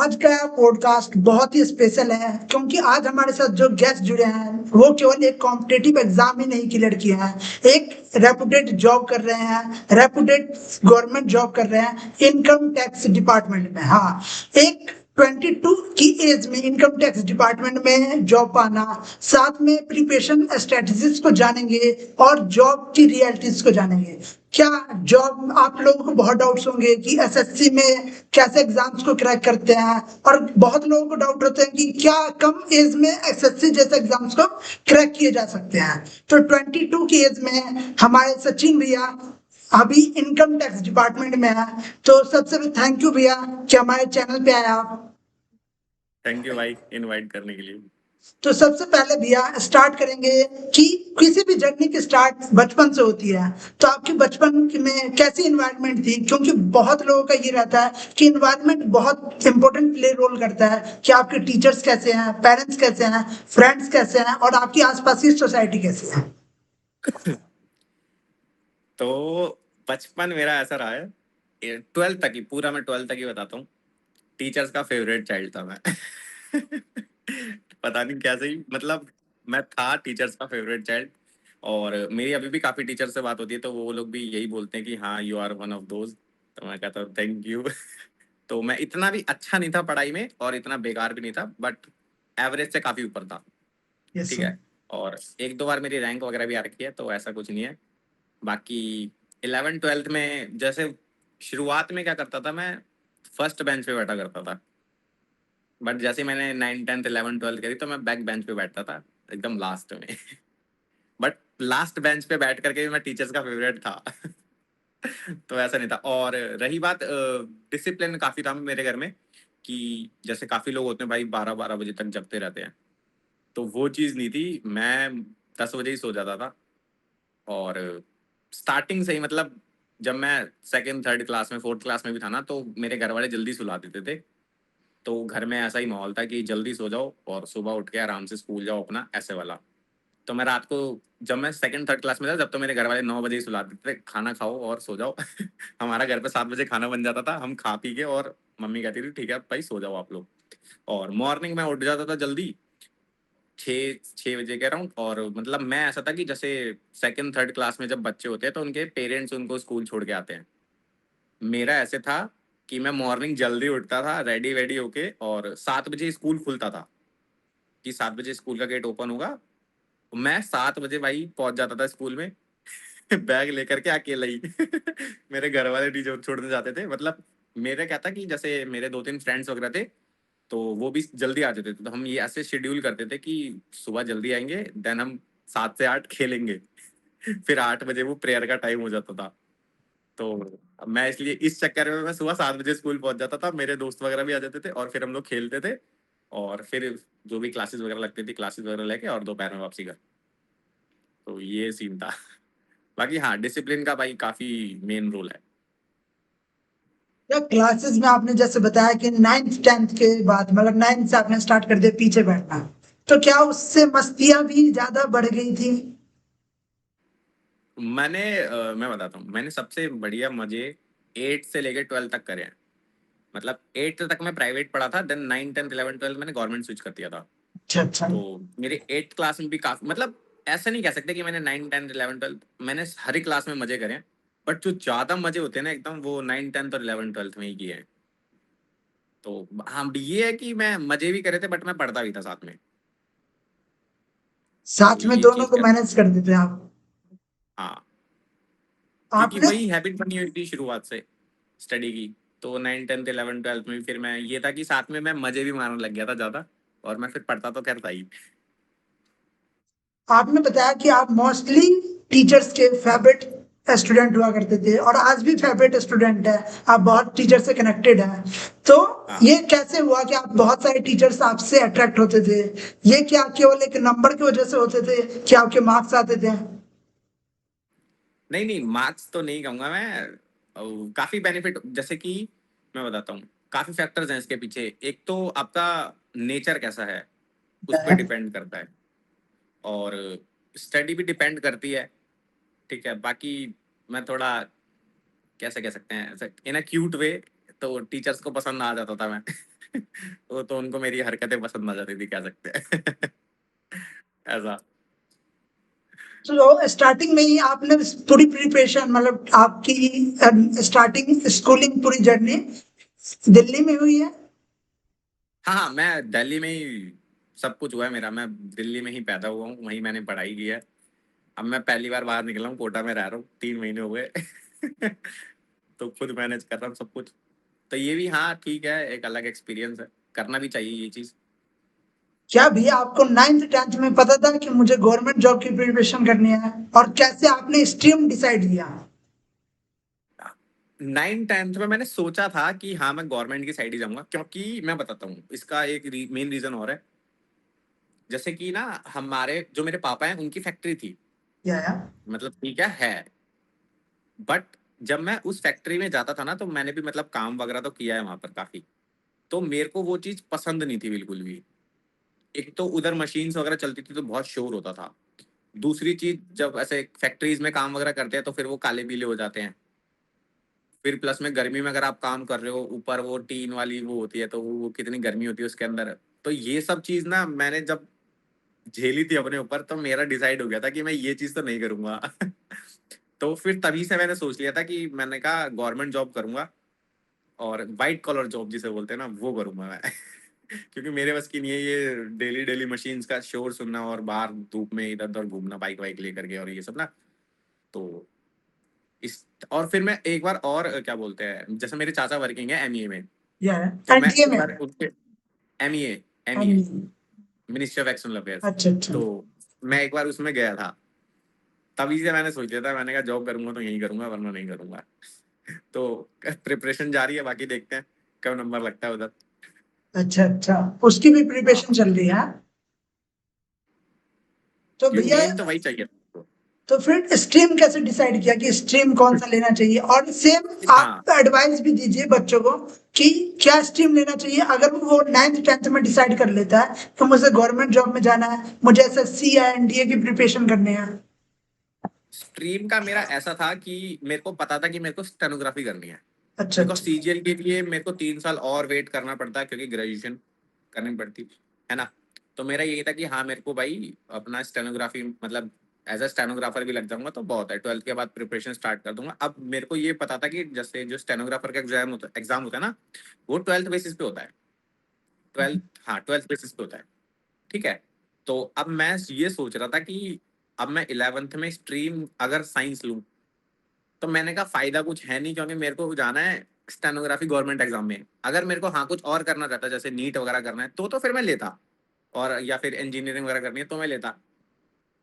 आज का पॉडकास्ट बहुत ही स्पेशल है क्योंकि आज हमारे साथ जो गेस्ट जुड़े हैं वो केवल एक कॉम्पिटिटिव एग्जाम ही नहीं क्लियर किए हैं, एक रेपुटेड जॉब कर रहे हैं, रेपुटेड गवर्नमेंट जॉब कर रहे हैं इनकम टैक्स डिपार्टमेंट में। हाँ, एक 22 की एज में इनकम टैक्स डिपार्टमेंट में जॉब पाना, साथ में प्रिपरेशन स्ट्रेटजीज को जानेंगे और जॉब की रियलिटीज को जानेंगे। क्या जॉब, आप लोगों को बहुत डाउट्स होंगे कि एसएससी में कैसे एग्जाम्स को क्रैक करते हैं, और बहुत लोगों को डाउट होते हैं कि क्या कम एज में एसएससी जैसे एग्जाम्स को क्रैक किए जा सकते हैं। तो 22 की एज में हमारे सचिन भैया अभी इनकम टैक्स डिपार्टमेंट में है। तो सबसे पहले थैंक यू भैया कि हमारे चैनल पे आए आप। थैंक यू भाई इनवाइट करने के लिए। तो सबसे पहले भैया स्टार्ट करेंगे कि किसी भी जर्नी की स्टार्ट बचपन से होती है। तो आपके बचपन में कैसी इन्वायरमेंट थी, क्योंकि बहुत लोगों का ये रहता है कि इन्वायरमेंट बहुत इंपॉर्टेंट प्ले रोल करता है कि आपके टीचर्स कैसे हैं, पेरेंट्स कैसे हैं, फ्रेंड्स कैसे हैं और आपकी आसपास की सोसाइटी कैसी है। तो बचपन मेरा ऐसा रहा है, 12th तक ही, पूरा मैं 12th तक ही बताता हूँ। टीचर्स का फेवरेट चाइल्ड था मैं। पता नहीं कैसे ही, मतलब मैं था टीचर्स का फेवरेट चाइल्ड। और मेरी अभी भी काफी टीचर से बात होती है तो वो लोग भी यही बोलते हैं कि हाँ you are one of those. तो मैं कहता हूँ थैंक यू। तो मैं इतना भी अच्छा नहीं था पढ़ाई में और इतना बेकार भी नहीं था, बट एवरेज से काफी ऊपर था। यस ठीक सर। है। और एक दो बार मेरी रैंक वगैरह भी आ रखी है, तो ऐसा कुछ नहीं है। बाकी 11th 12th में जैसे शुरुआत में क्या करता था मैं, फर्स्ट बेंच पे बैठा करता था। बट जैसे ही मैंने 9th 10th 11th 12th करी तो मैं बैक बेंच पे बैठता था, एकदम लास्ट में। बट लास्ट बेंच पे बैठ करके भी मैं टीचर्स का फेवरेट था। तो ऐसा नहीं था। और रही बात, डिसिप्लिन काफी था मेरे घर में, कि जैसे काफी लोग होते हैं भाई 12 12 बजे तक जगते रहते हैं, तो वो चीज नहीं थी। मैं 10 बजे ही सो जाता था। और स्टार्टिंग से ही, मतलब जब मैं सेकंड थर्ड क्लास में, फोर्थ क्लास में भी था ना, तो मेरे घर वाले जल्दी सुला देते थे। तो घर में ऐसा ही माहौल था कि जल्दी सो जाओ और सुबह उठ के आराम से स्कूल जाओ अपना, ऐसे वाला। तो मैं रात को, जब मैं सेकंड थर्ड क्लास में था, जब तो मेरे घर वाले 9 बजे ही सुला देते थे, खाना खाओ और सो जाओ। हमारा घर पे 7 बजे खाना बन जाता था, हम खा पी के, और मम्मी कहती थी ठीक है भाई सो जाओ आप लोग। और मॉर्निंग में उठ जाता था जल्दी, 6 6 बजे के अराउंड। और मतलब मैं ऐसा था कि जैसे सेकंड थर्ड क्लास में जब बच्चे होते हैं तो उनके पेरेंट्स उनको स्कूल छोड़ के आते हैं। मेरा ऐसे था कि मैं मॉर्निंग जल्दी उठता था रेडी वेडी होके, और 7 बजे स्कूल खुलता था, कि 7 बजे स्कूल का गेट ओपन होगा। मैं 7 बजे भाई पहुंच जाता था स्कूल में। बैग लेकर के अकेला ही। मेरे घर वाले टीचर छोड़ने जाते थे। मतलब मेरा क्या था कि जैसे मेरे 2 3 फ्रेंड्स वगैरह थे, तो वो भी जल्दी आ जाते थे, तो हम ये ऐसे शेड्यूल करते थे कि सुबह जल्दी आएंगे, देन हम 7 से 8 खेलेंगे। फिर 8 बजे वो प्रेयर का टाइम हो जाता था। तो मैं इसलिए इस चक्कर में मैं सुबह 7 बजे स्कूल पहुंच जाता था, मेरे दोस्त वगैरह भी आ जाते थे, और फिर हम लोग खेलते थे। और फिर जो भी क्लासेस वगैरह लगती थी, क्लासेस वगैरह लेके, और दोपहर में वापसी घर। तो ये सीन था। बाकी हाँ, डिसिप्लिन का भाई काफी मेन रोल है। या क्लासेस में आपने जैसे बताया कि 9th 10th के बाद, मतलब 9th से आपने स्टार्ट कर दिया पीछे बैठना, तो क्या उससे मस्तियां भी ज्यादा बढ़ गई थी। मैं बताता हूँ, मैंने सबसे बढ़िया मजे 8 से लेकर 12 तक करे हैं। मतलब 8 तक मैं प्राइवेट पढ़ा था, देन 9 10 11 12 मैंने गवर्नमेंट स्विच कर दिया था। अच्छा अच्छा। तो मेरे 8 क्लास में भी काफी, मतलब ऐसा नहीं कह सकते कि मैंने 9 10 11 12, मैंने हर एक क्लास में मजे करे हैं। बट जो ज्यादा मजे होते हैं ना एकदम, वो 9 10 और 11 12 में ही किए हैं। तो हाँ, ये है कि मैं मजे भी करे थे, बट मैं पढ़ता भी था साथ में। तो साथ में ये दोनों चीज को क्या, मैनेज कर देते हैं आप। हाँ, क्योंकि आपने वही हैबिट बनी हुई थी शुरुआत से स्टडी की। तो 9 10 11 12 में फिर मैं, ये था कि साथ में मैं मजे भी मारने लग गया था ज्यादा। और मैं फिर पढ़ता तो खैर था ही। आपने बताया कि आप मोस्टली टीचर्स के फेवरेट स्टूडेंट हुआ करते थे और आज भी फेवरेट स्टूडेंट है, आप बहुत टीचर से कनेक्टेड हैं। तो हाँ, ये कैसे हुआ कि आप बहुत सारे टीचर्स आपसे अट्रैक्ट होते थे। ये क्या केवल एक नंबर की वजह से होते थे कि आपके मार्क्स आते थे। नहीं नहीं, मार्क्स तो नहीं कहूंगा मैं। काफी बेनिफिट, जैसे कि मैं बताता हूँ, काफी फैक्टर्स हैं इसके पीछे। एक तो आपका नेचर कैसा है, उस पर डिपेंड करता है। और स्टडी भी डिपेंड करती है। ठीक है। बाकी मैं थोड़ा, कैसे कह सकते हैं, इन अ क्यूट वे, तो टीचर्स को पसंद आ जाता था मैं। वो तो उनको मेरी हरकतें पसंद आ जाती थी, कह सकते हैं। ऐसा। तो स्टार्टिंग में ही आपने पूरी प्रिपरेशन, मतलब आपकी स्टार्टिंग स्कूलिंग पूरी जर्नी दिल्ली में हुई है? हाँ हाँ, मैं दिल्ली में ही सब कुछ हुआ है मेरा। मैं दिल्ली में ही पैदा हुआ हूँ, वहीं मैंने पढ़ाई की है। अब मैं पहली बार बाहर निकला हूँ, कोटा में रह रहा हूँ, 3 महीने हो गए। तो खुद मैनेज कर रहा हूँ सब कुछ। तो ये भी हाँ ठीक है, एक अलग एक्सपीरियंस है, करना भी चाहिए ये चीज। क्या भैया आपको 9th 10th में पता था कि मुझे गवर्नमेंट जॉब की प्रिपरेशन करनी है, और कैसे आपने स्ट्रीम डिसाइड किया? 9th 10th में मैंने सोचा था कि हाँ मैं गवर्नमेंट की साइड ही जाऊंगा, क्योंकि मैं बताता हूँ इसका एक मेन रीजन और है। जैसे कि ना, हमारे जो मेरे पापा हैं उनकी फैक्ट्री थी, या मतलब ठीक है। बट जब मैं उस फैक्ट्री में जाता था ना, तो मैंने भी मतलब काम वगैरह तो किया है वहां पर काफी। तो मेरे को वो चीज पसंद नहीं थी बिल्कुल भी। एक तो उधर मशीन्स वगैरह चलती थी तो बहुत शोर होता था। दूसरी चीज, जब ऐसे फैक्ट्रीज में काम वगैरह करते हैं तो फिर वो काले पीले हो जाते हैं। फिर प्लस में गर्मी में अगर आप काम कर रहे हो, ऊपर वो टीन वाली वो होती है, तो वो कितनी गर्मी होती है उसके अंदर। तो ये सब चीज ना मैंने जब झेली थी अपने ऊपर, तो मेरा डिसाइड हो गया था कि मैं ये चीज तो नहीं करूंगा। तो फिर तभी से मैंने सोच लिया था कि मैंने कहा गवर्नमेंट जॉब करूंगा, और वाइट कॉलर जॉब जिसे बोलते हैं ना, वो करूंगा मैं। क्योंकि मेरे बस की नहीं है ये डेली डेली मशीन्स का शोर सुनना, और बाहर धूप में इधर उधर घूमना बाइक वाइक लेकर के, और ये सब ना। तो इस और फिर मैं एक बार और क्या बोलते हैं, जैसे मेरे चाचा वर्किंग है एमईए में। या तो मैं एनडीए एक में? बार उनके MEA MEA NDA. Ministry of external affairs. अच्छा अच्छा। तो मैं एक बार उसमें गया था। तभी से मैंने सोच लिया था, मैंने कहा जॉब करूंगा तो यही करूंगा, वरना नहीं करूंगा। तो प्रिपरेशन जारी है, बाकी देखते हैं कब नंबर लगता है उधर। अच्छा अच्छा, उसकी भी प्रिपरेशन हाँ, चल रही है? तो क्योंकि भैया, मेन तो वही चाहिए। तो फिर स्ट्रीम कैसे डिसाइड किया कि स्ट्रीम कौन सा लेना चाहिए? और सेम हाँ, आप एडवाइस भी दीजिए बच्चों को कि क्या स्ट्रीम लेना चाहिए अगर वो 9th 10th में डिसाइड कर लेता है कि मुझे गवर्नमेंट जॉब में जाना है, मुझे एसएससी या एनडीए की प्रिपरेशन करनी है। स्ट्रीम का मेरा ऐसा था कि मेरे को पता था कि मेरे को स्टेनोग्राफी करनी है। अच्छा बिकॉज अच्छा। सीजीएल के लिए मेरे को 3 साल और वेट करना पड़ता है, क्योंकि ग्रेजुएशन करनी पड़ती है ना। तो मेरा यही था कि हाँ मेरे को भाई अपना स्टेनोग्राफी, मतलब एज अ स्टेनोग्राफर भी लग जाऊंगा तो बहुत है, 12th के बाद प्रिपरेशन स्टार्ट कर दूंगा। अब मेरे को ये पता था कि जैसे जो स्टेनोग्राफर का एग्जाम होता है ना, वो 12th बेसिस पे होता है। 12th, हाँ 12th बेसिस पे होता है। ठीक है। तो अब मैं ये सोच रहा था कि अब मैं 11th में स्ट्रीम अगर साइंस लूं, तो मैंने कहा फायदा कुछ है नहीं, क्योंकि मेरे को जाना है स्टेनोग्राफी गवर्नमेंट एग्जाम में। अगर मेरे को हाँ कुछ और करना रहता, जैसे नीट वगैरह करना है, तो फिर मैं लेता, और या फिर इंजीनियरिंग वगैरह करनी है तो मैं लेता।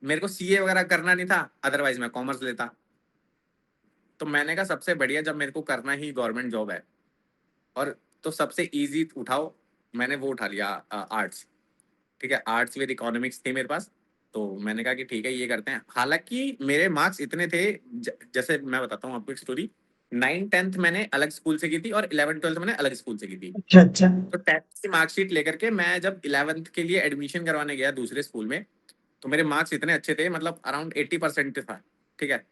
मेरे को सीए वगैरह करना नहीं था, अदरवाइज मैं कॉमर्स लेता। तो मैंने कहा सबसे बढ़िया, जब मेरे को करना ही गवर्नमेंट जॉब है, और तो सबसे इजी उठाओ। मैंने वो उठा लिया, आर्ट्स। ठीक है, आर्ट्स विद इकोनॉमिक्स थी मेरे पास। तो मैंने कहा कि ठीक है ये करते हैं। हालांकि मेरे मार्क्स इतने थे, जैसे मैं बताता हूँ आपको एक स्टोरी। 9th 10th मैंने अलग स्कूल से की थी, और 11th 12th मैंने अलग स्कूल से की थी। अच्छा अच्छा। तो 10th की मार्कशीट लेकर के मैं जब 11th के लिए एडमिशन करवाने गया दूसरे स्कूल में, तो मेरे मार्क्स इतने अच्छे थे, मतलब अराउंड 80% था। ठीक है।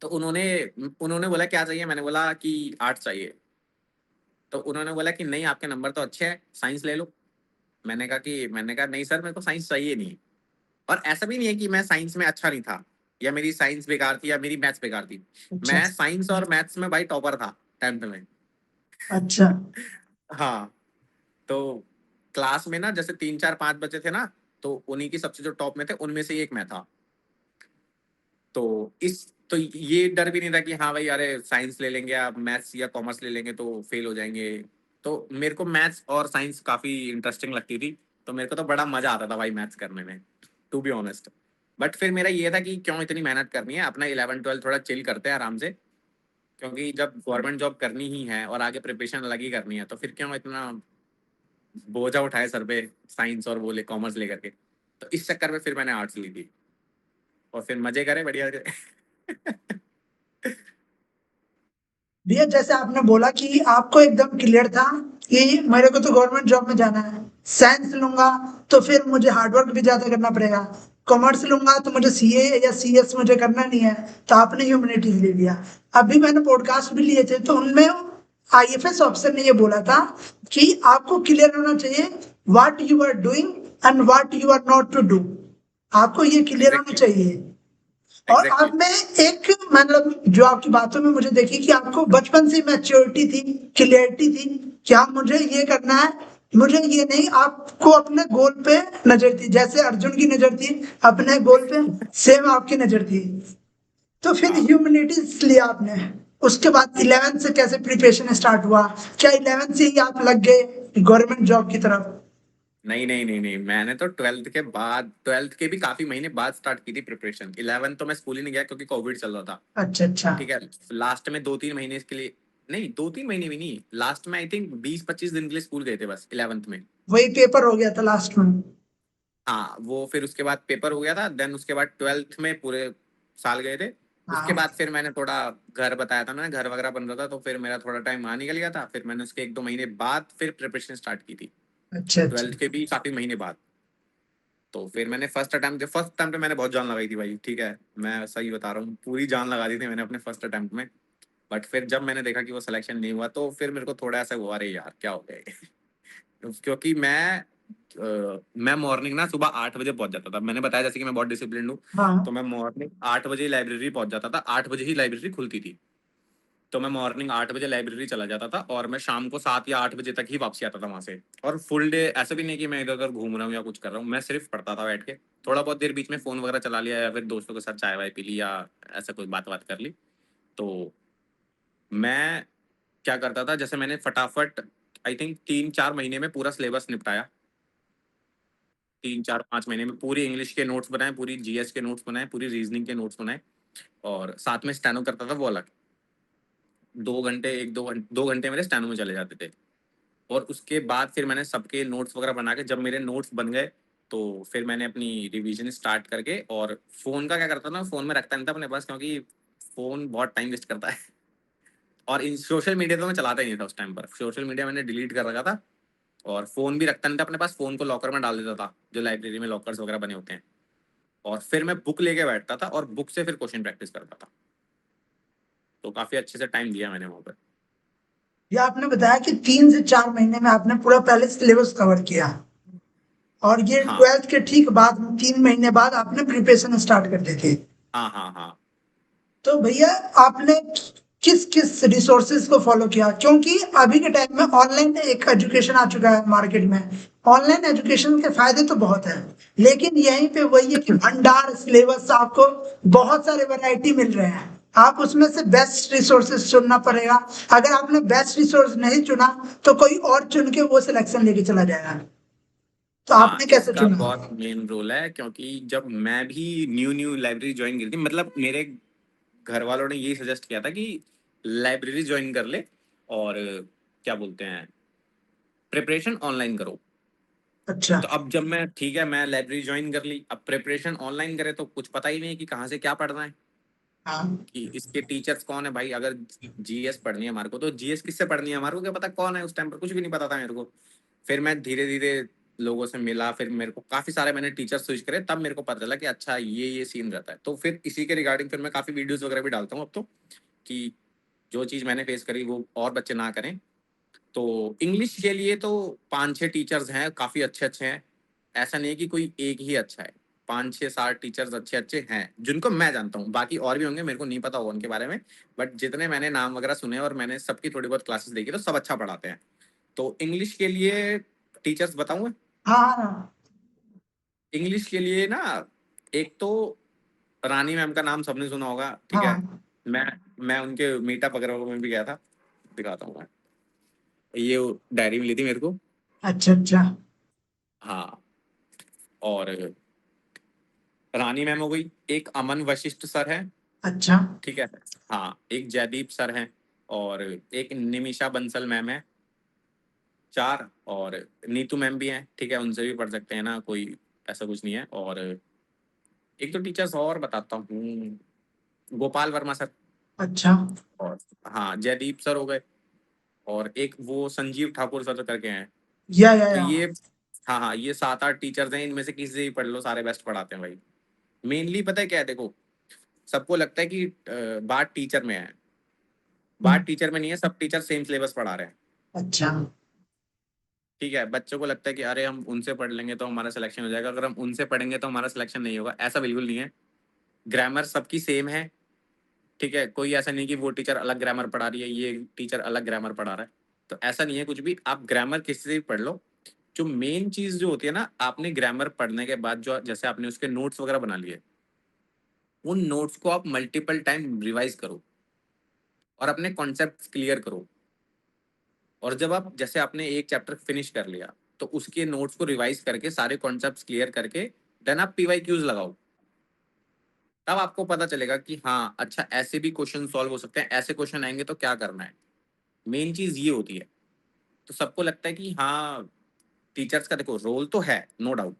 तो उन्होंने उन्होंने बोला क्या चाहिए, मैंने बोला कि आर्ट्स चाहिए। तो उन्होंने बोला कि नहीं आपके नंबर तो अच्छे हैं, साइंस ले लो। मैंने कहा नहीं सर, मेरे को साइंस चाहिए नहीं। और ऐसा भी नहीं है कि मैं साइंस में अच्छा नहीं था, या मेरी साइंस बेकार थी, या मेरी मैथ्स बेकार थी। अच्छा मैं साइंस और मैथ्स में भाई टॉपर था 10th में। अच्छा। हाँ। तो क्लास में ना जैसे 3 4 5 बच्चे थे ना, तो उन्हीं की सबसे जो टॉप में थे उनमें से एक मैं था। तो ये डर भी नहीं था कि हाँ भाई अरे साइंस ले लेंगे आप, मैथ्स या कॉमर्स ले लेंगे तो फेल हो जाएंगे। तो मेरे को मैथ्स और साइंस काफी इंटरेस्टिंग लगती थी। तो मेरे को तो बड़ा मजा आता था भाई मैथ्स करने में, टू बी ऑनेस्ट। बट फिर मेरा ये था कि क्यों इतनी मेहनत करनी है, अपना 11th 12th थोड़ा चिल करते हैं आराम से। क्योंकि जब गवर्नमेंट जॉब करनी ही है और आगे प्रिपरेशन अलग ही करनी है, तो फिर क्यों इतना बोझा उठाए सर पे, साइंस और वो ले कॉमर्स लेकर के। तो इस चक्कर में फिर मैंने आर्ट्स ली थी, और फिर मजे करे बढ़िया से। भैया जैसे आपने बोला कि आपको एकदम क्लियर था कि मेरे को तो गवर्नमेंट जॉब में जाना है, साइंस लूंगा तो फिर मुझे हार्डवर्क भी ज्यादा करना पड़ेगा, कॉमर्स लूंगा तो मुझे सीए या सीएस मुझे करना नहीं है, तो आपने ह्यूमैनिटीज ले लिया। अभी मैंने पॉडकास्ट भी लिए थे तो उनमें आईएफएस ऑफिसर ने ये बोला था कि आपको क्लियर होना चाहिए what you are doing and what you are not to do. आपको ये क्लियर होना एग्जैक्टली, चाहिए। और आप एग्जैक्टली। में एक मतलब जो आपकी बातों में मुझे देखी कि आपको बचपन से मैच्योरिटी थी, क्लियरिटी थी कि हाँ मुझे ये करना है, मुझे ये नहीं। आपको अपने गोल पे नजर थी, जैसे अर्जुन की नजर थी अपने गोल पे, सेम आपकी नजर थी। तो फिर हाँ, ह्यूमैनिटीज लिया आपने। उसके बाद 11th से कैसे प्रिपरेशन स्टार्ट हुआ? क्या 11th से ही आप लग गए गवर्नमेंट जॉब की तरफ? नहीं नहीं नहीं नहीं, मैंने तो ट्वेल्थ के बाद, ट्वेल्थ के भी काफी महीने बाद स्टार्ट की थी प्रिपरेशन। 11 तो मैं स्कूल ही नहीं गया क्योंकि कोविड चल रहा था। अच्छा अच्छा। ठीक है, लास्ट में 2-3 महीने इसके लिए, नहीं 2-3 महीने भी नहीं, लास्ट में आई थिंक 20-25 दिन के लिए स्कूल गए थे बस 11th में। वही पेपर हो गया था लास्ट में। हाँ, वो फिर उसके बाद पेपर हो गया था, देन उसके बाद ट्वेल्थ में पूरे साल गए थे। उसके हाँ। बाद फिर मैंने थोड़ा घर बताया था ना, घर वगैरह बन रहा था, तो फिर मेरा थोड़ा टाइम वहां निकल गया था। फिर मैंने उसके 1-2 महीने बाद फिर प्रिपरेशन स्टार्ट की थी, अच्छा अच्छा। ट्वेल्थ के भी काफी महीने बाद। तो फिर मैंने फर्स्ट अटेम्प्ट पे मैंने बहुत जान लगाई थी भाई, ठीक है, मैं सही बता रहा हूँ, पूरी जान लगा दी थी मैंने अपने फर्स्ट अटेम्प्ट में। बट फिर जब मैंने देखा कि वो सिलेक्शन नहीं हुआ, तो फिर मेरे को थोड़ा ऐसा हुआ, अरे यार क्या हो गया ये? क्योंकि मैं मॉर्निंग ना सुबह 8 बजे पहुंच जाता था। मैंने बताया जैसे कि मैं बहुत डिसिप्लिन हूँ। तो हाँ। मैं मॉर्निंग 8 बजे लाइब्रेरी पहुंच जाता था, 8 बजे ही लाइब्रेरी खुलती थी। तो मैं मॉर्निंग 8 बजे लाइब्रेरी चला जाता था और मैं शाम को 7 या 8 बजे तक ही वापसी आता था वहां से। और फुल डे ऐसा भी नहीं कि मैं इधर उधर घूम रहा हूँ या कुछ कर रहा हूँ, मैं सिर्फ पढ़ता था बैठ के। थोड़ा बहुत देर बीच में फोन वगैरह चला लिया या फिर दोस्तों के साथ चाय वाय पी ली या ऐसा कोई बात बात कर ली। तो मैं क्या करता था, जैसे मैंने फटाफट आई थिंक 3-4 महीने में पूरा सिलेबस निपटाया। 3-4-5 महीने में पूरी इंग्लिश के नोट्स बनाए, पूरी जीएस के नोट्स बनाए, पूरी रीजनिंग के नोट्स बनाए। और साथ में स्टेनो करता था वो अलग। 2 घंटे, 2 घंटे मेरे स्टेनो में चले जाते थे। और उसके बाद फिर मैंने सबके नोट्स वगैरह बना के, जब मेरे नोट्स बन गए तो फिर मैंने अपनी रिवीजन स्टार्ट करके। और फोन का क्या करता था, फोन में रखता नहीं था अपने पास, क्योंकि फोन बहुत टाइम वेस्ट करता है। और इन सोशल मीडिया तो मैं चलाता ही नहीं था उस टाइम पर, सोशल मीडिया मैंने डिलीट कर रखा था। और फोन भी रखता नहीं था अपने पास, फोन को लॉकर में डाल देता था, जो लाइब्रेरी में लॉकर्स वगैरह बने होते हैं। और फिर मैं बुक लेके बैठता था और बुक से फिर क्वेश्चन प्रैक्टिस करता था। तो काफी अच्छे से टाइम दिया मैंने वहां पर। ये आपने बताया कि 3 से 4 महीने में आपने पूरा पहले सिलेबस कवर किया, और ये हाँ 12th के ठीक बाद 3 महीने बाद आपने प्रिपरेशन स्टार्ट कर दी थी। हाँ हाँ हाँ। तो भैया आपने किस किस रिसोर्सेज को फॉलो किया? क्योंकि अभी के टाइम में ऑनलाइन एक एजुकेशन आ चुका है मार्केट में। ऑनलाइन एजुकेशन के फायदे तो बहुत है, लेकिन यहीं पे वही है कि भंडार सिलेबस आपको बहुत सारे वैरायटी मिल रहे हैं। आप उसमें से बेस्ट रिसोर्सेज चुनना पड़ेगा। अगर आपने बेस्ट रिसोर्स नहीं चुना तो कोई और चुन के वो सिलेक्शन लेके चला जाएगा। तो हाँ, आपने कैसे इसका चुना? बहुत मेन रोल है, क्योंकि जब मैं भी न्यू न्यू लाइब्रेरी ज्वाइन की थी, मतलब मेरे घर वालों ने यही सजेस्ट किया था कि लाइब्रेरी ज्वाइन कर ले और क्या बोलते हैं, प्रिपरेशन ऑनलाइन करो। अच्छा। तो अब जब मैं, ठीक है, मैं लाइब्रेरी ज्वाइन कर ली, अब प्रिपरेशन ऑनलाइन करे तो कुछ पता ही नहीं है कि कहाँ से क्या पढ़ना है, हाँ। कि इसके टीचर्स कौन है भाई। अगर जीएस पढ़नी है हमारे को, तो जीएस किससे पढ़नी है हमारे को क्या पता कौन है, उस टाइम पर कुछ भी नहीं पता था मेरे को। फिर मैं धीरे धीरे लोगों से मिला, फिर मेरे को काफी सारे मैंने टीचर स्विच करे, तब मेरे को पता चला कि अच्छा ये सीन रहता है। तो फिर इसी के रिगार्डिंग फिर मैं काफी वीडियोस वगैरह भी डालता हूँ अब तो, कि जो चीज मैंने फेस करी वो और बच्चे ना करें। तो इंग्लिश के लिए तो 5-6 टीचर्स हैं, काफी अच्छे अच्छे हैं। ऐसा नहीं है कि कोई एक ही अच्छा है, 5-6-7 टीचर्स अच्छे अच्छे हैं जिनको मैं जानता हूँ। बाकी और भी होंगे, मेरे को नहीं पता होगा उनके बारे में। बट जितने मैंने नाम वगैरह सुने और मैंने सबकी थोड़ी बहुत क्लासेस देखी, तो सब अच्छा पढ़ाते हैं। तो इंग्लिश के लिए टीचर्स बताऊँ? हाँ हाँ इंग्लिश के लिए ना, एक तो रानी मैम का नाम सबने सुना होगा, ठीक है। हाँ। मैं मैं उनके मीटअप वगैरह में भी गया था, दिखाता हूँ मैं। ये डायरी मिली थी मेरे को। अच्छा अच्छा। हाँ। और रानी मैम हो गई, एक अमन वशिष्ठ सर है, अच्छा। ठीक है। हाँ, एक जयदीप सर हैं, और एक निमिषा बंसल मैम है, 4। और नीतू मैम भी हैं, ठीक है, उनसे भी पढ़ सकते हैं ना, कोई ऐसा कुछ नहीं है। और एक तो टीचर्स और बताता हूँ, गोपाल वर्मा सर, अच्छा। और हाँ जयदीप सर हो गए, और एक वो संजीव ठाकुर सर करके हैं। तो या। ये, हाँ हाँ, ये 7-8 टीचर्स हैं, इनमें से किसी से ही पढ़ लो, सारे बेस्ट पढ़ाते हैं भाई। मेनली पता है क्या है, देखो, सबको लगता है कि बात टीचर में है, बात टीचर में नहीं है, सब टीचर सेम सिलेबस पढ़ा रहे हैं। अच्छा। ठीक है, बच्चों को लगता है कि अरे हम उनसे पढ़ लेंगे तो हमारा सिलेक्शन हो जाएगा, अगर हम उनसे पढ़ेंगे तो हमारा सिलेक्शन नहीं होगा, ऐसा बिल्कुल नहीं है। ग्रामर सबकी सेम है। ठीक है, कोई ऐसा नहीं कि वो टीचर अलग ग्रामर पढ़ा रही है, ये टीचर अलग ग्रामर पढ़ा रहा है, तो ऐसा नहीं है कुछ भी। आप ग्रामर किसी से भी पढ़ लो, जो मेन चीज जो होती है ना, आपने ग्रामर पढ़ने के बाद जो जैसे आपने उसके नोट्स वगैरह बना लिए, उन नोट्स को आप मल्टीपल टाइम रिवाइज करो और अपने कॉन्सेप्ट्स क्लियर करो। और जब आप जैसे आपने एक चैप्टर फिनिश कर लिया, तो उसके नोट्स को रिवाइज करके सारे कॉन्सेप्ट्स क्लियर करके देन आप पीवाईक्यूज लगाओ। तब आपको पता चलेगा कि हाँ अच्छा ऐसे भी क्वेश्चन सॉल्व हो सकते हैं, ऐसे क्वेश्चन आएंगे तो क्या करना है। मेन चीज ये होती है। तो सबको लगता है कि हाँ टीचर्स का देखो रोल तो है, नो डाउट,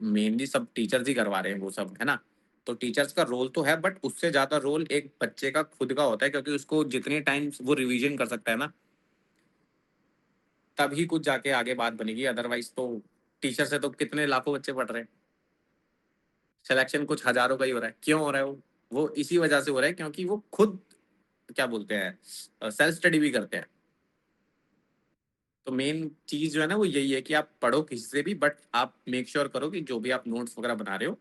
मेनली सब टीचर्स ही करवा रहे हैं वो सब, है ना। तो टीचर्स का रोल तो है, बट उससे ज्यादा रोल एक बच्चे का खुद का होता है, क्योंकि उसको जितने टाइम वो रिवीजन कर सकता है ना, तभी कुछ जाके आगे बात बनेगी। अदरवाइज तो टीचर से तो कितने लाखों बच्चे पढ़ रहे हैं, सिलेक्शन कुछ हजारों का ही हो रहा है। क्यों हो रहा है वो इसी वजह से हो रहा है क्योंकि वो खुद क्या बोलते हैं सेल्फ स्टडी भी करते हैं। तो मेन चीज जो है ना वो यही है कि आप पढ़ो किसी से भी, बट आप मेक श्योर करो कि जो भी आप नोट्स वगैरह बना रहे हो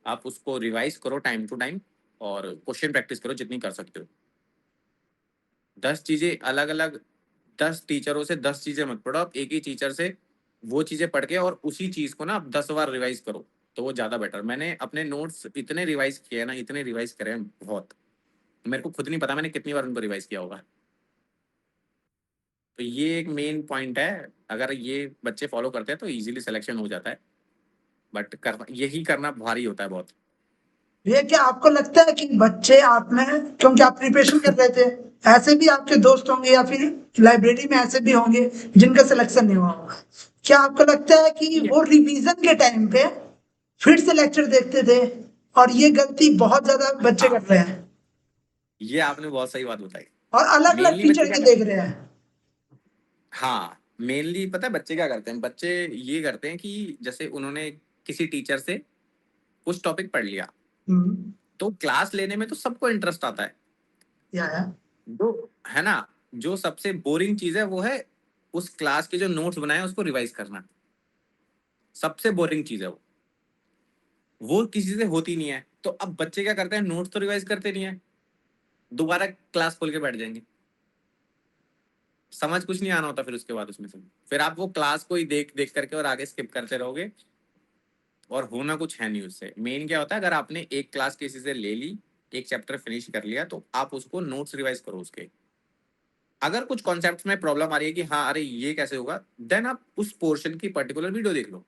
आप उसको रिवाइज करो टाइम टू टाइम, और क्वेश्चन प्रैक्टिस करो जितनी कर सकते हो। 10 चीजें अलग अलग, 10 टीचरों से 10 चीजें मत पढ़ो, आप एक ही टीचर से वो चीजें पढ़ के और उसी चीज को ना आप 10 बार रिवाइज करो, तो वो ज्यादा बेटर। मैंने अपने नोट्स इतने रिवाइज किए हैं ना, इतने रिवाइज करे हैं बहुत, मेरे को खुद नहीं पता मैंने कितनी बार उनको रिवाइज किया होगा। तो ये एक मेन पॉइंट है, अगर ये बच्चे फॉलो करते हैं तो इजीली सिलेक्शन हो जाता है, बट करना यही करना भारी होता है बहुत। ये क्या आपको लगता है कि बच्चे आप में, क्योंकि आप प्रिपरेशन कर रहे थे, ऐसे भी आपके दोस्त होंगे या फिर लाइब्रेरी में ऐसे भी होंगे जिनका सिलेक्शन नहीं हुआ होगा, क्या आपको लगता है कि वो रिवीजन के टाइम पे फिर से लेक्चर देखते थे और ये गलती बहुत ज्यादा बच्चे हाँ, कर रहे हैं ये आपने बहुत सही बात बताई। और अलग अलग मेनली बच्चे टीचर क्या के करते देख हैं, रहे हैं? हाँ मेनली पता है बच्चे क्या करते हैं, बच्चे ये करते हैं कि जैसे उन्होंने किसी टीचर से कुछ टॉपिक पढ़ लिया, हम्म। तो क्लास लेने में तो सबको इंटरेस्ट आता है, या जो है ना। जो सबसे बोरिंग चीज है वो है उस क्लास के जो नोट्स बनाए उसको रिवाइज करना, सबसे बोरिंग चीज है वो किसी से होती नहीं है। तो अब बच्चे क्या करते हैं, नोट्स तो रिवाइज करते नहीं है, दोबारा क्लास खोल के बैठ जाएंगे, समझ कुछ नहीं आना होता फिर उसके बाद उसमें से, फिर आप वो क्लास को ही देख देख करके और आगे स्किप करते रहोगे, और होना कुछ है नहीं उससे। मेन क्या होता है, अगर आपने एक क्लास किसी से ले ली, एक चैप्टर फिनिश कर लिया, तो आप उसको नोट्स रिवाइज करो उसके। अगर कुछ कॉन्सेप्ट्स में प्रॉब्लम आ रही है कि हाँ अरे ये कैसे होगा, देन आप उस पोर्शन की पर्टिकुलर वीडियो देख लो।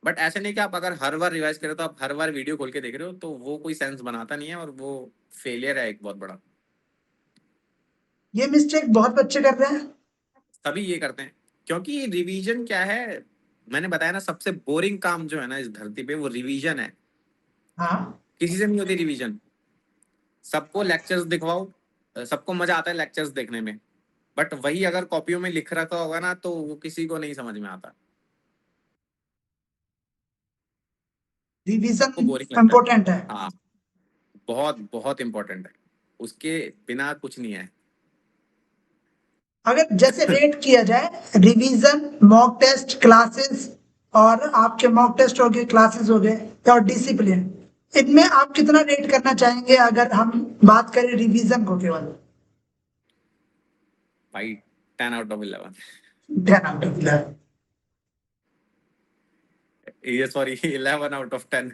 बट ऐसे नहीं कि आप अगर हर बार रिवाइज करें तो आप हर बार वीडियो खोल के देख रहे हो, तो वो कोई सेंस बनाता नहीं है, और वो फेलियर है एक बहुत बड़ा। ये मिस्टेक बहुत बच्चे कर रहे हैं। सभी ये करते हैं, क्योंकि रिवीजन क्या है, मैंने बताया ना सबसे बोरिंग काम जो है ना इस धरती पे वो रिवीजन है। हाँ। किसी से नहीं होती रिवीजन, सबको लेक्चर्स दिखवाओ, सबको मजा आता है लेक्चर्स देखने में, बट वही अगर कॉपियों में लिख रखा होगा ना तो वो किसी को नहीं समझ में आता, रिवीजन सबको बोरिंग लगता है। इम्पोर्टेंट है। हाँ, बहुत बहुत इंपॉर्टेंट है, उसके बिना कुछ नहीं है। अगर जैसे रेट किया जाए, रिवीजन, मॉक टेस्ट, क्लासेस, और आपके मॉक टेस्ट हो गए, क्लासेस हो गए, और डिसिप्लिन, इनमें आप कितना रेट करना चाहेंगे अगर हम बात करें रिवीजन को केवल? भाई 10 आउट ऑफ 11। 10 out of 11? ये सॉरी 11 आउट ऑफ 10।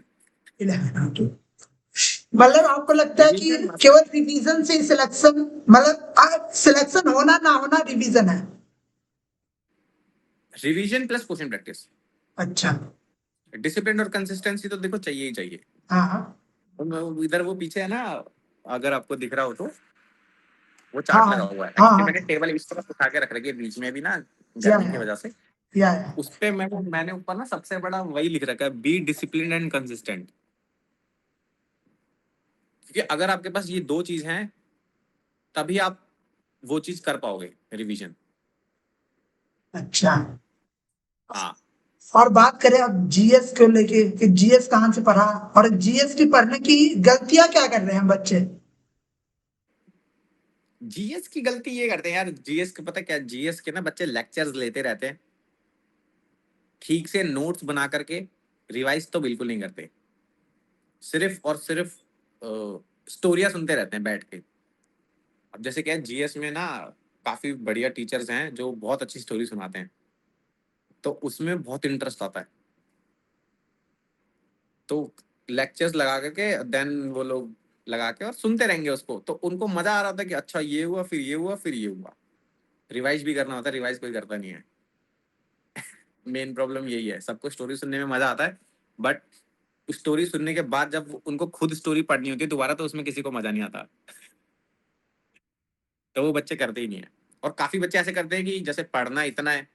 11 आउट। मतलब आपको लगता है कि रिवीजन केवल रिवीजन से सिलेक्शन, मतलब सिलेक्शन होना ना होना रिवीजन है? रिवीजन प्लस क्वेश्चन प्रैक्टिस, अच्छा। डिसिप्लिन और कंसिस्टेंसी तो देखो चाहिए ही चाहिए। हाँ हाँ। इधर वो पीछे है ना, अगर आपको दिख रहा हो तो वो हाँ चार्ट हाँ लगा हुआ है, हाँ एक्चुअली हाँ। मैंने टेबल इस तरफ उठा के रख रखी है बीच में भी ना, या गर्मी की वजह से। या उस पे मैंने ऊपर ना सबसे बड़ा वही लिख रखा है, बी डिसिप्लिन एंड कंसिस्टेंट। क्योंकि अगर आपके पास ये दो चीज हैं तभी आप वो चीज कर पाओगे, रिवीजन। अच्छा। हाँ, और बात करें अब जीएस को लेके कि जीएस कहाँ से पढ़ा, और जीएस की पढ़ने की गलतियां क्या कर रहे हैं बच्चे? जीएस की गलती ये करते हैं यार, जीएस के पता क्या, जीएस के ना बच्चे लेक्चर्स लेते रहते हैं, ठीक से नोट्स बना करके रिवाइज तो बिल्कुल नहीं करते, सिर्फ और सिर्फ स्टोरियां सुनते रहते हैं बैठ के। अब जैसे क्या जीएस में ना काफी बढ़िया टीचर्स हैं जो बहुत अच्छी स्टोरी सुनाते हैं, तो उसमें बहुत इंटरेस्ट आता है, तो लेक्चर्स लगा करके देन वो लोग लगा के और सुनते रहेंगे उसको, तो उनको मजा आ रहा था कि अच्छा ये हुआ फिर ये हुआ फिर ये हुआ। रिवाइज भी करना होता है, रिवाइज कोई करता नहीं है। मेन प्रॉब्लम यही है, सबको स्टोरी सुनने में मजा आता है, बट स्टोरी सुनने के बाद जब उनको खुद स्टोरी पढ़नी होती है दोबारा, तो उसमें किसी को मजा नहीं आता, तो वो बच्चे करते ही नहीं है। और काफी बच्चे ऐसे करते हैं कि जैसे पढ़ना इतना है,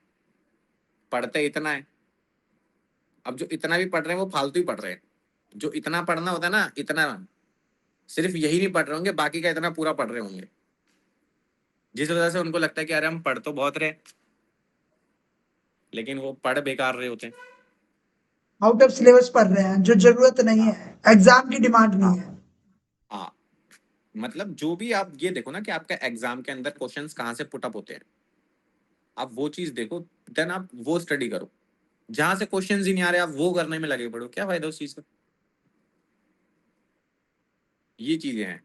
पढ़ते इतना है, अब जो इतना भी पढ़ रहे हैं वो फालतू ही पढ़ रहे हैं। जो इतना पढ़ना होता है ना, इतना सिर्फ यही नहीं पढ़ रहे होंगे, बाकी का इतना पूरा पढ़ रहे होंगे, जिस वजह से उनको लगता है कि अरे हम पढ़ तो बहुत रहे, लेकिन वो पढ़ बेकार रहे होते हैं। आउट ऑफ सिलेबस पढ़ रहे हैं, जो जरूरत नहीं हाँ है, एग्जाम की डिमांड हाँ नहीं है। हाँ। मतलब जो भी आप ये देखो ना कि आपका एग्जाम के अंदर क्वेश्चंस कहाँ से पुट अप होते हैं, आप वो चीज देखो, देन आप वो स्टडी करो। जहां से क्वेश्चंस ही नहीं आ रहे आप वो करने में लगे पड़ो, क्या फायदा उस चीज का। ये चीजें हैं।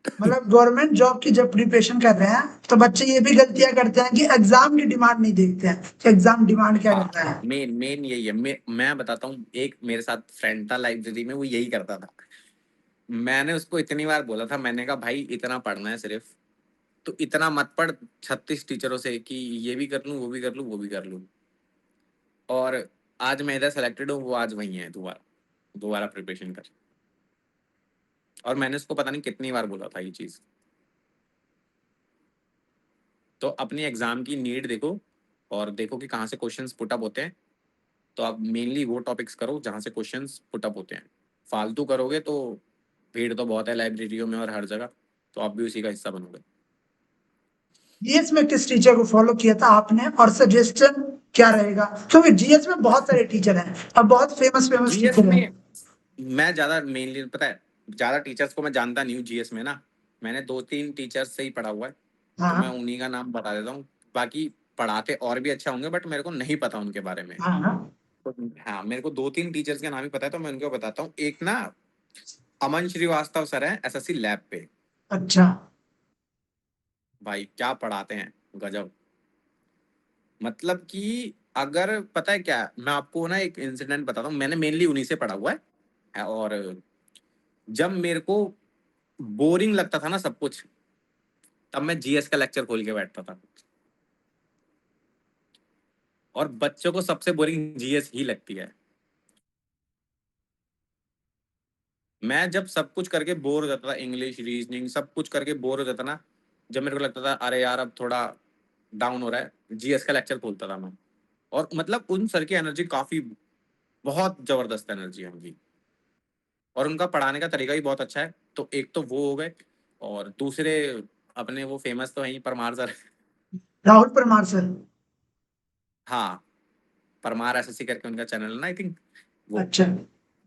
मतलब गवर्नमेंट जॉब की जब प्रिपरेशन कर रहे हैं तो बच्चे ये भी गलतियां करते हैं कि एग्जाम की डिमांड नहीं देखते हैं कि एग्जाम डिमांड क्या हाँ, कर रहा है। मेन मेन यही है। मैं बताता हूँ, एक मेरे साथ फ्रेंड था लाइब्रेरी में, वो यही करता था। मैंने उसको इतनी बार बोला था, मैंने कहा भाई इतना पढ़ना है सिर्फ, तो इतना मत पढ़ 36 टीचरों से कि ये भी कर लूं वो भी कर लूं वो भी कर लूं। और आज मैं इधर सेलेक्टेड हूँ, वो आज वही है, दोबारा दोबारा प्रिपरेशन कर। और मैंने उसको पता नहीं कितनी बार बोला था ये चीज। तो अपनी एग्जाम की नीड देखो, और देखो कि कहाँ से क्वेश्चंस पुट अप होते हैं, तो आप मेनली वो टॉपिक्स करो जहाँ से क्वेश्चंस पुट अप होते हैं। फालतू करोगे तो भीड़ तो बहुत है लाइब्रेरियों में और हर जगह, तो आप भी उसी का हिस्सा बनोगे। जीएस में किस टीचर को फॉलो किया था आपने और सजेशन क्या रहेगा, क्योंकि जीएस में बहुत सारे टीचर हैं और बहुत फेमस फेमस जीएस टीचर हैं। में मैं ज्यादा मेनली पता है, ज्यादा टीचर्स को मैं जानता नहीं हूँ जीएस में ना, मैंने 2-3 टीचर्स से ही पढ़ा हुआ है, तो मैं हाँ उन्हीं का नाम बता देता हूँ। बाकी पढ़ाते और भी अच्छा होंगे, बट मेरे को नहीं पता उनके बारे में। हाँ हाँ। तो हाँ, मेरे को 2-3 टीचर्स के नाम ही पता है, तो मैं उनको बताता हूँ। एक ना अमन श्रीवास्तव सर है एसएससी लैब पे, अच्छा। भाई क्या पढ़ाते हैं, गजब। मतलब कि अगर पता है क्या, मैं आपको ना एक इंसिडेंट बताता हूँ, मैंने मेनली उन्हीं से पढ़ा हुआ है। और जब मेरे को बोरिंग लगता था ना सब कुछ, तब मैं जीएस का लेक्चर खोल के बैठता था। और बच्चों को सबसे बोरिंग जीएस ही लगती है। मैं जब सब कुछ करके बोर हो जाता था, इंग्लिश रीजनिंग सब कुछ करके बोर हो जाता ना, जब मेरे को लगता था अरे यार अब थोड़ा डाउन हो रहा है, जीएस का लेक्चर खोलता था मैं। और मतलब उन सर की एनर्जी काफी, बहुत जबरदस्त एनर्जी है उनकी, और उनका पढ़ाने का तरीका भी बहुत अच्छा है। तो एक तो वो हो गए, और दूसरे अपने वो फेमस तो है ही, परमार सर। राहुल परमार सर। हाँ, परमार एसएससी करके उनका चैनल है ना, आई थिंक वो। अच्छा।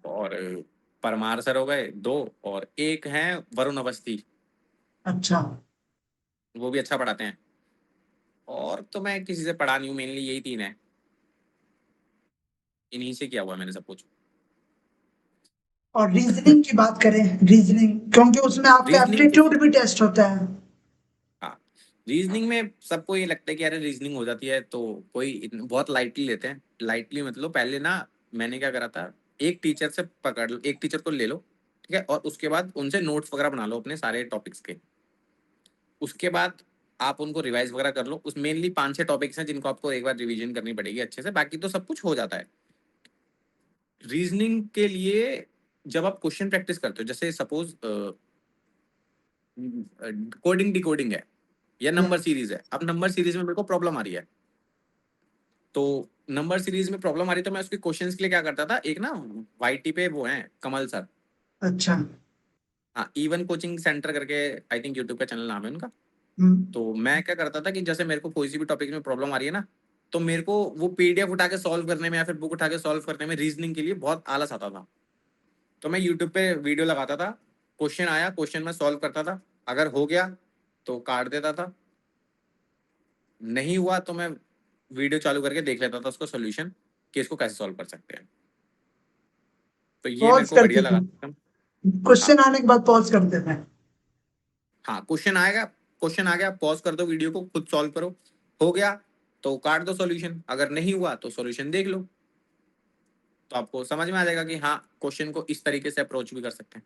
और परमार सर हो गए दो, और एक हैं वरुण अवस्थी, अच्छा। वो भी अच्छा पढ़ाते हैं। और तो मैं किसी से पढ़ा नहीं हूँ, मेनली यही तीन है, इन्हीं से किया हुआ है मैंने सब कुछ। और रीजनिंग की बात करें, रीजनिंग क्योंकि उसमें आपका रीजनिंग, एप्टीट्यूड भी टेस्ट होता है। हाँ, रीजनिंग में सबको ये लगता है कि अरे रीजनिंग हो जाती है, तो कोई बहुत लाइटली लेते हैं। लाइटली मतलब पहले ना, मैंने क्या करा था, एक टीचर से पकड़ लो, एक टीचर को ले लो, ठीक है, और उसके बाद उनसे नोट्स वगैरह बना लो अपने सारे टॉपिक्स के। उसके बाद आप उनको रिवाइज वगैरह कर लो। उस मेनली 5-6 टॉपिक्स हैं जिनको आपको एक बार रिवीजन करनी पड़ेगी अच्छे से, बाकी तो सब कुछ हो जाता है। रीजनिंग के लिए जब आप क्वेश्चन प्रैक्टिस करते हो, जैसे सपोज कोडिंग डिकोडिंग है या नंबर सीरीज है, अब नंबर सीरीज में मेरे को प्रॉब्लम आ रही है, तो नंबर सीरीज में प्रॉब्लम आ रही है, तो मैं उसके क्वेश्चंस के लिए क्या करता था, एक ना वाईटी पे वो है कमल सर, अच्छा। हाँ, इवन कोचिंग सेंटर करके, आई थिंक यूट्यूब का चैनल नाम है उनका। हम्म। तो मैं क्या करता था कि जैसे मेरे को कोई सी भी टॉपिक में प्रॉब्लम आ रही है ना, तो मेरे को वो पीडीएफ उठा के सॉल्व करने में या फिर बुक उठा के सॉल्व करने में रीजनिंग के लिए बहुत आलस आता था। तो मैं यूट्यूब पे वीडियो लगाता था, क्वेश्चन आया, क्वेश्चन में सॉल्व करता था, अगर हो गया तो काट देता था, नहीं हुआ तो मैं वीडियो चालू करके देख लेता था उसको सोल्यूशन कि इसको कैसे सॉल्व कर सकते हैं। तो ये मेरे पॉज को बढ़िया करते थे, लगा। हाँ क्वेश्चन आने के बाद पॉज करते थे। हाँ, क्वेश्चन आएगा, क्वेश्चन आ गया पॉज कर दो, वीडियो को खुद सॉल्व करो, हो गया तो काट दो सॉल्यूशन, अगर नहीं हुआ तो सॉल्यूशन देख लो, तो आपको समझ में आ जाएगा कि हाँ क्वेश्चन को इस तरीके से अप्रोच भी कर सकते हैं।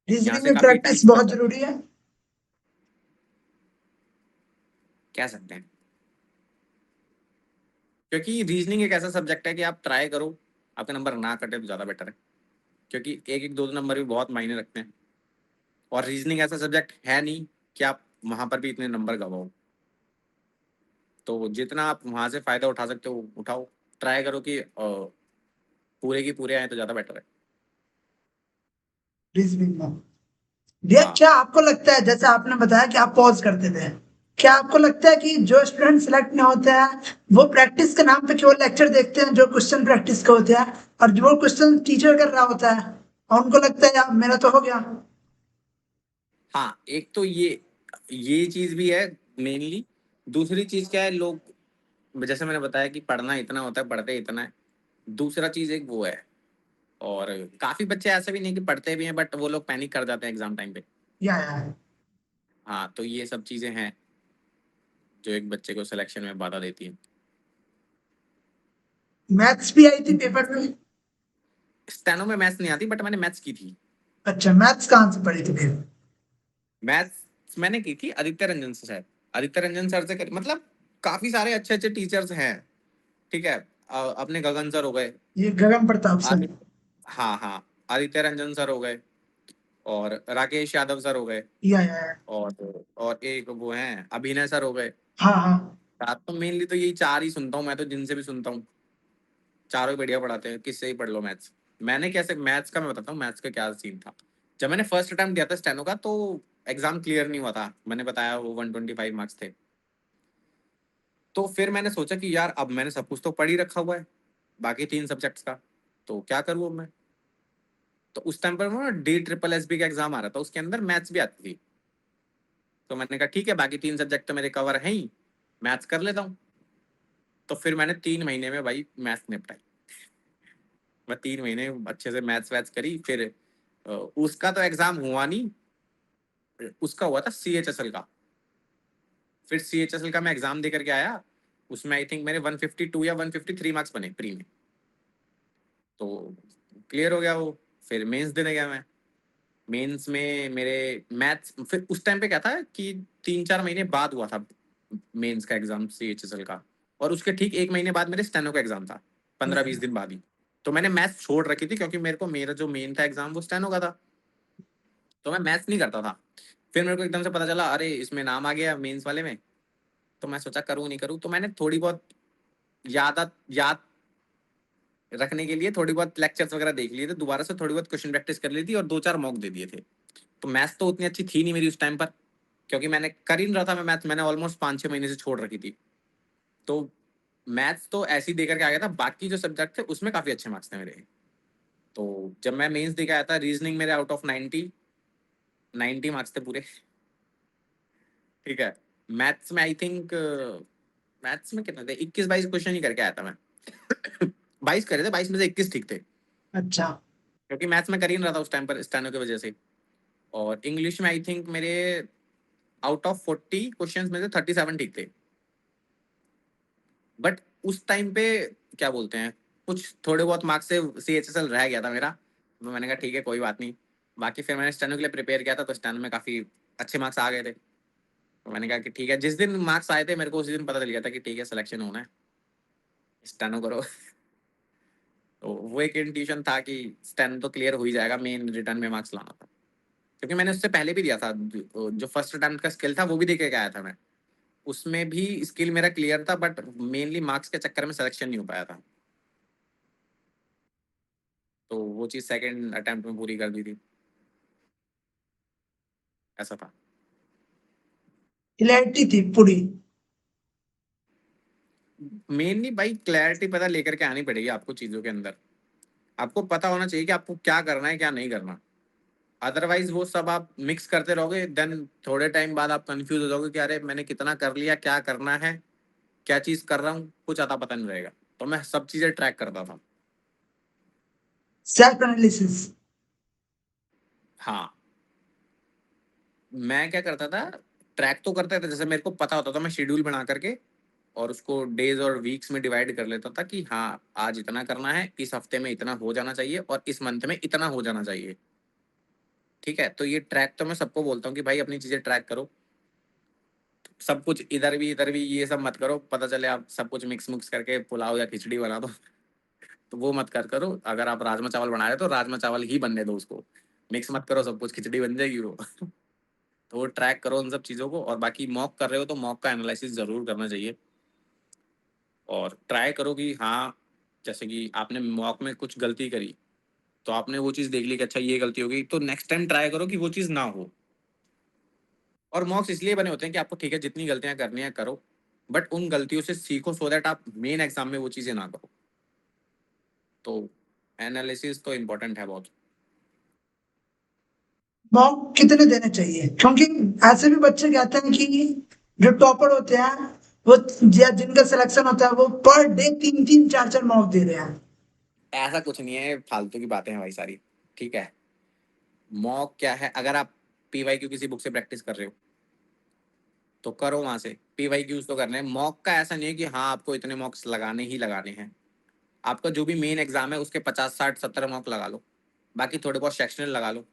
यहाँ रीजनिंग से में काफी टाइम प्रैक्टिस बहुत बचता है, जरूरी है। कह सकते हैं, क्योंकि रीजनिंग एक ऐसा सब्जेक्ट है कि आप ट्राई करो, आपके नंबर ना कटे तो ज्यादा बेटर है, क्योंकि एक एक दो दो नंबर भी बहुत मायने रखते हैं, और रीजनिंग ऐसा सब्जेक्ट है नहीं कि आप वहां पर भी इतने नंबर गवाओ। तो जितना आप वहां से फायदा उठा सकते हो उठाओ, ट्राई करो कि पूरे की पूरे आए तो ज्यादा बेटर है। रीजनिंग में भैया, हाँ क्या आपको लगता है, जैसे आपने बताया कि आप पॉज करते थे, क्या आपको लगता है कि जो स्टूडेंट सिलेक्ट नहीं होते हैं वो प्रैक्टिस के नाम पे केवल लेक्चर देखते हैं जो क्वेश्चन प्रैक्टिस के होते हैं, और जो क्वेश्चन टीचर कर रहा होता है और उनको लगता है यार मेरा तो हो गया। हाँ, एक तो ये चीज भी है मेनली। दूसरी चीज क्या है, लोग जैसे मैंने बताया कि पढ़ना इतना होता है, पढ़ते इतना है। दूसरा चीज एक वो है, और काफी बच्चे ऐसे भी नहीं कि पढ़ते भी हैं बट वो लोग पैनिक कर जाते हैं एग्जाम टाइम पे। या हाँ, तो ये सब चीजें हैं जो एक बच्चे को सिलेक्शन में बाधा देती है। मैथ्स भी आई थी पेपर में। स्टेनो में मैथ्स नहीं आती, बट मैंने मैथ्स की थी। अच्छा, मैथ्स कहाँ से पढ़ी थी फिर? मैथ्स मैंने की थी आदित्य रंजन से, शायद आदित्य रंजन सर से मतलब काफी सारे अच्छे अच्छे टीचर्स हैं, ठीक है। अपने गगन सर हो गए, ये गगन प्रताप सर। आदित्य, हाँ हाँ, आदित्य रंजन सर हो गए, और राकेश यादव सर हो गए, या और एक वो हैं अभिनय सर हो गए। हाँ हाँ। चार तो मेनली तो यही चार ही सुनता हूँ मैं, तो जिनसे भी सुनता हूँ चारों ही बढ़िया पढ़ाते हैं, किससे ही पढ़ लो मैथ्स। मैंने कैसे मैथ्स का मैं बताता हूँ मैथ्स का क्या सीन था। जब मैंने फर्स्ट अटेम्प्ट दिया था स्टेनो का तो एग्जाम क्लियर नहीं हुआ था, मैंने बताया वो 125 मार्क्स थे। तो फिर मैंने सोचा कि यार अब मैंने सब कुछ तो पढ़ ही रखा हुआ है बाकी तीन सब्जेक्ट्स का, तो क्या करूँ अब मैं। तो उस टाइम पर ना DSSB का एग्जाम आ रहा था, उसके अंदर मैथ्स भी आती थी। तो मैंने कहा ठीक है, बाकी तीन सब्जेक्ट तो मेरे कवर हैं ही, मैथ्स कर लेता हूँ। तो फिर मैंने 3 महीने में भाई मैथ्स निपटाई। मैं 3 महीने अच्छे से मैथ्स वैथ्स करी, फिर उसका तो एग्जाम हुआ नहीं, उसका हुआ था CHSL का। फिर CHSL का मैं एग्जाम दे करके आया, उसमें आई थिंक मेरे 152 या 153 मार्क्स बने प्री में, तो क्लियर हो गया वो। फिर मेंस देने गया मैं, मेंस में मेरे मैथ्स, फिर उस टाइम पे क्या था कि 3-4 महीने बाद हुआ था मेंस का एग्जाम CHSL का, और उसके ठीक 1 महीने बाद मेरे स्टेनो का एग्जाम था, 15-20 दिन बाद ही। तो मैंने मैथ्स छोड़ रखी थी क्योंकि मेरे को मेरा जो मेन था एग्जाम वो स्टेनो का था, तो मैं मैथ्स नहीं करता था। फिर मेरे को एकदम से पता चला अरे इसमें नाम आ गया मेंस वाले में, तो मैं सोचा करूँ नहीं करूँ, तो मैंने थोड़ी बहुत याद रखने के लिए थोड़ी बहुत लेक्चर्स वगैरह देख लिए थे, दोबारा से थोड़ी बहुत क्वेश्चन प्रैक्टिस कर ली थी, और 2-4 मॉक दे दिए थे। तो मैथ्स तो उतनी अच्छी थी नहीं मेरी उस टाइम पर, क्योंकि मैंने कर ही नहीं रहा था मैं मैथ्स, मैंने ऑलमोस्ट 5-6 महीने से छोड़ रखी थी। तो मैथ्स तो ऐसे ही देकर के आ गया था, बाकी जो सब्जेक्ट थे उसमें काफी अच्छे मार्क्स थे मेरे। तो जब मैं मेंस दे के आया था, रीजनिंग मेरे आउट ऑफ 90 मार्क्स थे पूरे, ठीक है। मैथ्स में आई थिंक मैथ्स में कितने थे, 21-22 क्वेश्चन ही करके आया था मैं। 22 करे थे, 22 में से 21 ठीक थे, अच्छा। क्योंकि मैथ्स में कर ही नहीं रहा था उस टाइम पर स्टेनो की वजह से। और इंग्लिश में आई थिंक मेरे आउट ऑफ 40 क्वेश्चन में से 37 ठीक थे। बट उस टाइम पे क्या बोलते हैं, कुछ थोड़े बहुत मार्क्स से CHSL रह गया था मेरा, तो मैंने कहा ठीक है कोई बात नहीं। बाकी फिर मैंने स्टेनो के लिए प्रिपेयर किया था, तो स्टेनो में काफी अच्छे मार्क्स आ गए थे, तो मैंने कहा कि ठीक है, जिस दिन मार्क्स आए थे मेरे को उसी दिन पता चल गया था कि ठीक है सिलेक्शन होना है, स्टेनो करो। तो वो एक इंट्यूशन था कि स्टेनो तो क्लियर हो ही जाएगा, मेन रिटर्न में मार्क्स लाना था, क्योंकि मैंने उससे पहले भी दिया था, जो फर्स्ट अटेम्प्ट का स्किल था वो भी दे के आया था मैं, उसमें भी स्किल मेरा क्लियर था, बट मेनली मार्क्स के चक्कर में सिलेक्शन नहीं हो पाया था। तो वो चीज़ सेकंड अटेम्प्ट में पूरी कर दी थी, ऐसा था। क्लैरिटी थी पूरी। मेनली भाई क्लैरिटी पता लेकर के आनी पड़ेगी आपको चीज़ों के अंदर, आपको पता होना चाहिए कि आपको क्या करना है क्या नहीं करना। अदरवाइज वो सब आप मिक्स करते रहोगे, देन थोड़े टाइम बाद आप कंफ्यूज हो जाओगे कि अरे मैंने कितना कर लिया, क्या करना है, क्या चीज कर रहा हूँ, कुछ आता पता नहीं रहेगा। तो मैं सब चीजें ट्रैक करता था। Self analysis. हाँ, मैं क्या करता था, ट्रैक तो करता था, जैसे मेरे को पता होता था मैं शेड्यूल बना करके और उसको डेज और वीक्स में डिवाइड कर लेता था कि हाँ आज इतना करना है, इस हफ्ते में इतना हो जाना चाहिए और इस मंथ में इतना हो जाना चाहिए। ठीक है, तो ये ट्रैक तो मैं सबको बोलता हूँ कि भाई अपनी चीजें ट्रैक करो, सब कुछ इधर भी ये सब मत करो, पता चले आप सब कुछ मिक्स मिक्स करके पुलाव या खिचड़ी बना दो। तो वो मत कर करो। अगर आप राजमा चावल बना रहे हो तो राजमा चावल ही बनने दो उसको, मिक्स मत करो सब कुछ, खिचड़ी बन जाएगी वो। तो वो ट्रैक करो उन सब चीज़ों को। और बाकी मॉक कर रहे हो तो मॉक का एनालिसिस ज़रूर करना चाहिए, और ट्राई करो कि हाँ, जैसे कि आपने मॉक में कुछ गलती करी तो आपने वो चीज़ देख ली कि अच्छा ये गलती हो गई, तो नेक्स्ट टाइम ट्राई करो कि वो चीज़ ना हो। और मॉक्स इसलिए बने होते हैं कि आपको ठीक है जितनी गलतियां करनी है करो, बट उन गलतियों से सीखो सो दैट आप मेन एग्जाम में वो चीज़ें ना करो। तो एनालिसिस तो इम्पोर्टेंट है बहुत। मॉक कितने देने चाहिए? क्योंकि ऐसे भी बच्चे कहते हैं कि जो टॉपर होते हैं वो, या जिनका सिलेक्शन होता है, वो पर डे 3-3 4-4 मॉक दे रहे हैं। ऐसा कुछ नहीं है, फालतू की बातें हैं भाई सारी। ठीक है, मॉक क्या है, अगर आप पीवाई क्यू किसी बुक से प्रैक्टिस कर रहे हो तो करो वहां से, पीवाई क्यूज तो करने हैं। मॉक का ऐसा नहीं है कि हाँ आपको इतने मॉक्स लगाने ही लगाने हैं। आपका जो भी मेन एग्जाम है उसके 50 60 70 मॉक लगा लो, बाकी थोड़े बहुत सेक्शनल लगा लो,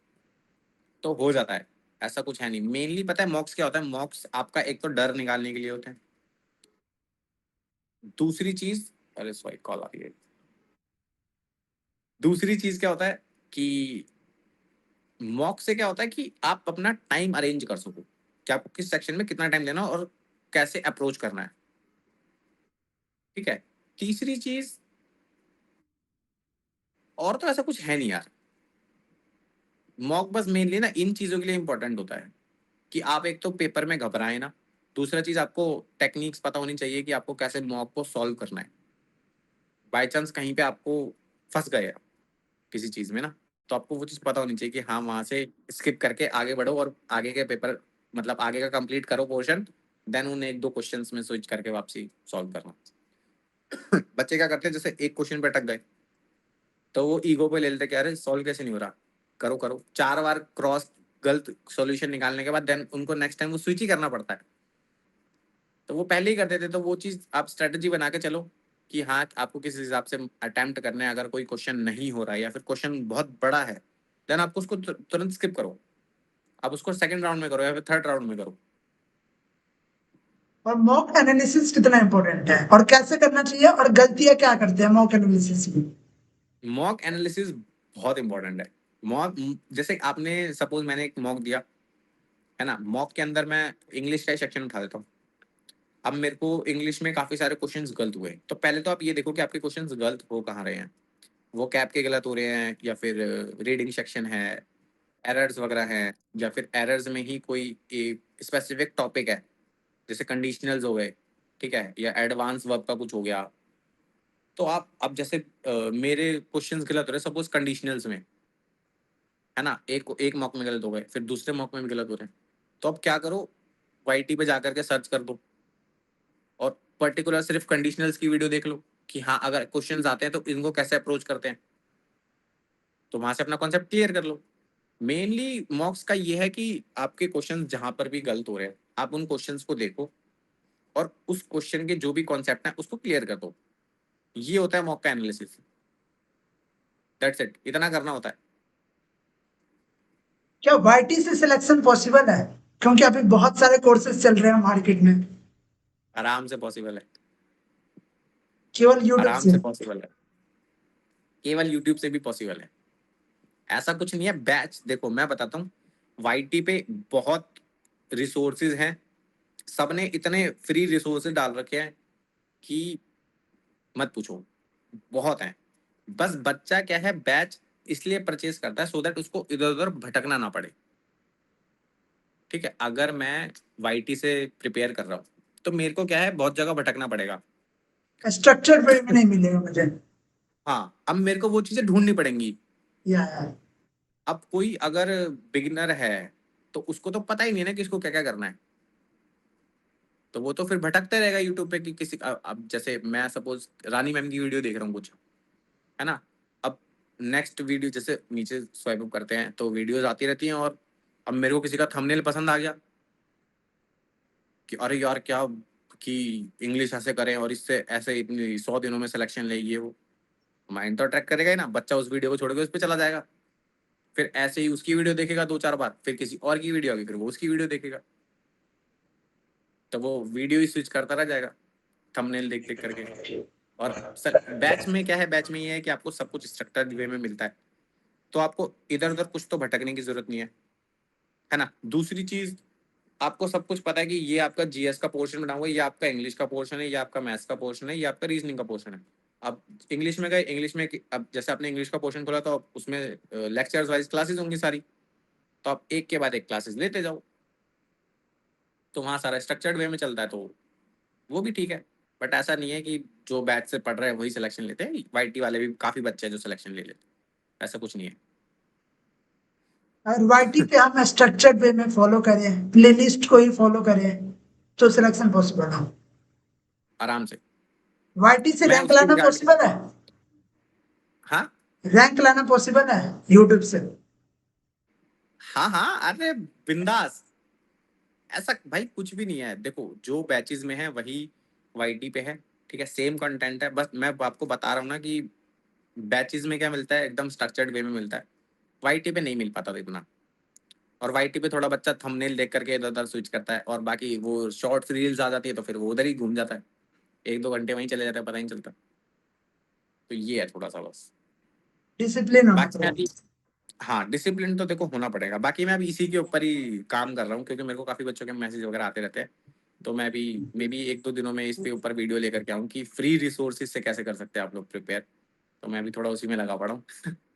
तो हो जाता है। ऐसा कुछ है नहीं। मेनली पता है मॉक्स क्या होता है, मॉक्स आपका एक तो डर निकालने के लिए होते हैं, दूसरी चीज, अरे सॉरी कॉल आ रही है, दूसरी चीज क्या होता है कि मॉक से क्या होता है कि आप अपना टाइम अरेंज कर सको कि आपको किस सेक्शन में कितना टाइम देना है और कैसे अप्रोच करना है। ठीक है, तीसरी चीज, और तो ऐसा कुछ है नहीं यार। मॉक बस मेनली ना इन चीजों के लिए इंपॉर्टेंट होता है कि आप एक तो पेपर में घबराए ना, दूसरा चीज आपको टेक्निक्स पता होनी चाहिए कि आपको कैसे मॉक को सॉल्व करना है। बाई चांस कहीं पे आपको फंस गए आप किसी चीज में ना, तो आपको वो चीज पता होनी चाहिए कि हाँ वहां से स्किप करके आगे बढ़ो और आगे के पेपर, मतलब आगे का कंप्लीट करो पोर्शन, देन उन एक दो क्वेश्चंस में स्विच करके वापसी सॉल्व करना। बच्चे क्या करते हैं, जैसे एक क्वेश्चन पे अटक गए तो वो ईगो पे ले लेते कि अरे सॉल्व कैसे नहीं हो रहा, करो करो 4 बार क्रॉस गलत सॉल्यूशन निकालने के बाद देन उनको नेक्स्ट टाइम वो स्विच ही करना पड़ता है। तो वो पहले ही कर देते, तो वो चीज आप स्ट्रेटजी बना के चलो कि हाँ आपको किस हिसाब से अटेम्प्ट करना है। अगर कोई क्वेश्चन नहीं हो रहा है या फिर क्वेश्चन बहुत बड़ा है, देन आपको उसको तुरंत स्किप करो, आप उसको सेकंड राउंड में करो या फिर थर्ड राउंड में करो। और मॉक एनालिसिस कितना इंपॉर्टेंट है और कैसे करना चाहिए, और गलतियां क्या करते हैं मॉक एनालिसिस में? मॉक एनालिसिस बहुत इंपॉर्टेंट है। मॉक, जैसे आपने सपोज मैंने एक मॉक दिया है ना, मॉक के अंदर मैं इंग्लिश का ही सेक्शन उठा देता हूँ। अब मेरे को इंग्लिश में काफी सारे क्वेश्चंस गलत हुए, तो पहले तो आप ये देखो कि आपके क्वेश्चंस गलत हो कहाँ रहे हैं। वो कैप के गलत हो रहे हैं या फिर रीडिंग सेक्शन है, एरर्स वगैरह हैं, या फिर एरर्स में ही कोई एक स्पेसिफिक टॉपिक है, जैसे कंडीशनल्स हो गए, ठीक है, या एडवांस वर्ब का कुछ हो गया। तो आप अब जैसे मेरे क्वेश्चंस गलत हो रहे हैं सपोज कंडीशनल्स में, है ना, एक एक मॉक में गलत हो गए, फिर दूसरे मॉक में भी गलत हो रहे हैं। तो अब क्या करो, वाईटी पे जाकर के सर्च कर दो और पर्टिकुलर सिर्फ कंडीशनल्स की वीडियो देख लो कि हाँ अगर क्वेश्चंस आते हैं तो इनको कैसे अप्रोच करते हैं, तो वहां से अपना कॉन्सेप्ट क्लियर कर लो। मेनली मॉक्स का ये है कि आपके क्वेश्चंस जहां पर भी गलत हो रहे हैं आप उन क्वेश्चंस को देखो और उस क्वेश्चन के जो भी कॉन्सेप्ट है उसको क्लियर कर दो। ये होता है मॉक का एनालिसिस। दैट्स इट, इतना करना होता है। क्या वाईटी से सिलेक्शन पॉसिबल है? क्योंकि अभी बहुत सारे कोर्सेज चल रहे हैं मार्केट में। आराम से पॉसिबल है, केवल यूट्यूब आराम से? से पॉसिबल है, केवल यूट्यूब से भी पॉसिबल है। ऐसा कुछ नहीं है। बैच देखो मैं बताता हूँ, वाईटी पे बहुत रिसोर्सेज हैं, सबने इतने फ्री रिसोर्सेज डाल रखे हैं कि मत पूछो, बहुत हैं। बस बच्चा क्या है, बैच इसलिए परचेज करता है सो दैट उसको इधर उधर भटकना ना पड़े। ठीक है, अगर मैं वाईटी से प्रिपेयर कर रहा हूँ तो मेरे को क्या है, बहुत जगह भटकना पड़ेगा। स्ट्रक्चर वे में नहीं मिलेगा मुझे। हाँ, अब मेरे को वो चीजें ढूंढनी पड़ेंगी। या अब कोई अगर बिगिनर है तो उसको तो पता ही नहीं है ना कि इसको क्या क्या करना है, तो वो तो फिर भटकते रहेगा यूट्यूब पे कि किसी अब जैसे मैं सपोज रानी मैम की वीडियो देख रहा हूँ कुछ, है ना। अब नेक्स्ट वीडियो जैसे नीचे स्वाइप अप करते हैं तो वीडियोज आती रहती हैं, और अब मेरे को किसी का थंबनेल पसंद आ गया कि अरे यार क्या कि इंग्लिश ऐसे करें और इससे ऐसे इतनी 100 दिनों में सिलेक्शन ले, ये वो माइंड तो अट्रैक्ट करेगा ही ना, बच्चा उस वीडियो को छोड़ के उस पर चला जाएगा। फिर ऐसे ही उसकी वीडियो देखेगा 2-4 बार, फिर किसी और की वीडियो आएगी, फिर वो उसकी वीडियो देखेगा, तो वो वीडियो ही स्विच करता रह जाएगा थंबनेल देख देख करके। और सर बैच में क्या है, बैच में ये है कि आपको सब कुछ स्ट्रक्चर्ड वे में मिलता है, तो आपको इधर उधर कुछ तो भटकने की जरूरत नहीं है ना। दूसरी चीज, आपको सब कुछ पता है कि ये आपका जीएस का पोर्शन बना हुआ है, ये आपका इंग्लिश का पोर्शन है, ये आपका मैथ्स का पोर्शन है, ये आपका रीजनिंग का पोर्शन है। अब इंग्लिश में गए, इंग्लिश में अब जैसे आपने इंग्लिश का पोर्शन खोला तो उसमें लेक्चर्स वाइज क्लासेस होंगी सारी, तो आप एक के बाद एक क्लासेस लेते जाओ, तो वहाँ सारा स्ट्रक्चर्ड वे में चलता है, तो वो भी ठीक है। बट ऐसा नहीं है कि जो बैच से पढ़ रहे हैं वही सिलेक्शन लेते हैं, वाईटी वाले भी काफी बच्चे हैं जो सिलेक्शन ले लेते हैं, ऐसा कुछ नहीं है। और वाईटी पे हम स्ट्रक्चर्ड वे में फॉलो करें, प्लेलिस्ट को ही फॉलो करें, तो सिलेक्शन पॉसिबल हो। आराम से। वाईटी से मैं रैंक उसके लाना रिगार्डिंग, पॉसिबल है, हाँ रैंक लाना पॉसिबल है यूट्यूब से। हाँ हाँ, अरे बिंदास, ऐसा भाई कुछ भी नहीं है। देखो जो बैचेस में है वही वाईटी पे है, ठीक है, सेम कंटेंट है, बस मैं आपको बता रहा हूँ ना कि बैचेस में क्या मिलता है, एकदम स्ट्रक्चर्ड वे में मिलता है, वाईटी पे नहीं मिल पाता था इतना। और वाईटी पे थोड़ा बच्चा थंबनेल देख करके इधर उधर स्विच करता है, और बाकी वो शॉर्ट्स रील्स आ जाती है तो फिर वो उधर ही घूम जाता है, 1-2 घंटे वहीं चले जाते हैं, पता ही नहीं चलता। तो ये है थोड़ा सा बस। डिसिप्लिन होना बाकी मैं चाहिए। अभी, हाँ डिसिप्लिन तो देखो होना पड़ेगा। बाकी मैं अभी इसी के ऊपर ही काम कर रहा हूँ, क्योंकि मेरे को काफी बच्चों के मैसेज वगैरह आते रहते हैं, तो मैं भी मे बी 1-2 दिनों में इस पे ऊपर वीडियो लेकर के आऊँ कि फ्री रिसोर्सेज से कैसे कर सकते हैं आप लोग प्रिपेयर, तो मैं भी थोड़ा उसी में लगा पड़ा हूँ।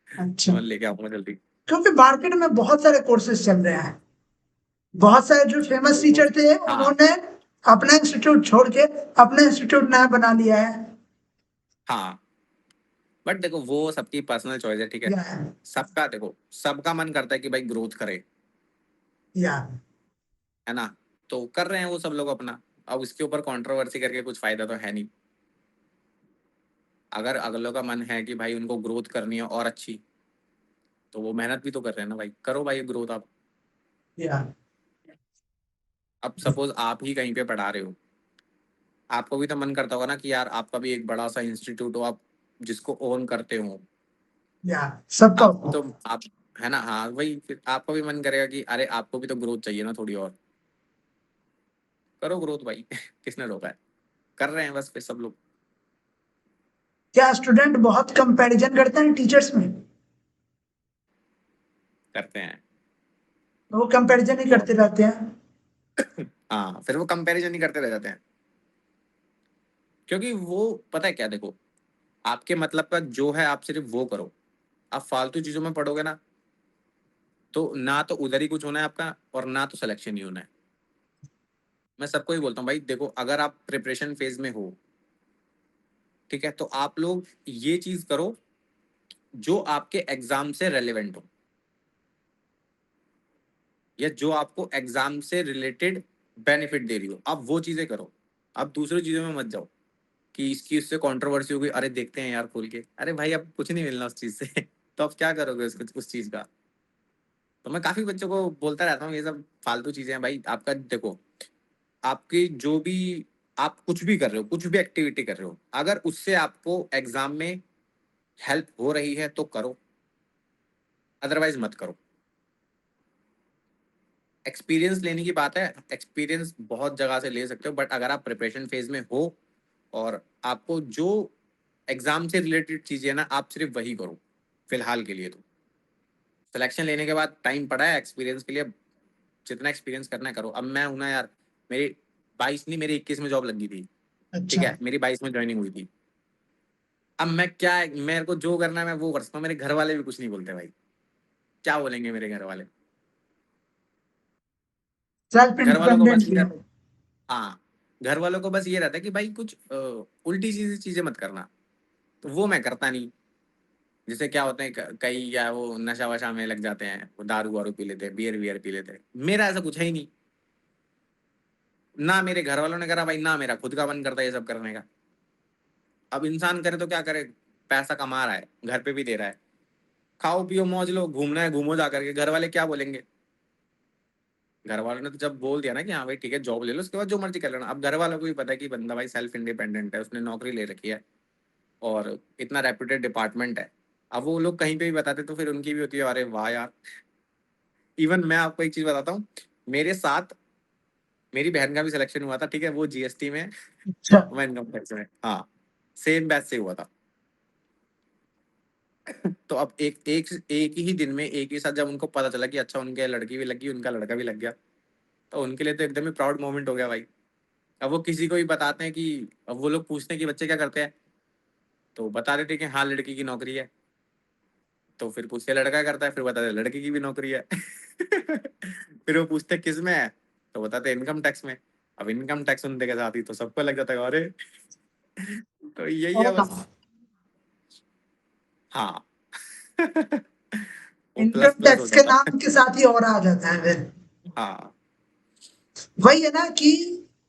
अच्छा, मैं लेके आऊंगा जल्दी। क्योंकि मार्केट में बहुत सारे कोर्सेज चल रहे हैं, बहुत सारे जो फेमस टीचर थे हाँ उन्होंने अपना इंस्टीट्यूट छोड़ के अपना इंस्टीट्यूट नया बना लिया है। हाँ, बट देखो वो सबकी पर्सनल चॉइस है, ठीक है। या सबका देखो, सबका मन करता है कि भाई ग्रोथ करे, या है ना, तो कर रहे हैं वो सब लोग अपना। अब इसके ऊपर कंट्रोवर्सी करके कुछ फायदा तो है नहीं। अगर अगलों का मन है कि भाई उनको ग्रोथ करनी है और अच्छी, तो वो मेहनत भी तो कर रहे हैं ना भाई, करो भाई ग्रोथ आप। या अब सपोज आप ही कहीं पे पढ़ा रहे हो, आपको भी तो मन करता होगा ना कि यार आपका भी एक बड़ा सा इंस्टीट्यूट हो, आप जिसको ओन करते हो। या सबका आप होता तो आप, है ना, हाँ वही, फिर आपको भी मन करेगा कि अरे आपको भी तो ग्रोथ चाहिए ना थोड़ी और, करो ग्रोथ भाई। किसने रोका है, कर रहे हैं बस फिर सब लोग। क्या स्टूडेंट बहुत कंपैरिजन करते हैं टीचर्स में? करते हैं वो कंपैरिजन ही बहुत। करते रहते हैं। हाँ फिर वो कंपैरिजन ही करते रह जाते हैं, क्योंकि वो पता है क्या, देखो आपके मतलब का जो है आप सिर्फ वो करो। आप फालतू चीजों में पढ़ोगे ना, तो ना तो उधर ही कुछ होना है आपका, और ना तो सिलेक्शन ही होना है। मैं सबको ही बोलता हूँ भाई देखो, अगर आप प्रिपरेशन फेज में हो, ठीक है, तो आप लोग ये चीज करो जो आपके एग्जाम से रेलेवेंट हो, या जो आपको एग्जाम से रिलेटेड बेनिफिट दे रही हो, आप वो चीजें करो। आप दूसरी चीजों में मत जाओ कि इसकी उससे कंट्रोवर्सी होगी, अरे देखते हैं यार खोल के, अरे भाई अब कुछ नहीं मिलना उस चीज से। तो आप क्या करोगे उस चीज का। तो मैं काफी बच्चों को बोलता रहता हूँ ये सब फालतू चीजें हैं भाई। आपका देखो, आपकी जो भी, आप कुछ भी कर रहे हो, कुछ भी एक्टिविटी कर रहे हो, अगर उससे आपको एग्जाम में हेल्प हो रही है तो करो, अदरवाइज मत करो। एक्सपीरियंस लेने की बात है, एक्सपीरियंस बहुत जगह से ले सकते हो, बट अगर आप प्रिपरेशन फेज में हो और आपको जो एग्जाम से रिलेटेड चीजें है ना, आप सिर्फ वही करो फिलहाल के लिए। तो सिलेक्शन लेने के बाद टाइम पड़ा है एक्सपीरियंस के लिए, जितना एक्सपीरियंस करना है करो। अब मैं हूं ना यार, मेरी 22 नहीं, मेरी 21 में जॉब लगी थी, ठीक अच्छा, है, मेरी 22 में ज्वाइनिंग हुई थी। अब मैं क्या, मेरे को जो करना है मैं वो कर सकता हूँ, मेरे घर वाले भी कुछ नहीं बोलते भाई, क्या बोलेंगे मेरे घर वाले। सेल्फ घर वालों को बस इंडिपेंडेंट ये भी हो। रहता, हाँ घर वालों को बस ये रहता है कि भाई कुछ उल्टी सीधी चीजें मत करना, तो वो मैं करता नहीं। जैसे क्या होते हैं कई या वो नशा वशा में लग जाते हैं, वो दारू वारू पी लेते हैं, बियर वियर पी लेते हैं। मेरा ऐसा कुछ है ही नहीं, ना मेरे घर वालों ने करा भाई, ना मेरा खुद का मन करता है ये सब करने का। अब इंसान करे तो क्या करे, पैसा कमा रहा है, घर पे भी दे रहा है, खाओ पियो मौज लो, घूमना है घूमो जा करके, घर वाले क्या बोलेंगे? घर वालों ने तो जब बोल दिया ना कि हाँ भाई ठीक है जॉब ले लो, उसके बाद जो मर्जी कर लेना। अब घर वालों को भी पता है कि बंदा भाई सेल्फ इंडिपेंडेंट है, उसने नौकरी ले रखी है और इतना रेप्यूटेड डिपार्टमेंट है। अब वो लोग कहीं पे भी बताते तो फिर उनकी भी होती है अरे वाह यार। इवन मैं आपको एक चीज बताता हूँ, मेरे साथ मेरी बहन का भी सिलेक्शन हुआ था, ठीक है, वो जीएसटी में, अच्छा। मैं इनकम टैक्स में, हाँ, सेम बैच से हुआ था। तो अब एक ही दिन में एक ही साथ जब उनको पता चला कि अच्छा उनके लड़की भी लगी, उनका लड़का भी लग गया, तो उनके लिए तो एकदम ही प्राउड मोमेंट हो गया भाई। अब वो किसी को भी बताते हैं कि, अब वो लोग पूछते हैं कि बच्चे क्या करते हैं, तो बता देते हैं कि हाँ लड़की की नौकरी है। तो फिर पूछते हैं लड़का करता है, फिर बताते हैं लड़की की भी नौकरी है। फिर वो पूछते हैं किस में है, तो बताते हैं इनकम टैक्स में। अब इनकम टैक्स सुनते के साथ ही तो सबको लग जाता है अरे। तो यही है बस। और हाँ। वो प्लस इनकम प्लस हो टैक्स के जाता है। नाम के साथ ही और आ जाता है फिर। हाँ। वही है ना कि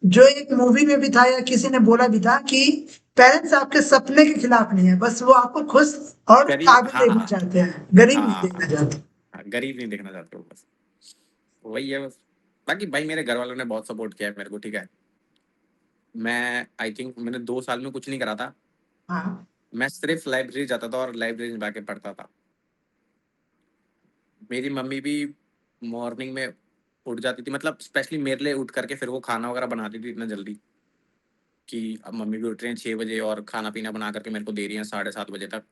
जो एक मूवी में भी था या किसी ने बोला भी था कि पेरेंट्स आपके सपने के खिलाफ नहीं है, बस वो आपको खुश और गरीब, काबिल हाँ देखना हाँ चाहते हैं, गरीब नहीं हाँ। देखना चाहते। हाँ, गरीब नहीं देखना चाहते हो बस, वही है बस। बाकी भाई मेरे घर वालों ने बहुत सपोर्ट किया है मेरे को, ठीक है। मैं आई थिंक मैंने 2 साल में कुछ नहीं करा था। हाँ मैं सिर्फ लाइब्रेरी जाता था और लाइब्रेरी में जाके पढ़ता था। मेरी मम्मी भी मॉर्निंग में उठ जाती थी, मतलब स्पेशली मेरे लिए उठ करके फिर वो खाना वगैरह बनाती थी इतना जल्दी कि अब मम्मी भी उठ रही हैं 6 बजे और खाना पीना बना करके मेरे को दे रही हैं 7:30 बजे तक,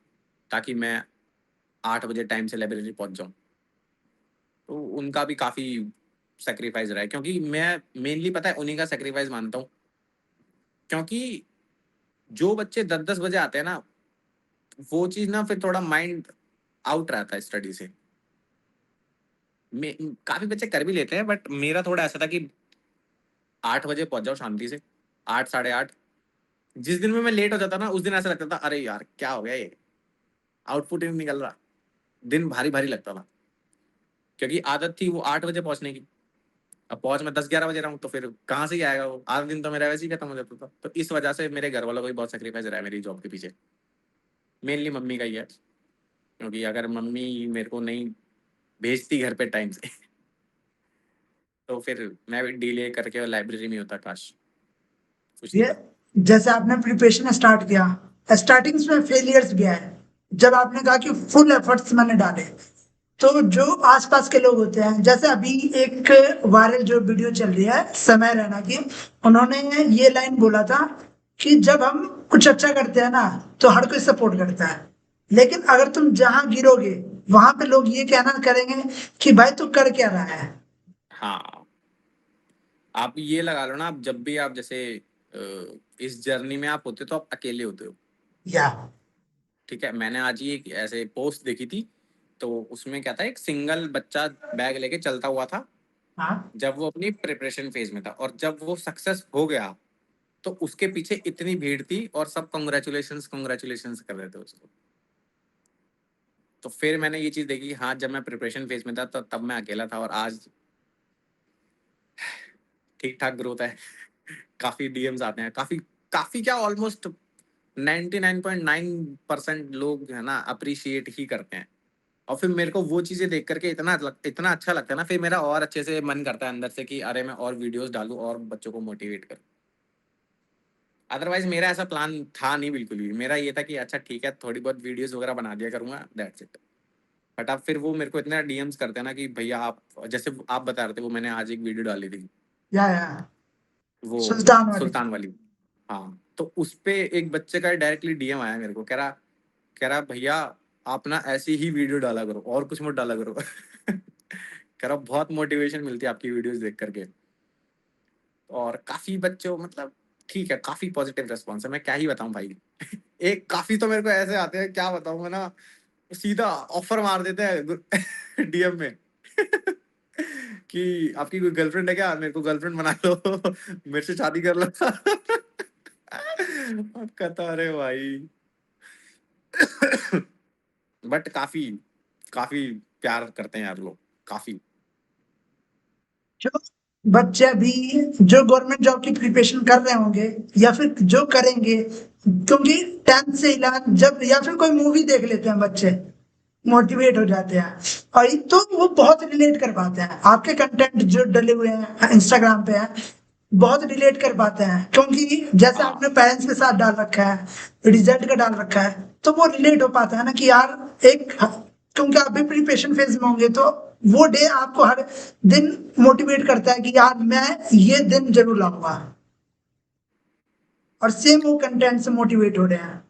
ताकि मैं 8 बजे टाइम से लाइब्रेरी पहुंच जाऊँ। तो उनका भी काफ़ी सेक्रीफाइस रहा है, क्योंकि मैं मेनली पता है उन्हीं का सेक्रीफाइस मानता हूँ। क्योंकि जो बच्चे 10-10 बजे आते हैं ना, वो चीज़ ना फिर थोड़ा माइंड आउट रहता है स्टडी से। काफ़ी बच्चे कर भी लेते हैं, बट मेरा थोड़ा ऐसा था कि 8 बजे पहुंच जाओ शांति से, 8 साढ़े 8। जिस दिन में मैं लेट हो जाता ना, उस दिन ऐसा लगता था अरे यार क्या हो गया ये, आउटपुट ही नहीं निकल रहा, दिन भारी भारी लगता था। क्योंकि आदत थी वो 8 बजे पहुंचने की, अब पहुंच मैं 10-11 बजे रहा हूँ, तो फिर कहाँ से ही आएगा वो, आधा दिन तो मेरा वैसे ही खत्म हो जाता था। तो इस वजह से मेरे घर वालों को भी बहुत सेक्रीफाइस रहा है मेरी जॉब के पीछे, मेनली मम्मी का ही है। क्योंकि अगर मम्मी मेरे को नहीं भेजती घर पे टाइम से, तो फिर मैं भी डिले करके लाइब्रेरी में होता, काश कुछ नहीं ये पता। जैसे आपने प्रिपरेशन स्टार्ट किया, स्टार्टिंग्स में फेलियर्स भी आए, जब आपने कहा कि फुल एफर्ट्स मैंने डाले, तो जो आसपास के लोग होते हैं, जैसे अभी एक वायरल जो वीडियो चल रही है समय रैना की, उन्होंने ये लाइन बोला था कि जब हम कुछ अच्छा करते हैं ना तो हर कोई सपोर्ट करता है, लेकिन अगर तुम जहां गिरोगे वहां पे लोग ये कहना करेंगे कि भाई तू कर क्या रहा है। हाँ, आप ये लगा लो ना, आप जब भी आप जैसे इस जर्नी में आप होते हो तो आप अकेले होते हो। या ठीक है, मैंने आज ही एक ऐसे पोस्ट देखी थी, तो उसमें क्या था, एक सिंगल बच्चा बैग लेके चलता हुआ था हाँ जब वो अपनी प्रिपरेशन फेज में था, और जब वो सक्सेस हो गया तो उसके पीछे इतनी भीड़ थी और सब कॉन्ग्रेचुलेशंस कॉन्ग्रेचुलेशंस कर रहे थे उसको। तो फिर मैंने ये चीज देखी, हाँ जब मैं प्रिपरेशन फेज में था तो तब मैं अकेला था, और आज ठीक ठाक ग्रोथ है। काफी डीएम्स आते हैं, काफी काफी क्या, ऑलमोस्ट 99.9% लोग है ना अप्रिशिएट ही करते हैं। और फिर मेरे को वो चीजें देख करके इतना अच्छा लगता है ना, फिर मेरा और अच्छे से मन करता है अंदर से कि अरे मैं और वीडियोस डालूं और बच्चों को मोटिवेट करूं। अदरवाइज मेरा ऐसा प्लान था नहीं बिल्कुल भी, मेरा ये था कि अच्छा ठीक है थोड़ी बहुत वीडियोस वगैरह बना दिया करूंगा, दैट्स इट। बट अब फिर वो मेरे को इतना डीएम्स करते हैं ना कि भैया आप, जैसे आप बता रहे थे, वो मैंने आज एक वीडियो डाली थी, या वो सुल्तान वाली। सुल्तान वाली। हाँ, तो उस पे एक बच्चे का डायरेक्टली डीएम आया मेरे को, कह रहा भैया आप ना ऐसी ही वीडियो डाला करो और कुछ मत डाला करो। कह रहा बहुत मोटिवेशन मिलती है आपकी वीडियोस देख करके। और काफी बच्चों, मतलब ठीक है, काफी पॉजिटिव रेस्पॉन्स है, मैं क्या ही बताऊं भाई। एक काफी तो मेरे को ऐसे आते हैं क्या बताऊं मैं ना, सीधा ऑफर मार देते हैं डीएम में। कि आपकी कोई गर्लफ्रेंड है क्या, मेरे को गर्लफ्रेंड बना लो, मेरे से शादी कर लो। अब कहता अरे भाई। बट काफी काफी प्यार करते हैं यार लोग, काफी। जो बच्चे अभी जो गवर्नमेंट जॉब की प्रिपरेशन कर रहे होंगे या फिर जो करेंगे, क्योंकि 10th से 11 जब या फिर कोई मूवी देख लेते हैं बच्चे, मोटिवेट हो जाते हैं, और तो वो बहुत रिलेट कर पाते हैं आपके कंटेंट जो डले हुए हैं इंस्टाग्राम पे हैं, बहुत रिलेट कर पाते हैं, क्योंकि जैसे हाँ आपने पेरेंट्स के साथ डाल रखा है, रिजल्ट का डाल रखा है, तो वो रिलेट हो पाता है ना कि यार एक, क्योंकि आप भी प्रिपरेशन फेज में होंगे, तो वो डे आपको हर दिन मोटिवेट करता है कि यार मैं ये दिन जरूर लाऊंगा, और सेम वो कंटेंट से मोटिवेट हो रहे हैं।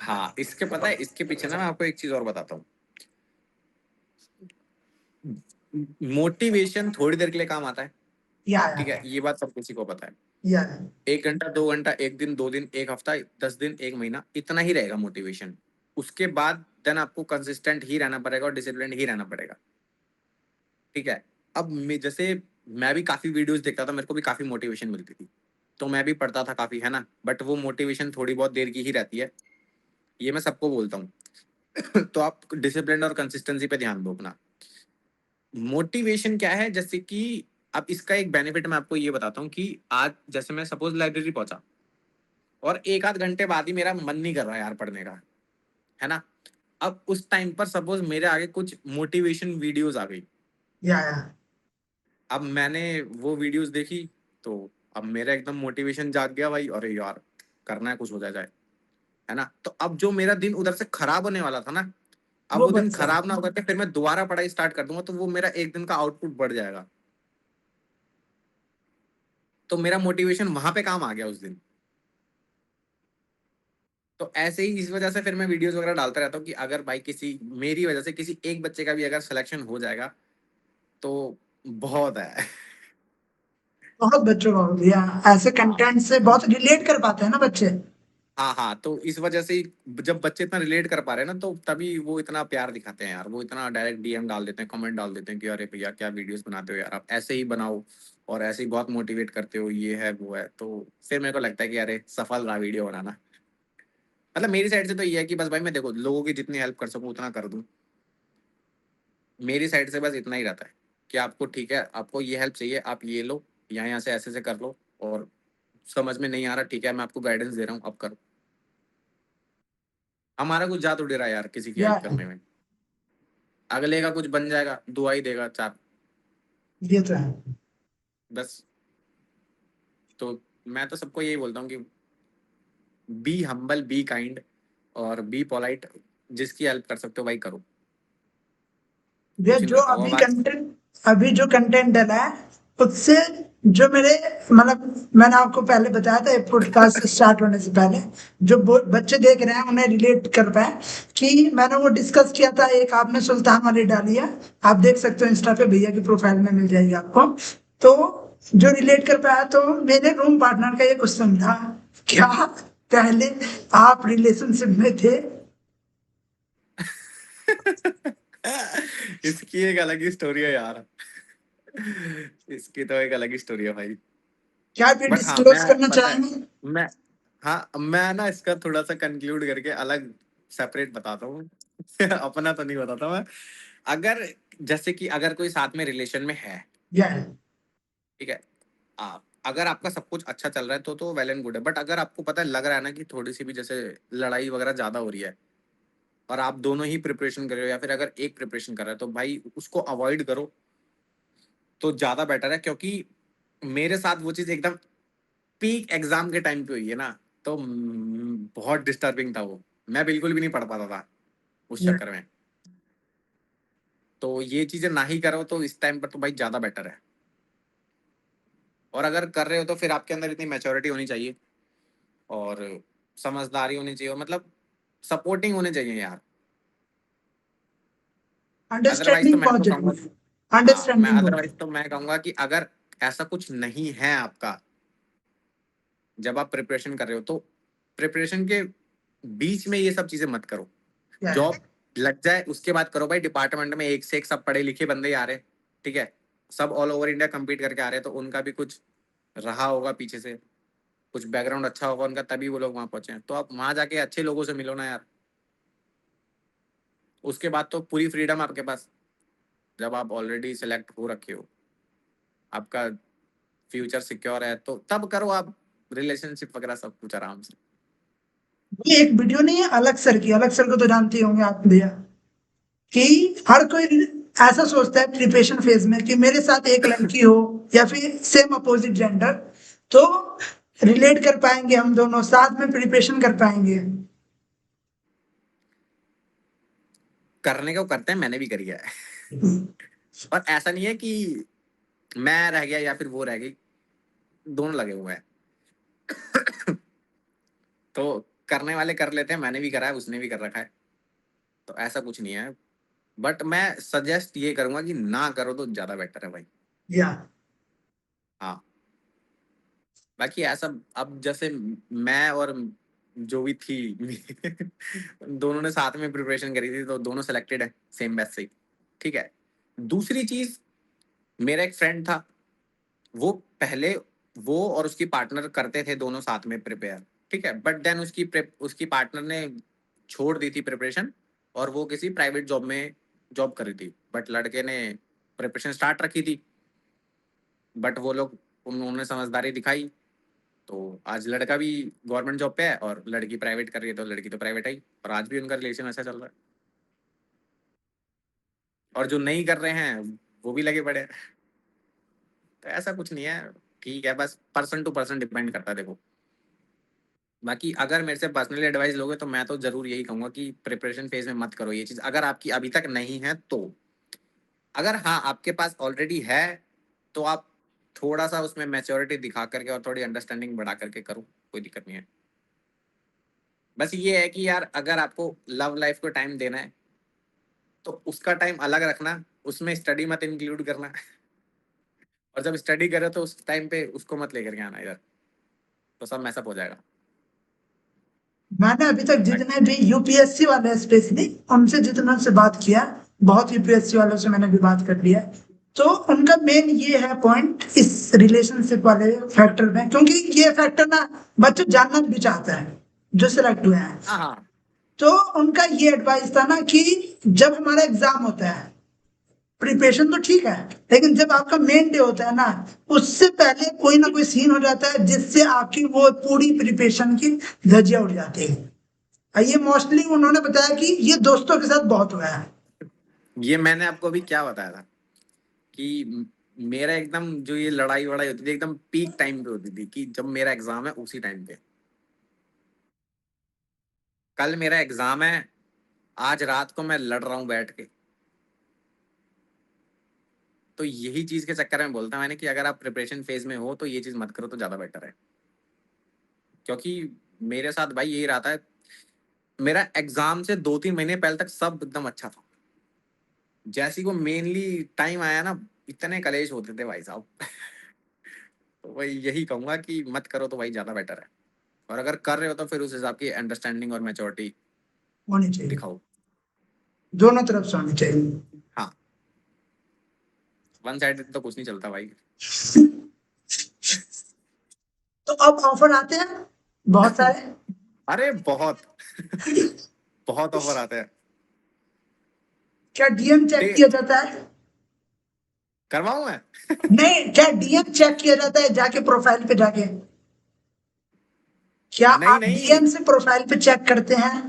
हाँ, इसके पता है, इसके पीछे ना मैं आपको एक चीज और बताता हूँ। मोटिवेशन थोड़ी देर के लिए काम आता है, ठीक है, ये बात सब किसी को पता है। या 1 घंटा 2 घंटा, एक दिन 2 दिन, एक हफ्ता, 10 दिन, एक महीना, इतना ही रहेगा मोटिवेशन। उसके बाद देन आपको कंसिस्टेंट ही रहना पड़ेगा और डिसिप्लिन ही रहना पड़ेगा, ठीक है। अब मैं जैसे, मैं भी काफी वीडियोस देखता था, मेरे को भी काफी मोटिवेशन मिलती थी, तो मैं भी पढ़ता था काफी, है ना, बट वो मोटिवेशन थोड़ी बहुत देर की ही रहती है, ये मैं सबको बोलता हूँ। तो आप डिसिप्लिन और कंसिस्टेंसी पे ध्यान दो अपना। मोटिवेशन क्या है, जैसे कि अब इसका एक बेनिफिट मैं आपको ये बताता हूँ कि आज जैसे मैं सपोज लाइब्रेरी पहुंचा और 1 आध घंटे बाद ही मेरा मन नहीं कर रहा यार पढ़ने का, है ना। अब उस टाइम पर सपोज मेरे आगे कुछ मोटिवेशन वीडियोस आ गई, या अब मैंने वो वीडियोस देखी, तो अब मेरा एकदम मोटिवेशन जाग गया भाई, अरे यार करना है, कुछ हो जाए, है ना। तो अब जो मेरा दिन उधर से खराब होने वाला था ना, अब वो वो दिन बच गया। खराब ना होकर के फिर मैं दोबारा पढ़ाई स्टार्ट कर दूंगा, तो वो मेरा एक दिन का आउटपुट बढ़ जाएगा, तो मेरा मोटिवेशन वहां पे काम आ गया उस दिन। तो ऐसे ही इस वजह से फिर मैं वीडियोस वगैरह डालता रहता हूँ कि अगर भाई किसी, मेरी वजह से किसी एक बच्चे का भी अगर सिलेक्शन हो जाएगा तो बहुत है। बहुत बच्चों का हो गया, ऐसे हाँ कंटेंट से तो, बहुत रिलेट कर पाते हैं ना बच्चे। हाँ हाँ, तो इस वजह से जब बच्चे इतना रिलेट कर पा रहे हैं ना, तो तभी वो इतना प्यार दिखाते हैं यार, वो इतना डायरेक्ट डीएम डाल देते हैं, कमेंट डाल देते हैं कि अरे भैया क्या वीडियोस बनाते हो यार, आप ऐसे ही बनाओ और ऐसे ही बहुत मोटिवेट करते हो, ये है वो है। तो फिर मेरे को लगता है कि अरे सफल रहा वीडियो बनाना। मतलब मेरी साइड से तो ये है कि बस भाई मैं देखो लोगों की जितनी हेल्प कर सकूं उतना कर दूं, मेरी साइड से बस इतना ही रहता है कि आपको, ठीक है, आपको ये हेल्प चाहिए, आप ये लो, यहाँ से ऐसे से कर लो, और समझ में नहीं आ रहा, ठीक है, मैं आपको गाइडेंस दे रहा हूँ, अब करो। हमारा कुछ जा तो डे रहा है यार किसी की या हेल्प करने में, अगले का कुछ बन जाएगा, दुआ ही देगा चार, ये तो है। बस। तो मैं तो सबको यही बोलता हूँ कि बी हम्बल, बी काइंड और बी पोलाइट, जिसकी हेल्प कर सकते हो भाई करो, ये कुछ नहीं जो होता। वो अभी आज, कंटेंट, अभी जो कंटेंट डला है उससे, जो मेरे, मतलब मैंने आपको पहले बताया था पॉडकास्ट स्टार्ट होने से पहले, जो बच्चे देख रहे हैं उन्हें रिलेट कर पाए, कि मैंने वो डिस्कस किया था, एक आपने सुल्तान वाली डाली है, आप देख सकते हो इंस्टा पे, भैया की प्रोफाइल में मिल जाएगी आपको। तो जो रिलेट कर पाया, तो मेरे रूम पार्टनर का ये क्वेश्चन था, क्या पहले आप रिलेशनशिप में थे? इसकी एक अलग ही स्टोरी है यार, इसकी तो एक अलग ही स्टोरी है भाई। क्या भी बट हाँ, डिस्क्लोज मैं करना पता है, चाहेंगे? मैं, हाँ मैं ना इसका थोड़ा सा कंक्लूड करके अलग सेपरेट बताता हूँ। अपना तो नहीं बताता मैं। अगर जैसे कि अगर कोई साथ में रिलेशन में है, या ठीक है, आप अगर आपका सब कुछ अच्छा चल रहा है तो वेल एंड गुड है, बट अगर आपको पता है, लग रहा है ना कि थोड़ी सी भी जैसे लड़ाई वगैरह ज्यादा हो रही है, और आप दोनों ही प्रिपरेशन कर रहे हो या फिर अगर एक प्रिपरेशन कर रहा है, तो भाई उसको अवॉइड करो तो ज्यादा बेटर है, क्योंकि मेरे साथ वो चीज एकदम पीक एग्जाम के टाइम पे हुई है ना, तो बहुत डिस्टर्बिंग था वो, मैं बिल्कुल भी नहीं पढ़ पाता था उस या चक्कर में। तो ये चीजें ना ही करो तो इस टाइम पर तो भाई ज्यादा बेटर है। और अगर कर रहे हो तो फिर आपके अंदर इतनी मैच्योरिटी होनी चाहिए और समझदारी होनी चाहिए, और मतलब सपोर्टिंग होने चाहिए यार। अदरवाइज तो अंडरस्टैंडिंग मैं बहुत तो कहूंगा, जरूरी है, हाँ मैं अंडरस्टैंडिंग बहुत। अदरवाइज तो मैं कहूंगा कि अगर ऐसा कुछ नहीं है आपका, जब आप प्रिपरेशन कर रहे हो तो प्रिपरेशन के बीच में ये सब चीजें मत करो। या जॉब लग जाए उसके बाद करो भाई, डिपार्टमेंट में एक से एक सब पढ़े लिखे बंदे ही आ रहे हैं, ठीक है, सब ऑल ओवर इंडिया compete करके आ रहे हैं, तो उनका भी कुछ रहा होगा पीछे से, कुछ बैकग्राउंड अच्छा होगा उनका, तभी वो लोग वहां पहुंचे हैं, तो आप वहां जाके अच्छे लोगों से मिलो ना यार। उसके बाद तो पूरी फ्रीडम आपके पास, जब आप ऑलरेडी सिलेक्ट हो रखे हो, आपका फ्यूचर सिक्योर है, तो तब करो आप रिलेशनशिप वगैरह सब कुछ आराम से। ये एक वीडियो नहीं है अलग सर की, अलग सर को तो जानते ही होंगे आप भैया, कि हर कोई ऐसा सोचता है प्रिपरेशन फेज में कि मेरे साथ एक लड़की हो या फिर सेम अपोजिट जेंडर, तो रिलेट कर पाएंगे, हम दोनों साथ में प्रिपरेशन कर पाएंगे। करने को करते हैं, मैंने भी करी है। और ऐसा नहीं है कि मैं रह गया या फिर वो रह गई, दोनों लगे हुए हैं। तो करने वाले कर लेते हैं, मैंने भी करा है, उसने भी कर रखा है, तो ऐसा कुछ नहीं है। बट मैं सजेस्ट ये करूंगा कि ना करो तो ज्यादा बेटर है भाई। या हाँ, बाकी ऐसा, अब जैसे मैं और जो भी थी दोनों ने साथ में प्रिपरेशन करी थी, तो दोनों सिलेक्टेड है सेम बैच से ही, ठीक है। दूसरी चीज, मेरा एक फ्रेंड था, वो पहले वो और उसकी पार्टनर करते थे दोनों साथ में प्रिपेयर, ठीक है। बट देन उसकी पार्टनर ने छोड़ दी थी प्रिपरेशन, और वो किसी प्राइवेट जॉब में जॉब कर रही थी, बट लड़के ने प्रिपरेशन स्टार्ट रखी थी। बट वो लोग, उन्होंने समझदारी दिखाई, तो आज लड़का भी गवर्नमेंट जॉब पे है और लड़की प्राइवेट कर रही है, तो लड़की तो प्राइवेट आई, और आज भी उनका रिलेशन अच्छा चल रहा है। और जो नहीं कर रहे हैं वो भी लगे पड़े हैं। तो ऐसा कुछ नहीं है, ठीक है, बस पर्सन टू पर्सन डिपेंड करता है, देखो। बाकी अगर मेरे से पर्सनली एडवाइस लोगे तो मैं तो जरूर यही कहूंगा कि प्रिपरेशन फेज में मत करो ये चीज, अगर आपकी अभी तक नहीं है तो। अगर हाँ आपके पास ऑलरेडी है, तो आप थोड़ा सा उसमें मैच्योरिटी दिखा करके और थोड़ी अंडरस्टैंडिंग बढ़ा करके करो, कोई दिक्कत नहीं है। बस ये है कि यार, अगर आपको लव लाइफ को टाइम देना है तो उसका टाइम अलग रखना, उसमें स्टडी मत इंक्लूड करना। और जब स्टडी करे तो उस टाइम पे उसको मत लेकर के आना इधर, तो सब मैसअप हो जाएगा। मैंने अभी तक जितने भी यूपीएससी वाले स्पेशली उनसे जितना से बात किया, बहुत यूपीएससी वालों से मैंने भी बात कर लिया, तो उनका मेन ये है पॉइंट इस रिलेशनशिप वाले फैक्टर में, क्योंकि ये फैक्टर ना बच्चे जानना भी चाहते हैं जो सिलेक्ट हुए हैं। हाँ हाँ, तो उनका ये एडवाइस था ना कि जब हमारा एग्जाम होता है, प्रिपरेशन तो ठीक है, लेकिन जब आपका मेन डे होता है ना, उससे पहले कोई ना कोई सीन हो जाता है जिससे आपकी वो पूरी प्रिपरेशन की धज्जियां उड़ जाती है। ये मोस्टली उन्होंने बताया कि ये दोस्तों के साथ बहुत हुआ है। ये मैंने आपको अभी क्या बताया था कि मेरा एकदम जो ये लड़ाई वड़ाई होती थी एकदम पीक टाइम पे होती थी, कि जब मेरा एग्जाम है उसी टाइम पे। कल मेरा एग्जाम है, आज रात को मैं लड़ रहा हूँ बैठ के। तो यही चीज के चक्कर में बोलता मैंने कि अगर आप प्रिपरेशन फेज में हो तो ये चीज मत करो तो ज्यादा बेटर है। क्योंकि मेरे साथ भाई यही रहा था, मेरा एग्जाम से 2-3 महीने पहले तक सब एकदम अच्छा था, जैसे ही वो मेनली टाइम आया ना, इतने कलेश होते थे भाई साहब। तो वही यही कहूंगा कि मत करो तो भाई ज्यादा बेटर है। और अगर कर रहे हो तो फिर उस हिसाब की अंडरस्टैंडिंग और मैच्योरिटी होनी चाहिए, दिखाओ। दोनों तरफ से होनी चाहिए। हाँ, वन साइड तो कुछ नहीं चलता भाई। तो अब ऑफर आते हैं बहुत सारे। अरे बहुत, बहुत ऑफर आते हैं। क्या डीएम चेक दे किया जाता है? करवाऊं मैं? नहीं, क्या डीएम चेक किया जाता है जाके प्रोफाइल पे जाके? क्या नहीं आप नहीं, डीएम से प्रोफाइल पे चेक करते हैं?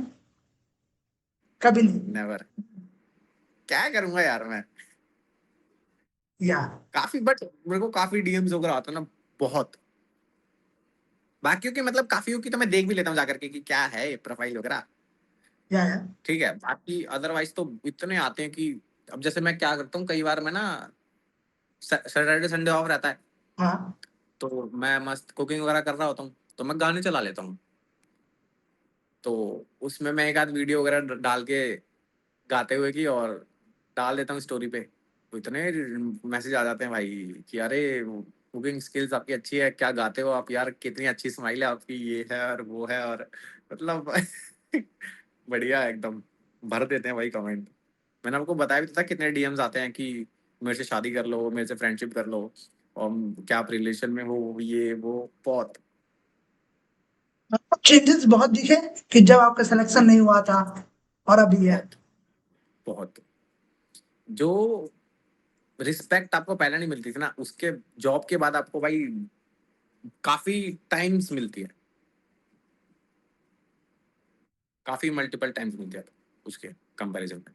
कभी नहीं? नेवर। क्या करूंगा यार मैं? या काफी, बट मेरे को काफी डीएम्स वगैरह आते हैं ना, बहुत। बाकियों की मतलब काफियों की तो मैं देख भी लेता हूँ जाकर के कि क्या है प्रोफाइल वगैरह, या ठीक है। बाकी अदरवाइज तो इतने आते हैं कि, अब जैसे मैं क्या करता हूँ, कई बार मैं ना सैटरडे संडे ऑफ रहता है, हाँ तो मैं मस्त कुकिंग वगैरह कर रहा होता हूँ, तो मैं गाने चला लेता हूँ। तो उसमें मैं एक आध वीडियो वगैरह डाल के गाते हुए की, और डाल देता हूँ स्टोरी पे। तो इतने मैसेज आ जाते हैं भाई कि अरे कुकिंग स्किल्स आपकी अच्छी है, क्या गाते हो आप यार, कितनी अच्छी स्माइल है आपकी, ये है और वो है, और मतलब बढ़िया एकदम, भर देते हैं भाई कमेंट। मैंने आपको बताया भी तो था कितने डीएम्स आते हैं कि मेरे से शादी कर लो, मेरे से फ्रेंडशिप कर लो, और क्या आप रिलेशन में हो, ये वो बहुत। चेंजेस बहुत दिखे कि जब आपका सिलेक्शन नहीं हुआ था और अभी है। बहुत बहुत। जो रिस्पेक्ट आपको पहले नहीं मिलती थी ना, उसके जॉब के बाद आपको भाई काफी टाइम्स मिलती है, काफी मल्टीपल टाइम्स मिलती है उसके कंपैरिजन में।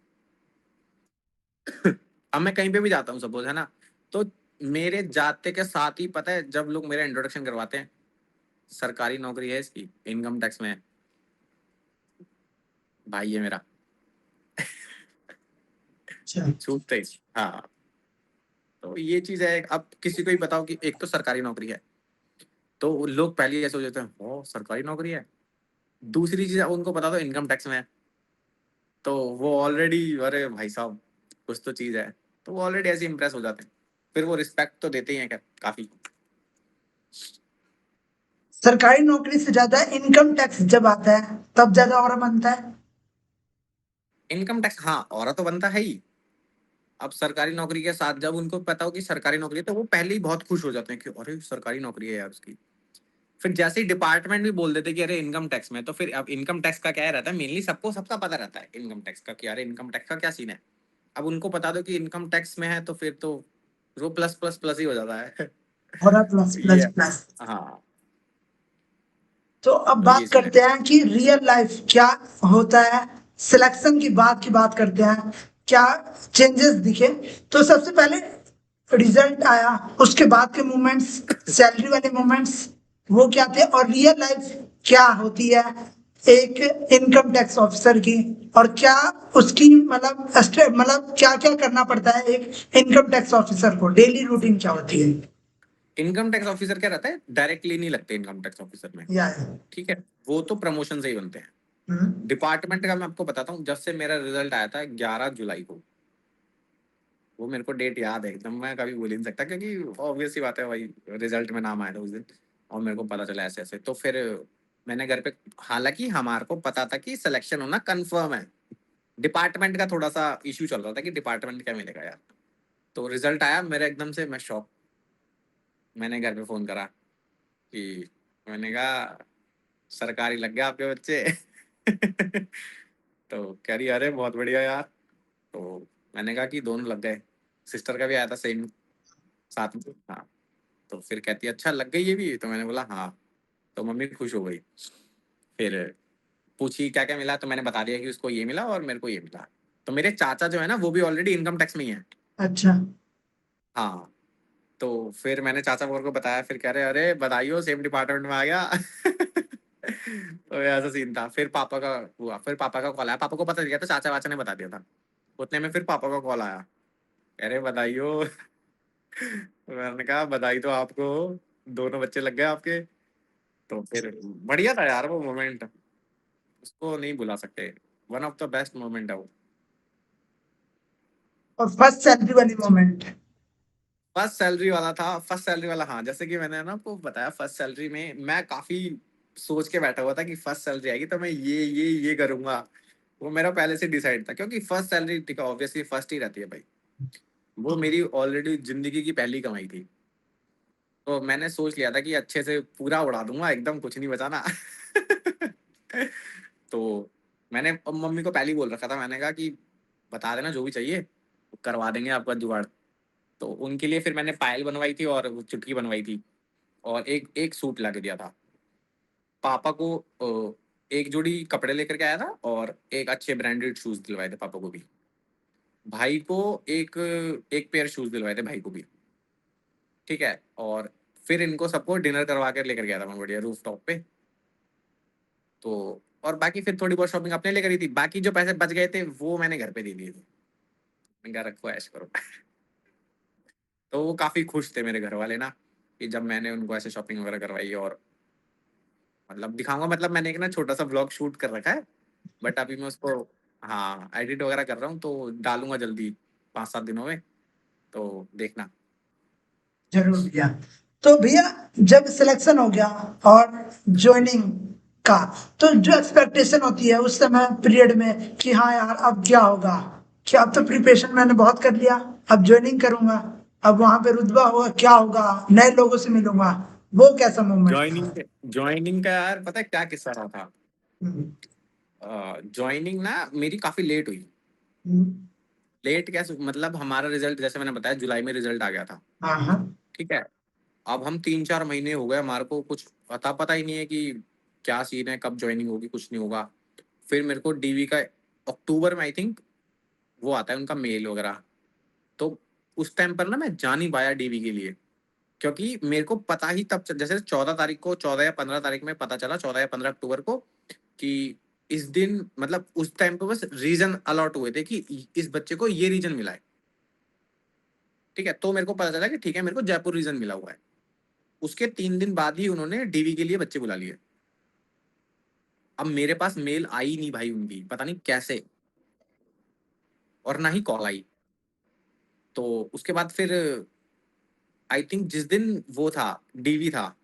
अब मैं कहीं पे भी जाता हूँ सपोज, है ना, तो मेरे जाते के साथ ही पता है जब लोग मेरा इंट्रोडक्शन करवाते हैं, सरकारी नौकरी है इसकी, इनकम टैक्स में है, भाई है मेरा, अच्छा। छूटते ही। हाँ, तो ये चीज है। अब किसी को ही बताओ कि एक तो सरकारी नौकरी है, तो वो लोग पहले ही ऐसे हो जाते हैं, ओ सरकारी नौकरी है। दूसरी चीज उनको बता दो इनकम टैक्स में है, तो वो ऑलरेडी, अरे भाई साहब कुछ तो चीज है, तो वो ऑलरेडी ऐसे इंप्रेस हो जाते हैं। फिर वो रिस्पेक्ट तो देते ही हैं काफी। सरकारी नौकरी से ज्यादा इनकम टैक्स जब आता है तब ज्यादा और बनता है। इनकम टैक्स हाँ, और तो बनता है ही। अब सरकारी नौकरी के साथ जब उनको पता हो कि सरकारी नौकरी है, तो वो पहले ही बहुत खुश हो जाते हैं कि अरे सरकारी नौकरी है यार उसकी। फिर जैसे ही डिपार्टमेंट भी बोल देते कि अरे इनकम टैक्स में, तो फिर अब इनकम टैक्स का क्या रहता है, मेनली सबको सबका पता रहता है इनकम टैक्स का कि अरे इनकम टैक्स का क्या सीन है। अब उनको बता दो कि इनकम टैक्स में है, तो फिर तो वो प्लस प्लस प्लस ही हो जाता है। और प्लस प्लस ये, प्लस। हाँ, तो अब तो ये बात सीन है। करते हैं कि रियल लाइफ क्या होता है। सिलेक्शन की बात करते हैं, क्या चेंजेस दिखे। तो सबसे पहले रिजल्ट आया, उसके बाद के मूवमेंट्स, सैलरी वाले मूवमेंट्स वो क्या थे, और रियल लाइफ क्या होती है एक इनकम टैक्स ऑफिसर की, और क्या उसकी मतलब क्या क्या करना पड़ता है एक इनकम टैक्स ऑफिसर को, डेली रूटीन क्या होती है। इनकम टैक्स ऑफिसर क्या रहता है, डायरेक्टली नहीं लगते इनकम टैक्स ऑफिसर में। या ठीक है, वो तो प्रमोशन से ही बनते हैं। डिपार्टमेंट का मैं आपको बताता हूँ, जब से मेरा रिजल्ट आया था 11 जुलाई को, वो मेरे को डेट याद है एकदम, मैं कभी भूल ही नहीं सकता, क्योंकि ऑब्वियस सी बात है भाई, रिजल्ट में नाम आया था उस दिन, और मेरे को पता चला ऐसे ऐसे। तो फिर मैंने घर पे, हालांकि हमारे को पता था कि सिलेक्शन होना कंफर्म है, डिपार्टमेंट का थोड़ा सा इश्यू चल रहा था कि डिपार्टमेंट क्या मिलेगा यार। तो रिजल्ट आया मेरा, एकदम से मैं शॉक। मैंने घर पे फोन करा कि, मैंने कहा सरकारी लग गया आपके बच्चे। तो कह रही अरे बहुत बढ़िया यार। तो मैंने कहा कि दोनों लग गए, सिस्टर का भी आया था सेम साथ में। हाँ, तो फिर कहती है अच्छा लग गई ये भी, तो मैंने बोला हाँ। तो मम्मी खुश हो गई। फिर पूछी क्या क्या मिला, तो मैंने बता दिया कि उसको ये मिला और मेरे को ये मिला। तो मेरे चाचा जो है ना, वो भी ऑलरेडी इनकम टैक्स में ही है। अच्छा। हाँ, तो फिर मैंने चाचा को बताया, फिर कह रहे अरे बधाई हो, सेम डिपार्टमेंट में आ गया। तो ऐसा सीन था। फिर पापा का हुआ, फिर पापा का कॉल आया, पापा को पता चल गया था, चाचा वाचा ने बता दिया था। उतने में फिर पापा का कॉल आया, कह रहे बधाई हो। मैंने कहा बधाई तो आपको, दोनों बच्चे लग गए आपके। तो फिर बढ़िया था यार वो मोमेंट, उसको नहीं भुला सकते। One of the best moment है वो। और फर्स्ट सैलरी वाली मोमेंट। फर्स्ट सैलरी वाला था, फर्स्ट सैलरी वाला, हाँ, जैसे कि मैंने ना आपको बताया, फर्स्ट सैलरी में मैं काफी सोच के बैठा हुआ था कि फर्स्ट सैलरी आएगी तो मैं ये करूंगा। वो मेरा पहले से डिसाइड था, क्योंकि फर्स्ट सैलरी ठीक है, ऑब्वियसली फर्स्ट ही रहती है भाई। वो मेरी ऑलरेडी जिंदगी की पहली कमाई थी, तो मैंने सोच लिया था कि अच्छे से पूरा उड़ा दूंगा, एकदम कुछ नहीं बचाना। तो मैंने अब मम्मी को पहले ही बोल रखा था, मैंने कहा कि बता देना जो भी चाहिए, करवा देंगे आपका जुगाड़। तो उनके लिए फिर मैंने पायल बनवाई थी और वो चुटकी बनवाई थी, और एक एक सूट ला के दिया था पापा को। एक जोड़ी कपड़े लेकर के आया था, और एक अच्छे ब्रांडेड शूज दिलवाए थे पापा को भी। भाई को एक एक पेयर शूज दिलवाए थे भाई को भी। ठीक है, और फिर इनको सबको डिनर करवा कर लेकर गया था मैं बढ़िया रूफ टॉप पे। तो और बाकी फिर थोड़ी बहुत शॉपिंग अपने लिए करी थी, बाकी जो पैसे बच गए थे वो मैंने घर पे दे दिए थे। मैंने कहा रखो ऐश करो। तो वो काफी खुश थे मेरे घर वाले ना, कि जब मैंने उनको ऐसे शॉपिंग वगैरह करवाई। और मतलब दिखाऊंगा, मतलब मैंने एक ना छोटा सा ब्लॉग शूट कर रखा है, बट अभी मैं उसको, हाँ, एडिट वगैरह कर रहा हूँ, तो डालूंगा जल्दी 5-7 दिनों में, तो देखना। जरूर भैया। तो भैया, जब सिलेक्शन हो गया और ज्वाइनिंग का, तो जो एक्सपेक्टेशन होती है उस समय पीरियड में कि हाँ यार अब क्या होगा, कि अब तो प्रिपरेशन मैंने बहुत कर लिया, अब ज्वाइनिंग करूंगा, अब वहां पे रुतबा होगा, क्या होगा, नए लोगों से मिलूंगा, वो कैसा मोमेंट था। ज्वाइनिंग का यार पता है क्या किस्सा रहा था। हम्म। ज्वाइनिंग ना मेरी काफी लेट हुई। हम्म, लेट कैसे, मतलब हमारा रिजल्ट जैसे मैंने बताया जुलाई में रिजल्ट आ गया था। हाँ हाँ। ठीक है। अब हम 3-4 महीने हो गए, हमारे को कुछ पता पता ही नहीं है कि क्या सीन है, कब ज्वाइनिंग होगी, कुछ नहीं होगा। फिर मेरे को डीवी का अक्टूबर में आई थिंक वो आता है उनका मेल वगैरह। तो उस टाइम पर ना मैं जा नहीं पाया डीवी के लिए, क्योंकि मेरे को पता ही तब जैसे 14 तारीख को, 14 या 15 तारीख में पता चला, 14 या 15 अक्टूबर को, कि इस दिन मतलब उस टाइम पे बस रीजन अलॉट हुए थे कि इस बच्चे को ये रीजन मिला है। ठीक है, तो मेरे को पता चला कि ठीक है मेरे को जयपुर रीजन मिला हुआ है। उसके 3 दिन बाद ही उन्होंने डीवी के लिए बच्चे बुला लिए। अब मेरे पास मेल आई नहीं भाई उनकी, पता नहीं कैसे, और ना ही कॉल आई। तो उसके बाद फिर आई थिंक जिस दिन वो था, डीवी था,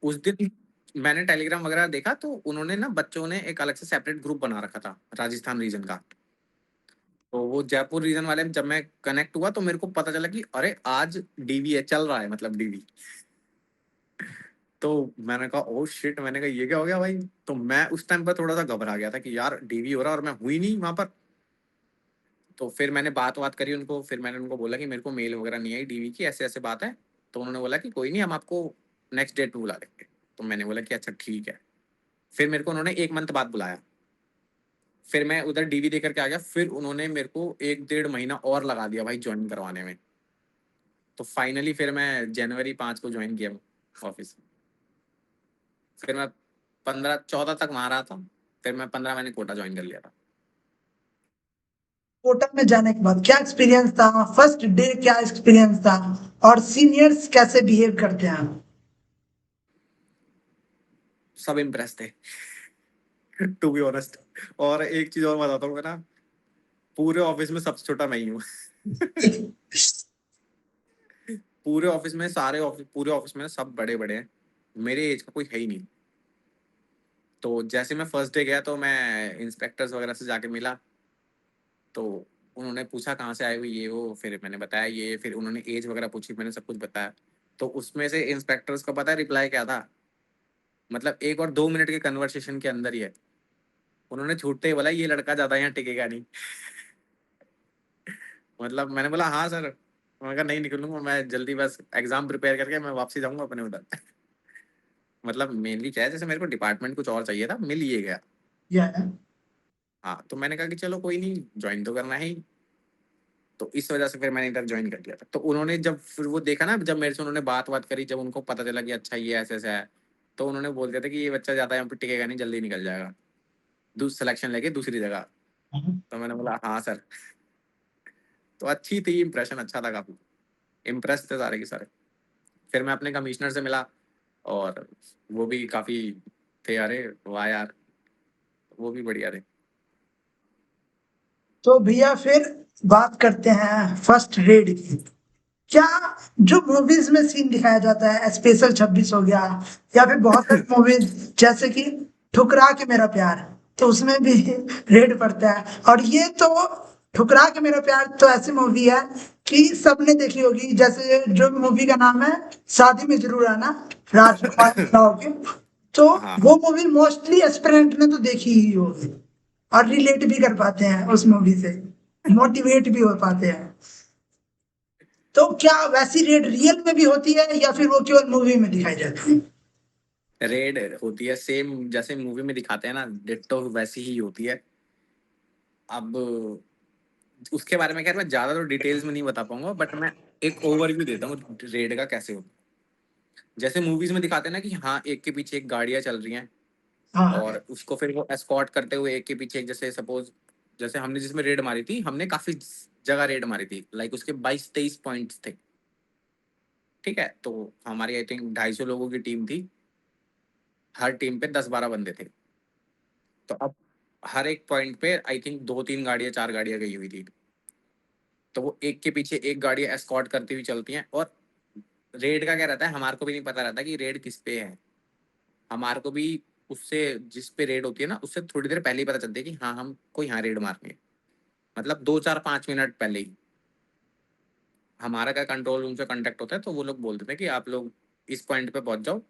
उस दिन मैंने टेलीग्राम वगैरह देखा, तो उन्होंने ना बच्चों ने एक अलग से सेपरेट ग्रुप बना रखा था राजस्थान रीजन का। तो वो जयपुर रीजन वाले जब मैं कनेक्ट हुआ तो मेरे को पता चला कि अरे आज डीवी है, चल रहा है मतलब डीवी। तो मैंने कहा ओ शिट, मैंने कहा ये क्या हो गया भाई। तो मैं उस टाइम पर थोड़ा सा घबरा गया था कि यार डीवी हो रहा है और मैं हुई नहीं वहां पर। तो फिर मैंने बात करी उनको, फिर मैंने उनको बोला कि मेरे को मेल वगैरह नहीं आई डीवी की, ऐसे ऐसे बात है। तो उन्होंने बोला कि कोई नहीं, हम आपको नेक्स्ट डेट पे बुला देंगे। तो मैंने बोला कि अच्छा ठीक है। फिर मेरे को उन्होंने 1 मंथ बाद बुलाया। फिर मैं उधर डीवी दे करके आ गया, फिर उन्होंने मेरे को 1-1.5 महीना और लगा दिया भाई ज्वाइन करवाने में। तो फाइनली फिर मैं जनवरी 5 को ज्वाइन किया ऑफिस। फिर मैं 15-14 तक वहां रहा था। फिर मैं 15 मैंने कोटा ज्वाइन कर लिया था। कोटा में जाने के बाद क्या एक्सपीरियंस था, फर्स्ट डे क्या एक्सपीरियंस था, और सीनियर्स कैसे बिहेव करते हैं? सब इम्प्रेस थे टू बी ऑनेस्ट। और एक चीज और बताता हूँ मैं ना, पूरे ऑफिस में सबसे छोटा मैं ही हूँ पूरे ऑफिस में सारे ऑफिस, पूरे ऑफिस में सब बड़े बड़े हैं, मेरे एज का कोई है ही नहीं। तो जैसे मैं फर्स्ट डे गया तो मैं इंस्पेक्टर्स वगैरह से जाके मिला। तो उन्होंने पूछा कहाँ से आए हुए ये वो, फिर मैंने बताया ये, फिर उन्होंने एज वगैरह पूछी, मैंने सब कुछ बताया। तो उसमें से इंस्पेक्टर्स को पता है रिप्लाई क्या था, मतलब 1 और 2 मिनट के कन्वर्सेशन के अंदर ही है, उन्होंने छूटते ही बोला ये लड़का ज्यादा यहाँ टिकेगा नहीं मतलब मैंने बोला हाँ सर, मैंने कहा नहीं निकलूंगा मैं जल्दी, बस एग्जाम प्रिपेयर करके मैं वापसी जाऊंगा अपने उधर मतलब मेनली क्या है, जैसे मेरे को डिपार्टमेंट कुछ और चाहिए था, मिल ये गया। या हाँ, तो मैंने कहा कि चलो कोई नहीं, ज्वाइन तो करना है ही। तो इस वजह से फिर मैंने इधर ज्वाइन कर लिया था। तो उन्होंने जब फिर वो देखा ना, जब मेरे से उन्होंने बात करी, जब उनको पता चला कि अच्छा ये ऐसे ऐसे है, तो उन्होंने बोल दिया था कि ये बच्चा ज्यादा यहाँ पे टिकेगा नहीं, जल्दी निकल जाएगा दूसरी सिलेक्शन लेके दूसरी जगह। तो मैंने बोला हाँ सर। तो अच्छी थी, इंप्रेशन अच्छा था काफी, इम्प्रेस थे सारे के सारे। फिर मैं अपने कमिश्नर से मिला, और वो भी काफी थे, अरे वाह यार, वो भी बढ़िया थे। तो भैया फिर बात करते हैं फर्स्ट रेड की। क्या जो मूवीज में सीन दिखाया जाता है, स्पेशल 26 हो गया, या फिर बहुत सारी मूवीज जैसे कि ठुकरा के मेरा प्यार, तो उसमें भी रेड पड़ता है। और ये तो ठुकरा के मेरा प्यार तो ऐसी मूवी है कि सबने देखी होगी। जैसे जो मूवी का नाम है शादी में जरूर आना, राजकुमार राव की, तो हाँ वो हाँ। मूवी मोस्टली एस्पिरेंट ने तो देखी ही होगी, और रिलेट भी कर पाते हैं उस मूवी से, मोटिवेट भी हो पाते हैं। तो क्या वैसी रेड रियल में भी होती है, या फिर वो केवल मूवी में दिखाई जाती है? रेड होती है सेम जैसे मूवी में दिखाते हैं ना, डिट्टो वैसी ही होती है। अब उसके बारे में खैर मैं ज्यादा तो डिटेल्स में नहीं बता पाऊंगा, बट मैं एक ओवरव्यू देता हूँ रेड का कैसे होता है। जैसे मूवीज में दिखाते हैं ना कि हाँ एक के पीछे एक गाड़ियां चल रही हैं, हाँ और उसको फिर वो एस्कॉर्ट करते हुए एक के पीछे एक, जैसे सपोज जैसे हमने जिसमें रेड मारी थी, हमने काफी जगह रेड मारी थी, लाइक उसके 22-23 पॉइंट्स थे। ठीक है, तो हमारी आई थिंक 250 लोगों की टीम थी, हर टीम पे 10-12 बंदे थे। तो अब हर एक पॉइंट पे आई थिंक 2-3 गाड़ियां 4 गाड़ियां गई हुई थी। तो वो एक के पीछे एक गाड़ी एस्कॉर्ट करती हुई चलती हैं। और रेड का क्या रहता है, हमारे को भी नहीं पता रहता कि रेड किस पे है। हमारे को भी उससे, जिस पे रेड होती है ना, उससे थोड़ी देर पहले ही पता चलती है कि हाँ हमको यहाँ रेड मारनी है, मतलब 2-4-5 मिनट पहले ही हमारा क्या कंट्रोल रूम से कांटेक्ट होता है, तो वो लोग बोल देते हैं कि आप लोग इस पॉइंट पे पहुंच जाओ।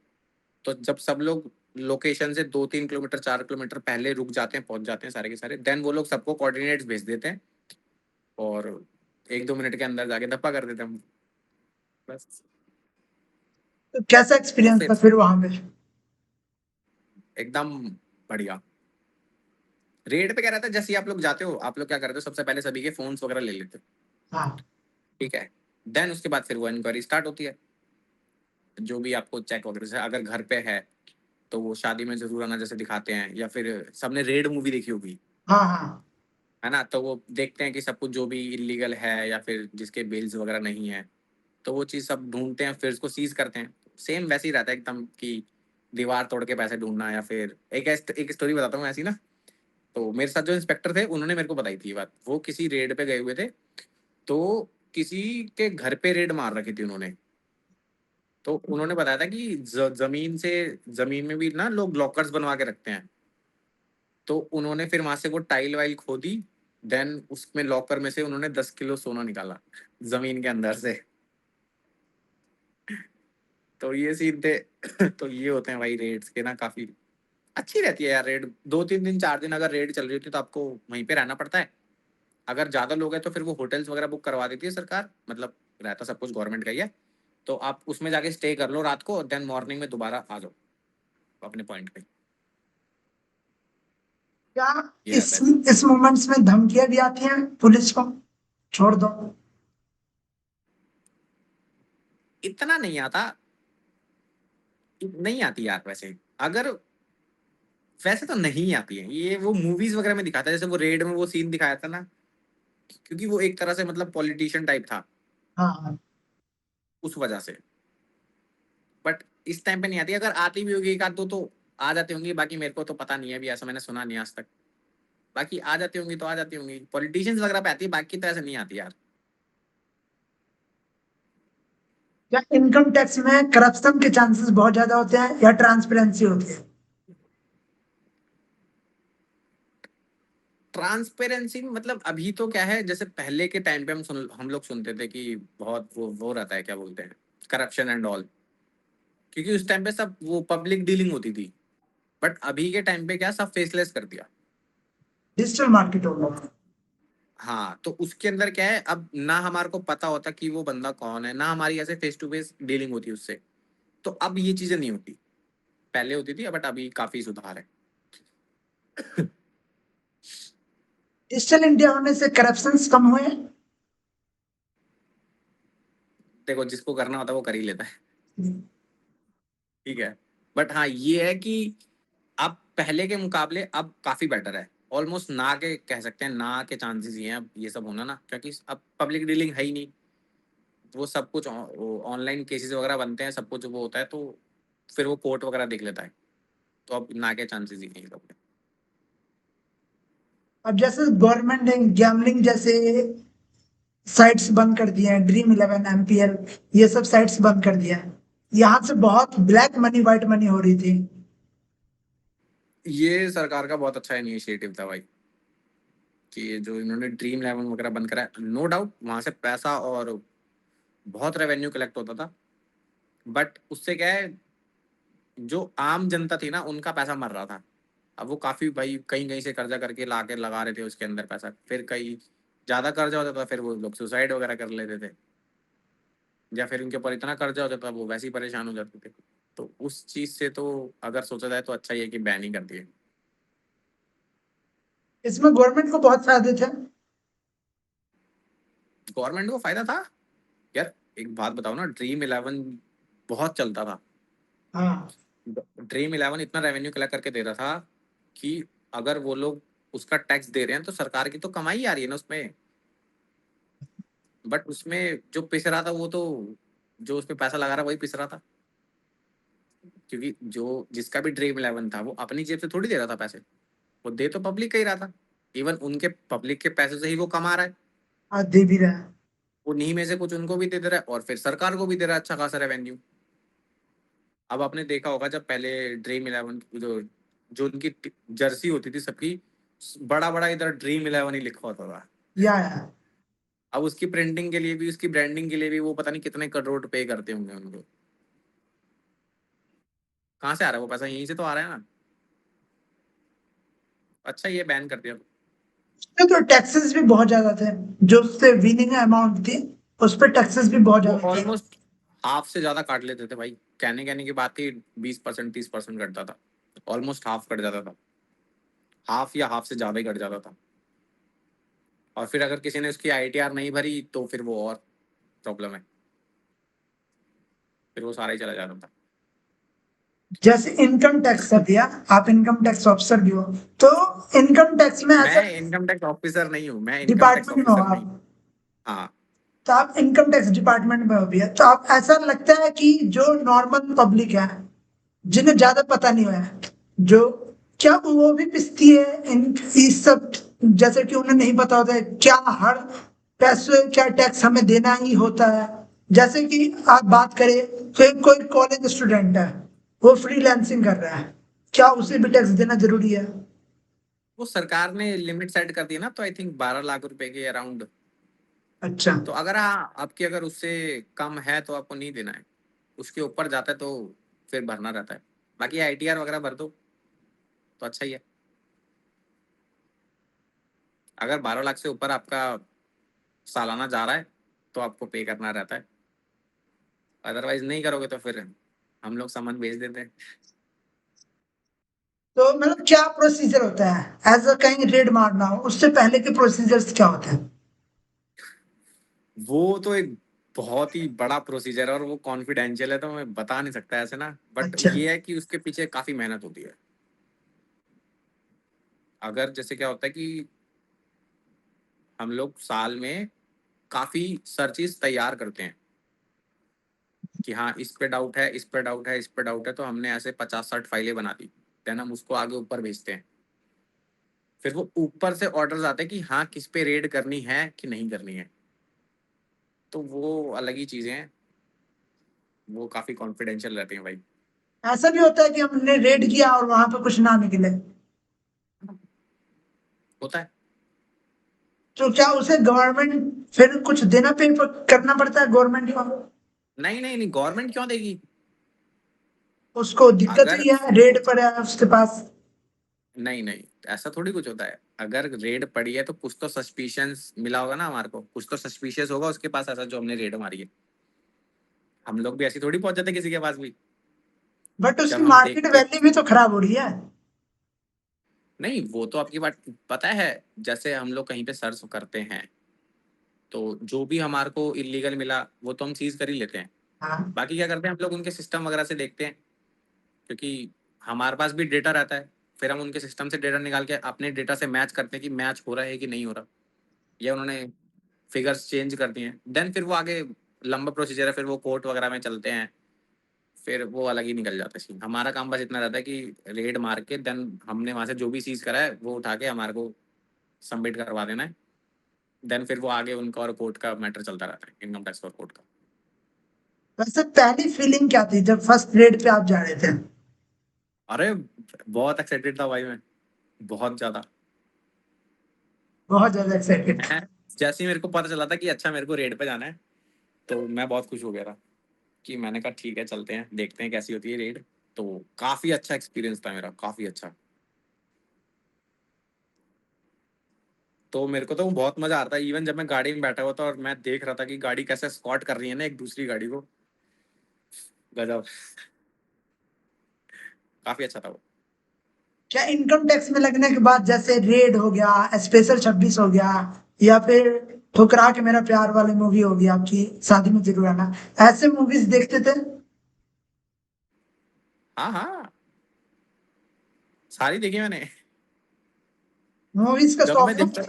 तो जब सब लोग लोकेशन से 2-3 किलोमीटर 4 किलोमीटर पहले रुक जाते हैं, पहुंच जाते हैं सारे के सारे, देन वो लोग सबको कोऑर्डिनेट्स भेज देते हैं और 1-2 मिनट के अंदर जाके धप्पा कर देते हम, बस। तो कैसा तो एक्सपीरियंस फिर था फिर वहां पे? एकदम बढ़िया। रेड पे क्या रहता है, जैसे ही आप लोग जाते हो, आप लोग क्या करते हो, सबसे पहले सभी के फोन्स वगैरह ले लेते हो, हाँ ठीक है। देन उसके बाद फिर वो इंक्वायरी स्टार्ट होती है, जो भी आपको चेक वगैरह से, अगर घर पे है तो वो शादी में जरूर आना जैसे दिखाते हैं, या फिर सबने रेड मूवी देखी होगी, हाँ हाँ। है ना, तो वो देखते हैं कि सब कुछ जो भी इलीगल है या फिर जिसके बिल्स वगैरह नहीं है, तो वो चीज़ सब ढूंढते हैं, फिर उसको सीज करते हैं। सेम वैसे ही रहता है एकदम, कि दीवार तोड़ के पैसे ढूंढना, या फिर एक स्टोरी बताता हूँ ऐसी ना। तो मेरे साथ जो इंस्पेक्टर थे उन्होंने मेरे को बताई थी ये बात, वो किसी रेड पे गए हुए थे, तो किसी के घर पे रेड मार रखी थी उन्होंने। तो उन्होंने बताया था कि जमीन से, जमीन में भी ना लोग लॉकर्स बनवा के रखते हैं, तो उन्होंने फिर वहां से वो टाइल वाइल खोदी, देन उसमें लॉकर में से उन्होंने 10 किलो सोना निकाला जमीन के अंदर से। तो ये सीन थे। तो ये होते हैं भाई रेड्स के ना, काफी अच्छी रहती है यार रेड। 2-3 दिन 4 दिन अगर रेड चल रही होती है तो आपको वहीं पे रहना पड़ता है। अगर ज्यादा लोग हैं तो फिर वो होटल्स वगैरह बुक करवा देती है सरकार, मतलब रहता सब कुछ गवर्नमेंट का ही है। तो आप उसमें जाके स्टे कर लो रात को, देन मॉर्निंग में दोबारा आ जाओ अपने पॉइंट पे। क्या ये इस रहता है। इस मोमेंट्स में धमकियां भी आती हैं पुलिस को, छोड़ दो? इतना नहीं आता, नहीं आती यार वैसे। अगर वैसे तो नहीं आती है, ये वो मूवीज वगैरह में दिखाता है, जैसे वो रेड में वो सीन दिखाया था ना, क्योंकि वो एक तरह से मतलब पॉलिटिशियन टाइप था, हाँ हाँ। उस वजह से। बट इस टाइम पे नहीं आती, अगर आती भी होगी एक आध दो तो आ जाती होंगी, बाकी मेरे को तो पता नहीं है अभी, ऐसा मैंने सुना नहीं आज तक। बाकी आ जाती होंगी तो आ जाती होंगी, पॉलिटिशियंस वगैरह पे आती है, बाकी तो ऐसे नहीं आती यार। क्या इनकम टैक्स में करप्शन के चांसेस बहुत ज्यादा होते हैं या ट्रांसपेरेंसी होती है? ट्रांसपेरेंसी मतलब अभी तो क्या है, जैसे पहले के टाइम पे हम लोग सुनते थे कि बहुत वो रहता है, क्या बोलते हैं, करप्शन एंड ऑल, क्योंकि उस टाइम पे सब वो पब्लिक डीलिंग होती थी। बट अभी के टाइम पे क्या, सब फेसलेस कर दिया। डिजिटल मार्केट हो गया। हाँ, तो उसके अंदर क्या है, अब ना हमारे को पता होता कि वो बंदा कौन है, ना हमारी ऐसे फेस टू फेस डीलिंग होती है उससे। तो अब ये चीजें नहीं होती, पहले होती थी, बट अभी काफी सुधार है। डिजिटल इंडिया होने से करप्शन कम हुए? देखो, जिसको करना होता है वो कर ही लेता है, ठीक है। बट हाँ ये है कि अब पहले के मुकाबले अब काफी बेटर है। ऑलमोस्ट ना के कह सकते हैं, ना के चांसेस ही हैं अब ये सब होना ना, क्योंकि अब पब्लिक डीलिंग है ही नहीं। वो सब कुछ ऑनलाइन केसेस वगैरह बनते हैं, सब कुछ वो होता है, तो फिर वो कोर्ट वगैरह देख लेता है। तो अब ना के चांसेस ही नहीं सब। अब जैसे गवर्नमेंट ने गैमलिंग जैसे साइट्स बंद कर दिए हैं, ड्रीम इलेवन, एमपीएल, ये सब साइट्स बंद कर दिया है। यहाँ से बहुत ब्लैक मनी व्हाइट मनी हो रही थी। ये सरकार का बहुत अच्छा इनिशिएटिव था भाई, कि ये जो इन्होंने ड्रीम इलेवन वगैरह बंद करा, नो डाउट वहां से पैसा और बहुत रेवेन्यू कलेक्ट होता था। बट उससे क्या है, जो आम जनता थी ना उनका पैसा मर रहा था। अब वो काफी भाई कहीं कहीं से कर्जा करके ला के लगा रहे थे उसके अंदर पैसा, फिर कहीं ज्यादा कर्जा होता था, फिर वो लोग सुसाइड वगैरह कर लेते थे, या फिर उनके ऊपर इतना कर्जा होता था वो वैसे ही परेशान हो जाते थे। तो उस चीज से तो अगर सोचा जाए तो अच्छा ही है कि बैन ही कर दिए। इसमें गवर्नमेंट को बहुत फायदे थे। गवर्नमेंट को फायदा था यार। एक बात बताओ ना, ड्रीम इलेवन बहुत चलता था। हाँ। ड्रीम इलेवन इतना रेवेन्यू कलेक्ट करके दे रहा था कि अगर वो लोग उसका टैक्स दे रहे हैं तो सरकार की तो कमाई आ रही है ना उसमें। बट उसमें जो पिस रहा था वो तो, जो उसमें पैसा लगा रहा वही पिस रहा था, क्योंकि जो जिसका भी ड्रीम इलेवन था वो अपनी जेब से थोड़ी दे रहा था पैसे, वो दे तो पब्लिक का ही रहा था। इवन उनके पब्लिक के पैसे से ही वो कमा रहा है। आज दे भी रहा है। उन्हीं में से कुछ उनको भी दे रहा है और फिर सरकार को भी दे रहा है अच्छा खासा रेवेन्यू। अब आपने देखा होगा जब पहले ड्रीम इलेवन जो जो उनकी जर्सी होती थी सबकी, बड़ा बड़ा इधर ड्रीम इलेवन ही लिखा होता था। या अब उसकी प्रिंटिंग के लिए भी, उसकी ब्रांडिंग के लिए भी वो पता नहीं कितने करोड़ पे करते होंगे उनको। कहाँ से आ रहा है वो पैसा, यहीं से तो आ रहा है ना। अच्छा ये बैन कर दिया। तो टैक्सेस भी बहुत ज्यादा थे, जो उससे विनिंग अमाउंट थी उस पर टैक्सेस भी बहुत वो ज्यादा थे। ऑलमोस्ट हाफ से ज्यादा काट लेते थे भाई। कहने कहने की बात थी 20% 30% कटता था। ऑलमोस्ट हाफ कट जाता था। हाफ या हाफ से ज्यादा ही कट जाता था। और फिर अगर किसी ने उसकी आईटीआर नहीं भरी तो फिर वो और प्रॉब्लम है। फिर वो सारा ही चला जाता था। जैसे इनकम टैक्स कर दिया, आप इनकम टैक्स ऑफिसर भी हो, तो इनकम टैक्स में ऐसा मैं इनकम टैक्स ऑफिसर नहीं हूँ, मैं इनकम टैक्स डिपार्टमेंट में हो ऑफिसर नहीं। आप, हाँ। तो आप इनकम टैक्स डिपार्टमेंट में हो भी है, तो आप ऐसा लगता है कि जो नॉर्मल पब्लिक है जिन्हें ज्यादा पता नहीं है, जो क्या वो भी पिसती है इन इस सब, जैसे कि उन्हें नहीं पता होता है क्या हर पैसे क्या टैक्स हमें देना ही होता है। जैसे कि आप बात करें, कोई कोई कॉलेज स्टूडेंट है, वो फ्रीलांसिंग कर रहा है, क्या उसे भी टैक्स देना जरूरी है? वो सरकार ने लिमिट सेट कर दी ना, तो आई थिंक 12 लाख रुपए के अराउंड। अच्छा। तो अगर हाँ आपकी अगर उससे कम है तो आपको नहीं देना है। उसके ऊपर जाता है तो फिर भरना रहता है। बाकी आईटीआर वगैरह भर दो तो अच्छा ही है। अगर 12 लाख से ऊपर आपका सालाना जा रहा है तो आपको पे करना रहता है। अदरवाइज नहीं करोगे तो फिर हम लोग सामान भेज देते हैं। तो मतलब क्या प्रोसीजर होता है, एज अ कहीं रेड मारना हो उससे पहले के प्रोसीजर्स क्या होते हैं? वो तो एक बहुत ही बड़ा प्रोसीजर है और वो कॉन्फिडेंशियल है तो मैं बता नहीं सकता ऐसे ना, बट अच्छा। ये है कि उसके पीछे काफी मेहनत होती है। अगर जैसे क्या होता है कि हम लोग साल में काफी सर्चेस तैयार करते हैं कि हाँ इस पे डाउट है, इस पे डाउट है, इस पे डाउट है, तो हमने ऐसे 50-60 फाइलें बना दी। देन हम उसको आगे ऊपर भेजते हैं। फिर वो ऊपर से ऑर्डर्स आते हैं कि हाँ किस पे रेड करनी है कि नहीं करनी है। तो वो अलग ही चीजें हैं। वो काफी कॉन्फिडेंशियल रहती हैं भाई। ऐसा भी होता है कि हमने रेड किया और वहां पे कुछ ना निकले, होता है। तो क्या उसे गवर्नमेंट फिर कुछ देना पे करना पड़ता है गवर्नमेंट को? नहीं नहीं नहीं, गवर्नमेंट क्यों देगी? उसको दिक्कत अगर ही है, रेड पर है उसके पास। नहीं नहीं, ऐसा थोड़ी कुछ होता है। अगर रेड पड़ी है तो कुछ तो सस्पिशियंस मिला होगा ना हमारे को, कुछ तो सस्पिशियस होगा उसके पास ऐसा जो हमने रेड मारी है। हम लोग भी ऐसी थोड़ी पहुंच जाते किसी के पास भी। बट उसकी जब हम देख मार्केट के वैल्यू भी तो खराब हो रही है। नहीं, वो तो आपकी बात पता है। जैसे हम लोग कहीं पे सर्च करते हैं तो जो भी हमारे को इलीगल मिला वो तो हम सीज कर ही लेते हैं। हाँ। बाकी क्या करते हैं हम लोग उनके सिस्टम वगैरह से देखते हैं, क्योंकि हमारे पास भी डेटा रहता है। फिर हम उनके सिस्टम से डेटा निकाल के अपने डेटा से मैच करते हैं कि मैच हो रहा है कि नहीं हो रहा, या उन्होंने फिगर्स चेंज कर दिए हैं। देन फिर वो आगे लंबा प्रोसीजर है, फिर वो कोर्ट वगैरह में चलते हैं। फिर वो अलग ही निकल जाता है सीन। हमारा काम बस इतना रहता है कि रेड मार के देन हमने वहां से जो भी सीज करा है वो उठा के हमारे को सबमिट करवा देना है। देन फिर वो आगे उनका और कोर्ट का मैटर चलता रहता है, इनकम टैक्स और कोर्ट का। वैसे पहली फीलिंग क्या थी जब फर्स्ट रेड पे आप जा रहे थे? अरे बहुत एक्साइटेड था भाई मैं, बहुत ज्यादा। बहुत ज्यादा एक्साइटेड। मैं जैसे ही मेरे को पता चला था कि अच्छा मेरे को रेड पे जाना है तो मैं बहुत खुश हो गया था। कि मैंने कहा ठीक है चलते हैं देखते हैं कैसी होती है रेड। तो काफी अच्छा एक्सपीरियंस था मेरा, काफी अच्छा। तो मेरे को तो बहुत मजा आ रहा था, इवन जब मैं गाड़ी में बैठा हुआ था और मैं देख रहा था कि गाड़ी कैसे स्कॉट कर रही है ना एक दूसरी गाड़ी को। गजब। काफी अच्छा था वो। क्या इनकम टैक्स में लगने के बाद जैसे रेड हो गया, स्पेशल 26 हो गया, या फिर ठुकरा के मेरा प्यार वाली मूवी हो गई, आपकी शादी में जरूर आना, ऐसे मूवीज देखते थे? हाँ हाँ, सारी देखी मैंने। मूवीज का जब शौक मैं है? देखता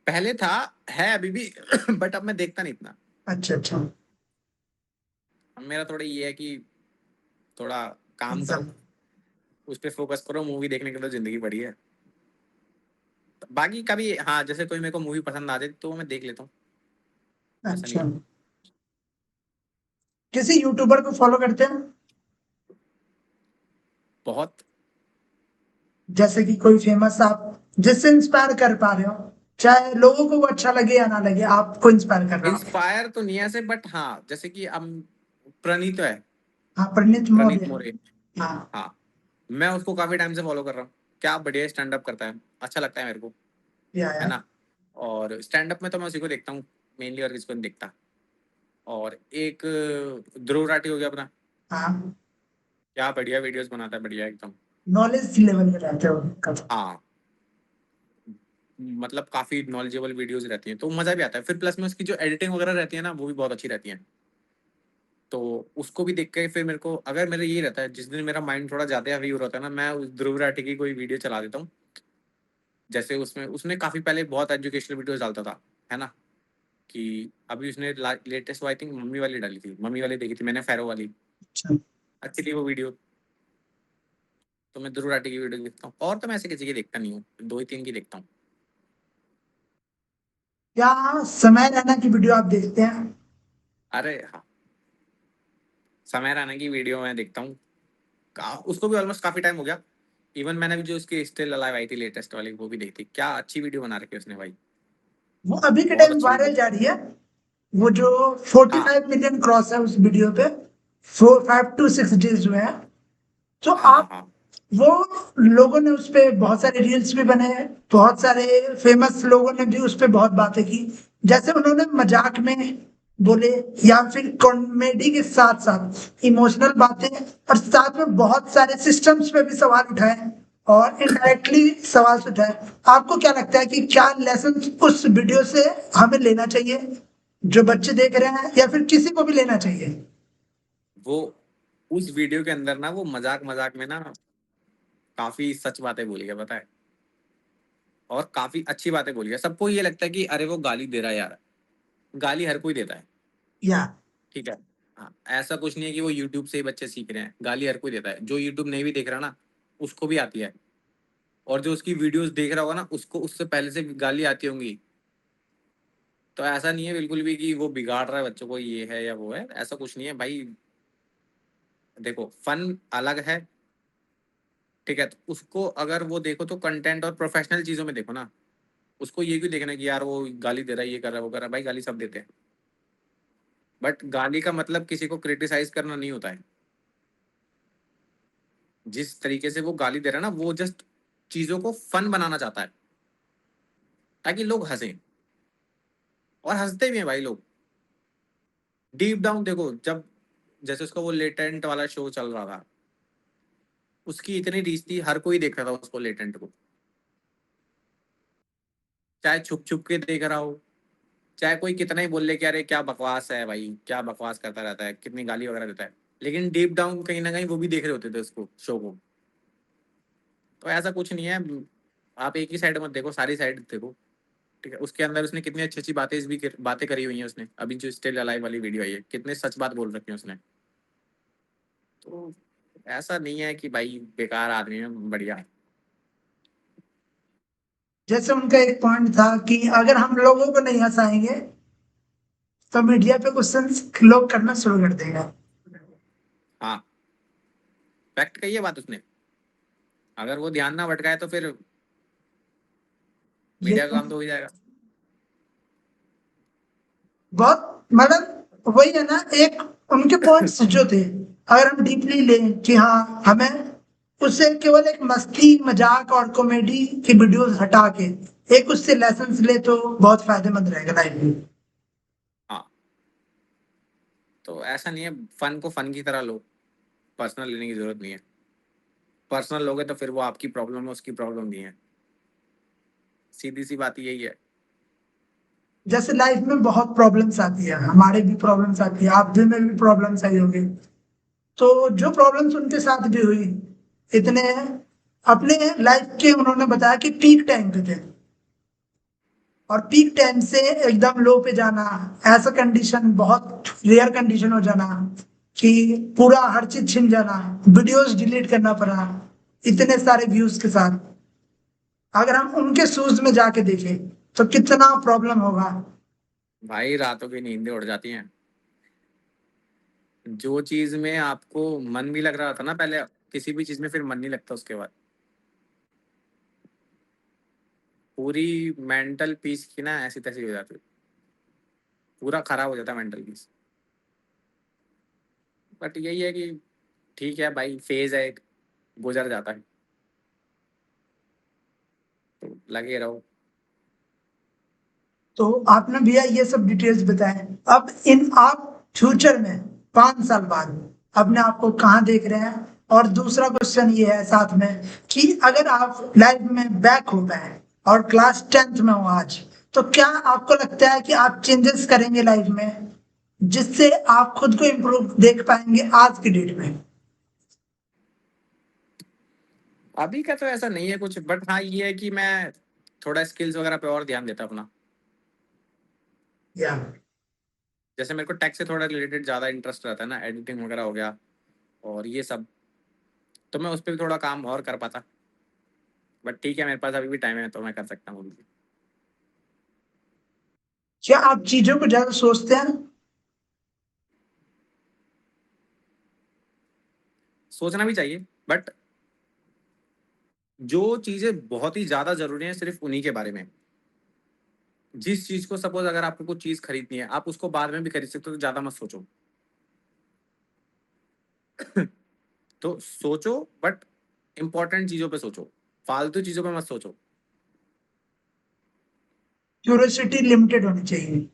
पहले था, है अभी भी बट अब मैं देखता नहीं इतना। अच्छा अच्छा। अब मेरा थोड़ा ये है कि थोड़ा काम अच्छा करो, उस पर फोकस करो। मूवी देखने के लिए जिंदगी पड़ी है। बाकी कभी हाँ जैसे कोई मेरे को मूवी पसंद आ जाए तो मैं देख लेता हूँ। ऐसा नहीं अच्छा। है। किसी यूट्यूबर को फॉलो करते हैं? बहुत। जैसे कि कोई फेमस आप जिससे इंस्पायर कर पा रहे हो, चाहे लोगों को वो अच्छा लगे या ना लगे, आपको इंस्पायर कर रहा हो। इंस्पायर तो नहीं है ऐसे, बट हाँ जैसे कि अब प्रणीत है, हाँ, प्रणीत प्रणीत मौर्य। मोरे। हाँ। हाँ, मैं उसको काफी टाइम से फॉलो कर रहा हूँ। क्या बढ़िया स्टैंड अप करता है, अच्छा लगता है मेरे को। है या ना। और स्टैंड अप में तो मैं उसी को देखता हूँ मेनली, और किसको नहीं देखता। और एक ध्रुव राठी हो गया अपना, हाँ, क्या बढ़िया वीडियोस बनाता है, बढ़िया एकदम। नॉलेज लेवल में रहते हो उनका तो। हाँ, मतलब काफी नॉलेजेबल वीडियोस रहती हैं तो मजा भी आता है। फिर प्लस में उसकी जो एडिटिंग वगैरह रहती है ना, वो भी बहुत अच्छी रहती है। तो उसको भी देख के फिर मेरे को, अगर मेरा ये रहता है जिस दिन मेरा माइंड थोड़ा ज्यादा हैवी हो रहा होता है ना, मैं उस ध्रुव राठी की कोई वीडियो चला देता हूँ। जैसे उसमें उसने काफी पहले बहुत एजुकेशनल वीडियोस डालता था, है ना। कि अभी उसने लेटेस्ट आई थिंक मम्मी वाली डाली थी, मम्मी वाली देखी थी मैंने, फैरो वाली। अच्छा, अच्छी थी वो वीडियो। तो मैं ध्रुव राठी की वीडियो देखता हूँ, और तो मैं ऐसे किसी की देखता नहीं हूँ, दो ही तीन की देखता हूँ। क्या समय रैना की वीडियो आप देखते हैं? अरे हाँ, समय राणा की वीडियो मैं देखता हूँ। उसको भी ऑलमोस्ट काफी टाइम हो गया। इवन मैंने भी जो उसकी स्टिल अलाइव आई थी लेटेस्ट वाली, वो भी देखी। क्या अच्छी वीडियो बना रखी है उसने भाई, वो अभी के बहुत टाइम अच्छी वीडियो। वायरल जा रही है। वो जो हाँ 45 मिलियन क्रॉस है उस वीडियो पे, 5 to 6 days हुए हैं। तो हाँ हाँ आप, हाँ वो लोगों ने उस पे बहुत सारे रील्स भी बने हैं, बहुत सारे फेमस लोगों ने भी उस पे बहुत बातें की। जैसे उन्होंने मजाक में बोले, या फिर कॉमेडी के साथ साथ इमोशनल बातें, और साथ में बहुत सारे सिस्टम्स पे भी सवाल उठाए, और इनडायरेक्टली सवाल उठाए। आपको क्या लगता है कि क्या लेसन उस वीडियो से हमें लेना चाहिए, जो बच्चे देख रहे हैं, या फिर किसी को भी लेना चाहिए? वो उस वीडियो के अंदर ना, वो मजाक मजाक में ना काफी सच बातें बोली है, पता है। और काफी अच्छी बातें बोली है। सबको ये लगता है कि अरे वो गाली दे रहा है यार, गाली हर कोई देता है, या ठीक है। हाँ, ऐसा कुछ नहीं है कि वो यूट्यूब से ही बच्चे सीख रहे हैं, गाली हर कोई देता है। जो यूट्यूब नहीं भी देख रहा ना, उसको भी आती है। और जो उसकी वीडियोस देख रहा होगा ना, उसको उससे पहले से गाली आती होंगी। तो ऐसा नहीं है बिल्कुल भी कि वो बिगाड़ रहा है बच्चों को, ये है या वो है, ऐसा कुछ नहीं है भाई। देखो, फन अलग है, ठीक है। तो उसको अगर वो देखो तो कंटेंट और प्रोफेशनल चीजों में देखो ना। उसको ये क्यों देखना कि यार वो गाली दे रहा है, ये कर रहा है, वो कर रहा है। भाई गाली सब देते हैं, बट गाली का मतलब किसी को क्रिटिसाइज करना नहीं होता है। जिस तरीके से वो गाली दे रहा है ना, वो जस्ट चीजों को फन बनाना चाहता है, ताकि लोग हंसें। और हंसते भी हैं भाई लोग। डीप डाउन देखो, जब जैसे उसका वो लेटेंट वाला शो चल रहा था, उसकी इतनी रीच थी, हर कोई देख रहा था उसको, लेटेंट को। चाहे छुप छुप के देख रहा हो, चाहे कोई कितना ही बोल ले कि अरे क्या बकवास है भाई, क्या बकवास करता रहता है, कितनी गाली वगैरह देता है, लेकिन डीप डाउन कहीं ना कहीं वो भी देख रहे होते थे उसको, शो को। तो ऐसा कुछ नहीं है। आप एक ही साइड मत देखो, सारी साइड देखो, ठीक है। उसके अंदर उसने कितनी अच्छी अच्छी बातें करी हुई हैं उसने। अभी जो स्टिल अलाइव वाली वीडियो आई है, कितने सच बात बोल रखी है उसने। तो ऐसा नहीं है कि भाई बेकार आदमी है, बढ़िया है। जैसे उनका एक पॉइंट था कि अगर हम लोगों को नहीं हंसाएंगे तो मीडिया पे क्वेश्चंस लोग करना शुरू कर देगा। हाँ, फैक्ट कही है बात उसने। अगर वो ध्यान ना भटकाए तो फिर ये मीडिया का तो काम तो हो ही जाएगा। बहुत, मतलब वही है ना, एक उनके पॉइंट्स जो थे, अगर हम डीपली लें कि हाँ हमें उससे केवल एक मस्ती मजाक और कॉमेडी की वीडियोस हटा के एक उससे लेसन्स ले तो बहुत फायदेमंद रहेगा लाइफ में। हाँ, तो ऐसा नहीं है, फन को फन की तरह लो, पर्सनल लेने की जरूरत नहीं है। पर्सनल लोगे तो फिर वो आपकी प्रॉब्लम है, उसकी प्रॉब्लम नहीं है। सीधी सी बात यही है। जैसे लाइफ में बहुत प्रॉब्लम्स आती है, हमारे भी प्रॉब्लम्स आती है, आप भी में भी प्रॉब्लम्स आई होगी। तो जो प्रॉब्लम्स उनके साथ भी हुई, इतने अपने लाइफ के उन्होंने बताया कि पीक टाइम पे थे, और पीक टाइम से एकदम लो पे जाना, ऐसा कंडीशन, बहुत रेयर कंडीशन हो जाना कि पूरा हर चीज छिन जाना, वीडियोस डिलीट करना पड़ा इतने सारे व्यूज के साथ। अगर हम उनके शूज में जाके देखें तो कितना प्रॉब्लम होगा। भाई रातों की नींदें उड़ जाती हैं। जो चीज में आपको मन भी लग रहा था ना पहले, किसी भी चीज में फिर मन नहीं लगता उसके बाद। पूरी मेंटल पीस की ना ऐसी तैसी हो जाती है, पूरा खराब हो जाता है मेंटल पीस। बट यही है कि ठीक है भाई, फेज है एक, गुजर जाता है। तो लगे रहो, तो आपने भैया ये सब डिटेल्स बताए। अब इन आप फ्यूचर में 5 साल बाद अपने आप को कहाँ देख रहे हैं? और दूसरा क्वेश्चन ये है साथ में कि अगर आप लाइफ में बैक हो पाए और क्लास 10th में हो आज, तो क्या आपको लगता है कि आप चेंजेस करेंगे लाइफ में जिससे आप खुद को इम्प्रूव देख पाएंगे आज की डेट में? अभी का तो ऐसा नहीं है कुछ, बट हाँ ये है कि मैं थोड़ा स्किल्स वगैरह पे और ध्यान देता अपना। या जैसे मेरे को टेक से थोड़ा रिलेटेड ज़्यादा इंटरेस्ट रहता है ना, एडिटिंग वगैरह हो गया और ये सब, तो मैं उस पर भी थोड़ा काम और कर पाता। बट ठीक है, मेरे पास अभी भी टाइम है तो मैं कर सकता हूँ। क्या आप चीजों को ज्यादा सोचते हैं? सोचना भी चाहिए, बट जो चीज़ें बहुत ही ज़्यादा ज़रूरी हैं सिर्फ उन्हीं के बारे में। जिस चीज़ को, सपोज अगर आपको कुछ चीज़ खरीदनी है, आप उसको बाद में भी खरीद सकते हो, तो ज़्यादा मत सोचो। तो सोचो, बट इंपॉर्टेंट चीज़ों पे सोचो, फालतू चीज़ों पे मत सोचो। क्यूरियोसिटी लिमिटेड होनी चाहिए।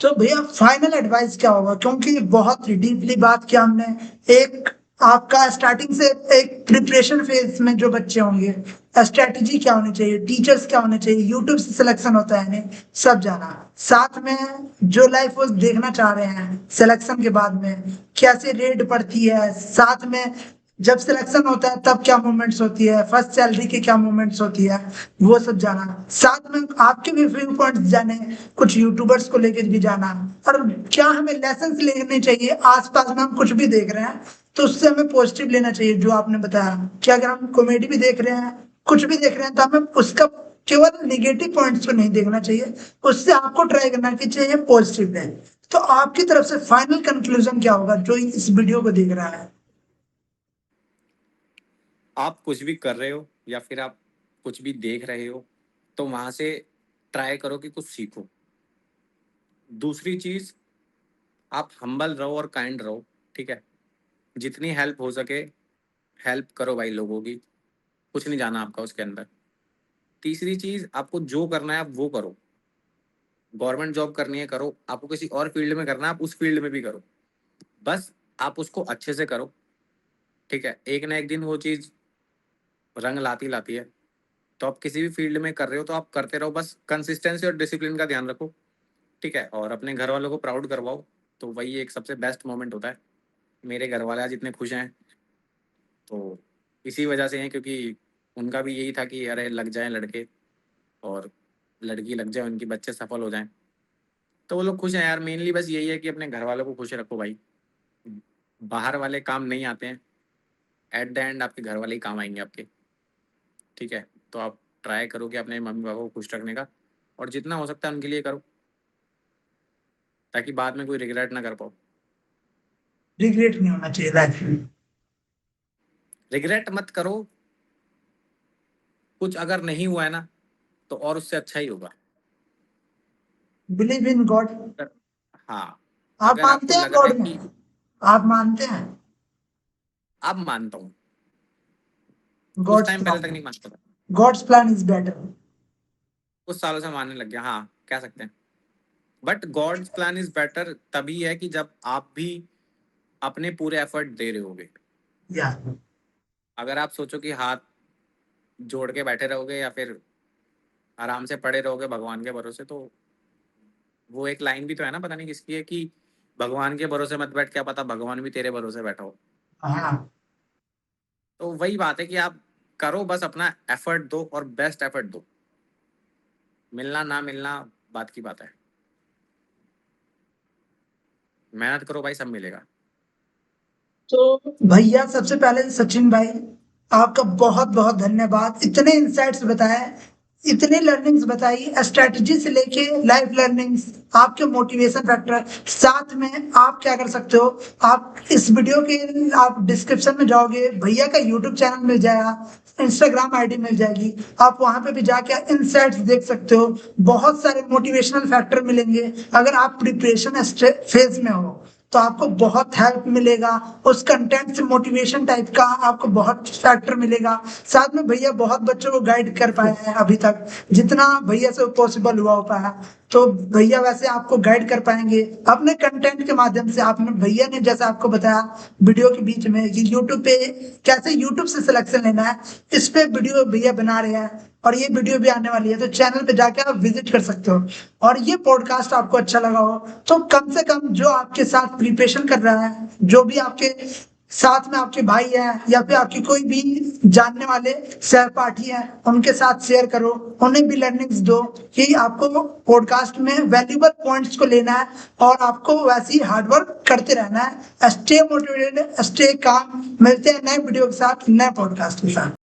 तो भैया फाइनल एडवाइस क्या होगा, क्योंकि बहुत डीपली बात किया हमने। एक आपका स्टार्टिंग से एक प्रिपरेशन फेज में जो बच्चे होंगे, स्ट्रेटजी क्या होनी चाहिए, टीचर्स क्या होने चाहिए, यूट्यूब से सिलेक्शन होता है नहीं, सब जाना। साथ में जो लाइफ वो देखना चाह रहे हैं सिलेक्शन के बाद में कैसे रेट पड़ती है, साथ में जब सिलेक्शन होता है तब क्या मूवमेंट्स होती है, फर्स्ट सैलरी की क्या मूवमेंट्स होती है, वो सब जाना। साथ में आपके भी व्यू पॉइंट्स जाने, कुछ यूट्यूबर्स को लेकर भी जाना, और क्या हमें लेसन लेने चाहिए आसपास में हम कुछ भी देख रहे हैं तो उससे हमें पॉजिटिव लेना चाहिए। जो आपने बताया कि अगर हम कॉमेडी भी देख रहे हैं, कुछ भी देख रहे हैं, तो हमें उसका केवल निगेटिव पॉइंट्स को नहीं देखना चाहिए, उससे आपको ट्राई करना चाहिए पॉजिटिव है। तो आपकी तरफ से फाइनल कंक्लूजन क्या होगा जो इस वीडियो को देख रहा है? आप कुछ भी कर रहे हो या फिर आप कुछ भी देख रहे हो, तो वहां से ट्राई करो कि कुछ सीखो। दूसरी चीज, आप हम्बल रहो और काइंड रहो, ठीक है। जितनी हेल्प हो सके हेल्प करो भाई लोगों की, कुछ नहीं जाना आपका उसके अंदर। तीसरी चीज, आपको जो करना है आप वो करो। गवर्नमेंट जॉब करनी है करो, आपको किसी और फील्ड में करना है आप उस फील्ड में भी करो, बस आप उसको अच्छे से करो, ठीक है। एक ना एक दिन वो चीज रंग लाती लाती है। तो आप किसी भी फील्ड में कर रहे हो तो आप करते रहो, बस कंसिस्टेंसी और डिसिप्लिन का ध्यान रखो, ठीक है। और अपने घर वालों को प्राउड करवाओ, तो वही एक सबसे बेस्ट मोमेंट होता है। मेरे घर वाले आज इतने खुश हैं तो इसी वजह से हैं, क्योंकि उनका भी यही था कि अरे लग जाए लड़के और लड़की लग जाए, उनकी बच्चे सफल हो जाएं। तो वो लोग खुश हैं यार। मेनली बस यही है कि अपने घर वालों को खुश रखो भाई, बाहर वाले काम नहीं आते हैं, एट द एंड आपके घर वाले ही काम आएंगे आपके, ठीक है। तो आप ट्राई करो कि अपने मम्मी पापा को खुश रखने का, और जितना हो सकता है उनके लिए करो, ताकि बाद में कोई रिग्रेट ना कर पाओ। रिग्रेट नहीं होना चाहिए लाइफ में। रिग्रेट मत करो, कुछ अगर नहीं हुआ है ना तो और उससे अच्छा ही होगा। Believe in God. हाँ, आप अगर आपको मानते हैं लग रहा गॉड है में? कि, आप मानते हैं अब मानता हूँ, कुछ गॉड्स टाइम पहले तक प्लान? नहीं मानता था, गॉड्स प्लान इज बेटर। कुछ सालों से मानने लग गया, हाँ कह सकते हैं। But God's plan is better तभी है कि जब आप भी अपने पूरे एफर्ट दे रहे होगे। या अगर आप सोचो कि हाथ जोड़ के बैठे रहोगे या फिर आराम से पड़े रहोगे भगवान के भरोसे, तो वो एक लाइन भी तो है ना, पता नहीं किसकी है, कि भगवान के भरोसे मत बैठ, क्या पता भगवान भी तेरे भरोसे बैठा हो। हाँ। तो वही बात है कि आप करो, बस अपना एफर्ट दो और बेस्ट एफर्ट दो। मिलना ना मिलना बात की बात है, मेहनत करो भाई, सब मिलेगा। तो भैया सबसे पहले सचिन भाई, आपका बहुत बहुत धन्यवाद, इतने इंसाइट्स बताए, इतने लर्निंग्स बताई, स्ट्रेटजी से लेके लाइफ लर्निंग्स, आपके मोटिवेशन फैक्टर। साथ में आप क्या कर सकते हो, आप इस वीडियो के आप डिस्क्रिप्शन में जाओगे, भैया का यूट्यूब चैनल मिल जाएगा, इंस्टाग्राम आईडी मिल जाएगी, आप वहां पे भी जाके इनसाइट्स देख सकते हो। बहुत सारे मोटिवेशनल फैक्टर मिलेंगे अगर आप प्रिपरेशन फेज में हो। तो आपको बहुत हेल्प मिलेगा, उस कंटेंट से मोटिवेशन टाइप का आपको बहुत फैक्टर मिलेगा। साथ में भैया बहुत बच्चों को गाइड कर पाए हैं अभी तक, जितना भैया से पॉसिबल हुआ हो पाया, तो भैया वैसे आपको गाइड कर पाएंगे अपने कंटेंट के माध्यम से। आपने भैया ने जैसा आपको बताया वीडियो के बीच में कि यूट्यूब पे कैसे यूट्यूब से सिलेक्शन लेना है, इस पे वीडियो भैया बना रहे हैं और ये वीडियो भी आने वाली है, तो चैनल पे जाके आप विजिट कर सकते हो। और ये पॉडकास्ट आपको अच्छा लगा हो तो कम से कम जो आपके साथ प्रिपरेशन कर रहा है, जो भी आपके साथ में आपके भाई है या फिर आपके कोई भी जानने वाले सहपाठी हैं, उनके साथ शेयर करो, उन्हें भी लर्निंग्स दो कि आपको पॉडकास्ट में वैल्यूबल पॉइंट्स को लेना है और आपको वैसे ही हार्डवर्क करते रहना है। Stay motivated, stay calm. मिलते हैं नए वीडियो के साथ, नए पॉडकास्ट के साथ।